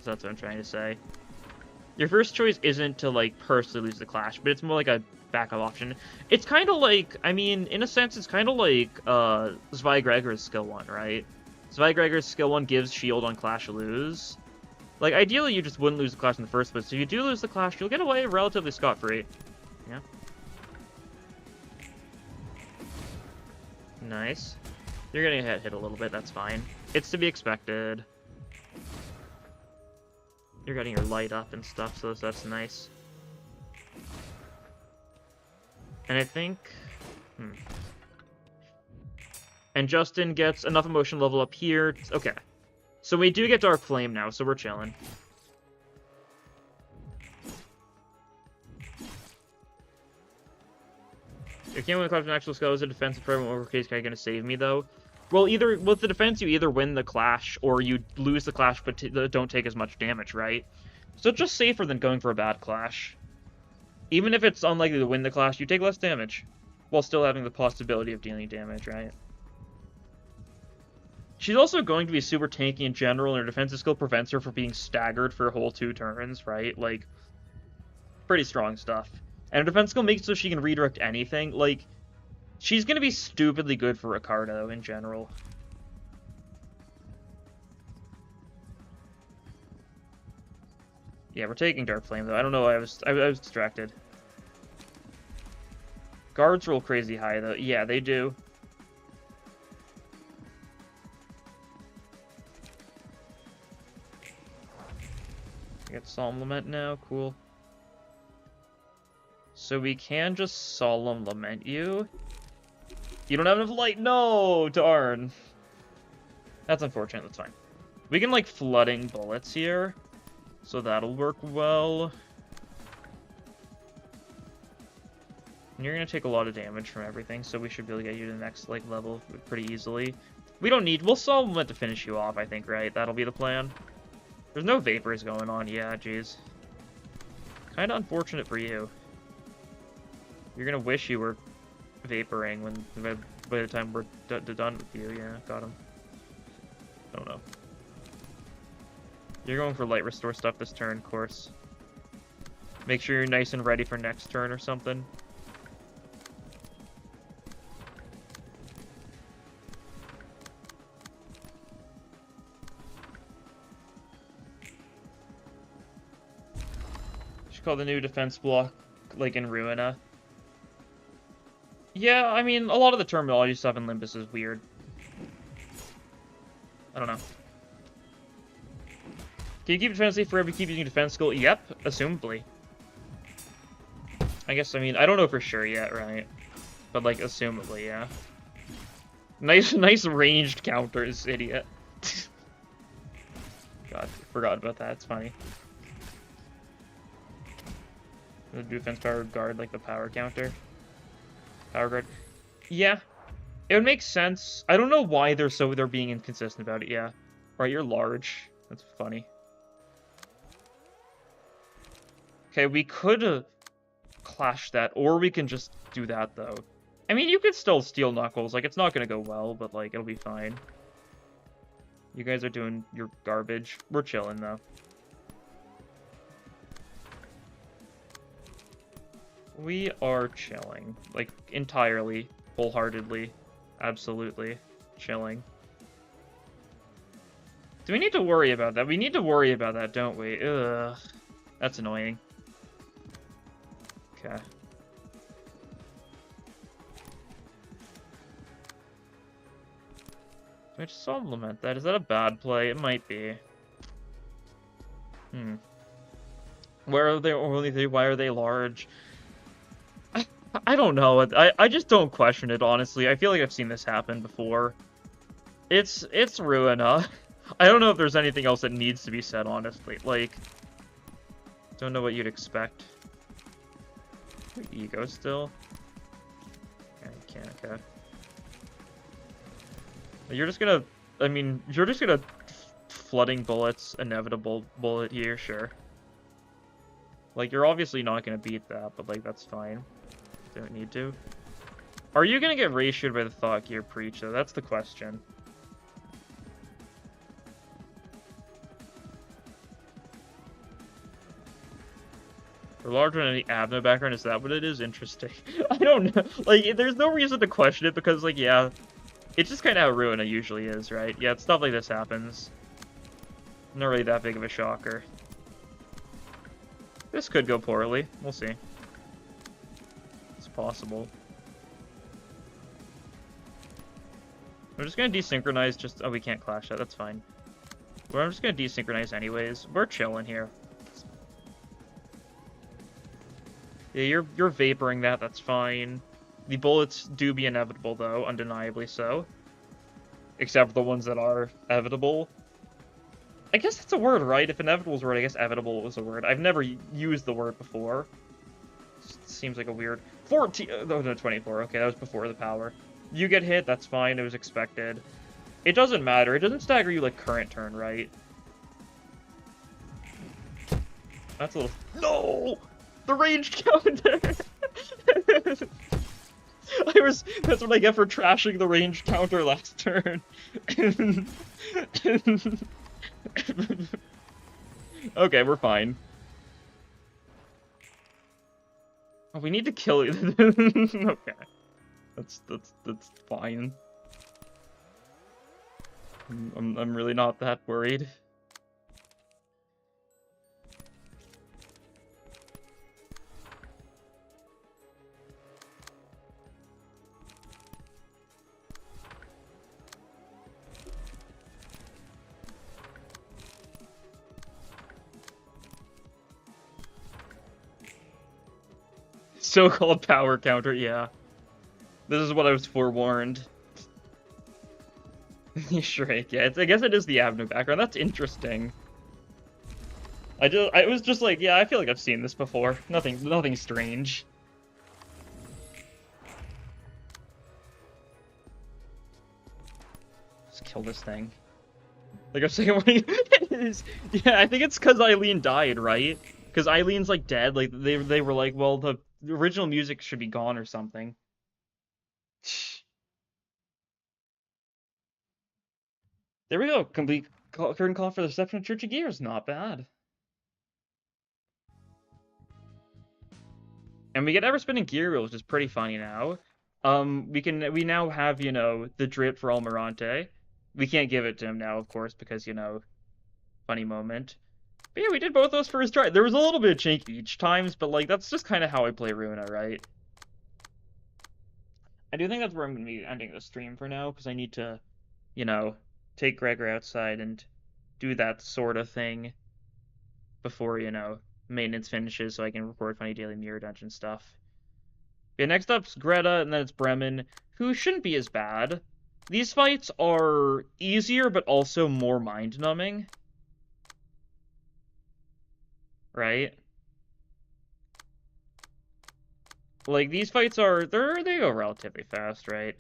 So that's what I'm trying to say. Your first choice isn't to, like, personally lose the clash, but it's more like a backup option. It's kind of like, I mean, in a sense, it's kind of like Zweigregor's skill 1, right? Zweigregor's skill 1 gives shield on clash lose. Like, ideally, you just wouldn't lose the clash in the first place. So if you do lose the clash, you'll get away relatively scot-free. Yeah. Nice. You're getting hit a little bit, that's fine. It's to be expected. You're getting your light up and stuff, so that's nice. And I think... And Justin gets enough emotion level up here. Okay. So we do get Dark Flame now, so we're chilling. You can't win the clash with an actual skill as a defensive program over case guy gonna save me though. Well, either with the defense you either win the clash or you lose the clash but don't take as much damage, right? So it's just safer than going for a bad clash. Even if it's unlikely to win the clash, you take less damage while still having the possibility of dealing damage, right? She's also going to be super tanky in general, and her defensive skill prevents her from being staggered for a whole 2 turns, right? Like, pretty strong stuff. And her defense skill makes it so she can redirect anything. Like, she's going to be stupidly good for Ricardo in general. Yeah, we're taking Dark Flame, though. I don't know why I was distracted. Guards roll crazy high, though. Yeah, they do. I get Solemn Lament now, cool. So we can just Solemn Lament you. You don't have enough light? No! Darn. That's unfortunate, that's fine. We can, like, flooding bullets here. So that'll work well. And you're gonna take a lot of damage from everything, so we should be able to get you to the next, like, level pretty easily. We'll Solemn Lament to finish you off, I think, right? That'll be the plan. There's no vapors going on, yeah, jeez. Kinda unfortunate for you. You're gonna wish you were vaporing by the time we're done with you. Yeah, got him. I don't know. You're going for light restore stuff this turn, of course. Make sure you're nice and ready for next turn or something. Should call the new defense block like in Ruina. Yeah, I mean, a lot of the terminology stuff in Limbus is weird. I don't know. Can you keep defense safe forever? Keep using defense skill? Yep, assumably. I guess, I mean, I don't know for sure yet, right? But, like, assumably, yeah. Nice ranged counters, idiot. God, forgot about that. It's funny. The defense power guard, like the power counter. Power guard. Yeah. It would make sense. I don't know why they're being inconsistent about it, yeah. Right, you're large. That's funny. Okay, we could clash that, or we can just do that, though. I mean, you could still steal Knuckles. Like, it's not gonna go well, but, like, it'll be fine. You guys are doing your garbage. We're chilling, though. We are chilling. Like, entirely, wholeheartedly, absolutely chilling. Do we need to worry about that? We need to worry about that, don't we? Ugh. That's annoying. Okay. Do I just supplement that? Is that a bad play? It might be. Where are they only? Why are they large? I don't know. I just don't question it, honestly. I feel like I've seen this happen before. It's Ruina. I don't know if there's anything else that needs to be said, honestly. Like, don't know what you'd expect. Ego still? Yeah, you can't, okay. You're just gonna, I mean, you're just gonna flooding bullets, inevitable bullet here, sure. Like, you're obviously not gonna beat that, but, like, that's fine. Don't need to. Are you gonna get ratioed by the Thought Gear Preach, though? That's the question. The large one in the Abno background, is that what it is? Interesting. I don't know. Like, there's no reason to question it, because, like, yeah. It's just kind of how Ruina usually is, right? Yeah, stuff like this happens. Not really that big of a shocker. This could go poorly. We'll see. It's possible. I'm just going to desynchronize just... Oh, we can't clash that. That's fine. Well, I'm just going to desynchronize anyways. We're chilling here. Yeah, you're vaporing that. That's fine. The bullets do be inevitable, though. Undeniably so. Except for the ones that are evitable. I guess that's a word, right? If inevitable is a word, I guess evitable was a word. I've never used the word before. It seems like a weird... 14... Oh, no, 24. Okay, that was before the power. You get hit, that's fine. It was expected. It doesn't matter. It doesn't stagger you like current turn, right? That's a little... No! The ranged counter! That's what I get for trashing the ranged counter last turn. Okay, we're fine. Oh, we need to kill you. Okay. That's fine. I'm really not that worried. So-called power counter, yeah. This is what I was forewarned. Shrike, yeah. I guess it is the Avenue background. That's interesting. I was just like, yeah, I feel like I've seen this before. Nothing strange. Just kill this thing. Like I'm saying, yeah, I think it's because Eileen died, right? Because Eileen's like dead. Like they were like, well, the the original music should be gone or something. There we go. Complete curtain call for the reception of Church of Gears. Not bad. And we get ever spinning gear wheel, which is pretty funny now. We now have, the drip for Almirante. We can't give it to him now, of course, because, funny moment. But yeah, we did both those first try. There was a little bit of chink each times, but like that's just kind of how I play Ruina, right? I do think that's where I'm gonna be ending the stream for now, because I need to, you know, take Gregor outside and do that sort of thing before, maintenance finishes so I can record funny daily mirror dungeon stuff. Yeah, next up's Greta, and then it's Bremen, who shouldn't be as bad. These fights are easier, but also more mind-numbing. Right? Like, these fights they go relatively fast, right?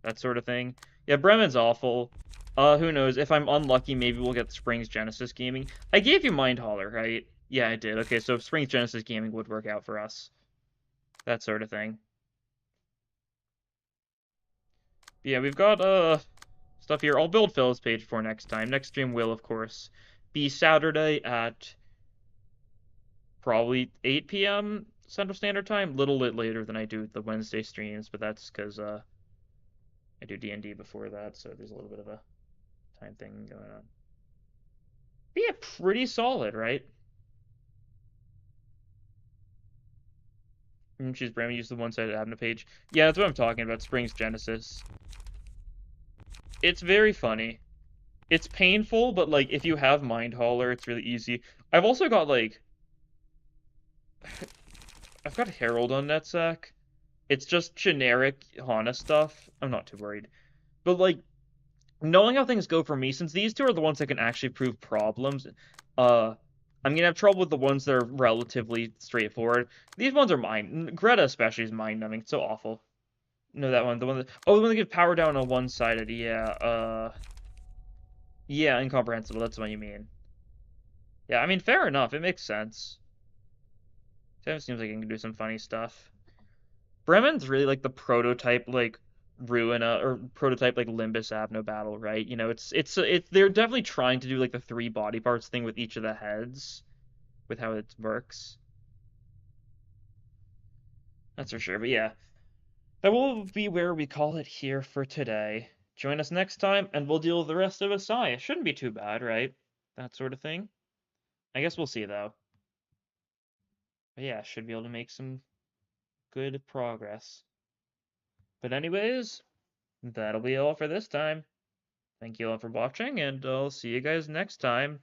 That sort of thing. Yeah, Bremen's awful. Who knows? If I'm unlucky, maybe we'll get Springs Genesis Gaming. I gave you Mind Holler, right? Yeah, I did. Okay, so Springs Genesis Gaming would work out for us. That sort of thing. Yeah, we've got, stuff here. I'll build Phil's page for next time. Next stream will, of course, be Saturday at probably 8 p.m. Central Standard Time. A little bit later than I do the Wednesday streams, but that's because, I do D&D before that, so there's a little bit of a time thing going on. But yeah, pretty solid, right? She's Bremen used the one-sided Abna page. Yeah, that's what I'm talking about. Springs Genesis. It's very funny. It's painful, but like if you have Mind Hauler, it's really easy. I've also got like I've got Herald on NetSec. It's just generic Hana stuff. I'm not too worried. But like knowing how things go for me, since these two are the ones that can actually prove problems, I'm gonna have trouble with the ones that are relatively straightforward. These ones are mine. Greta especially is mind-numbing. It's so awful. No, that one. The one that gives power down on one-sided. Yeah, yeah, incomprehensible. That's what you mean. Yeah, I mean, fair enough. It makes sense. It seems like it can do some funny stuff. Bremen's really like the prototype, like, Ruina, or prototype, like, Limbus Abno battle, right? They're definitely trying to do, like, the 3 body parts thing with each of the heads, with how it works. That's for sure, but yeah. That will be where we call it here for today. Join us next time, and we'll deal with the rest of Asai. It shouldn't be too bad, right? That sort of thing. I guess we'll see, though. But yeah, should be able to make some good progress. But anyways, that'll be all for this time. Thank you all for watching, and I'll see you guys next time.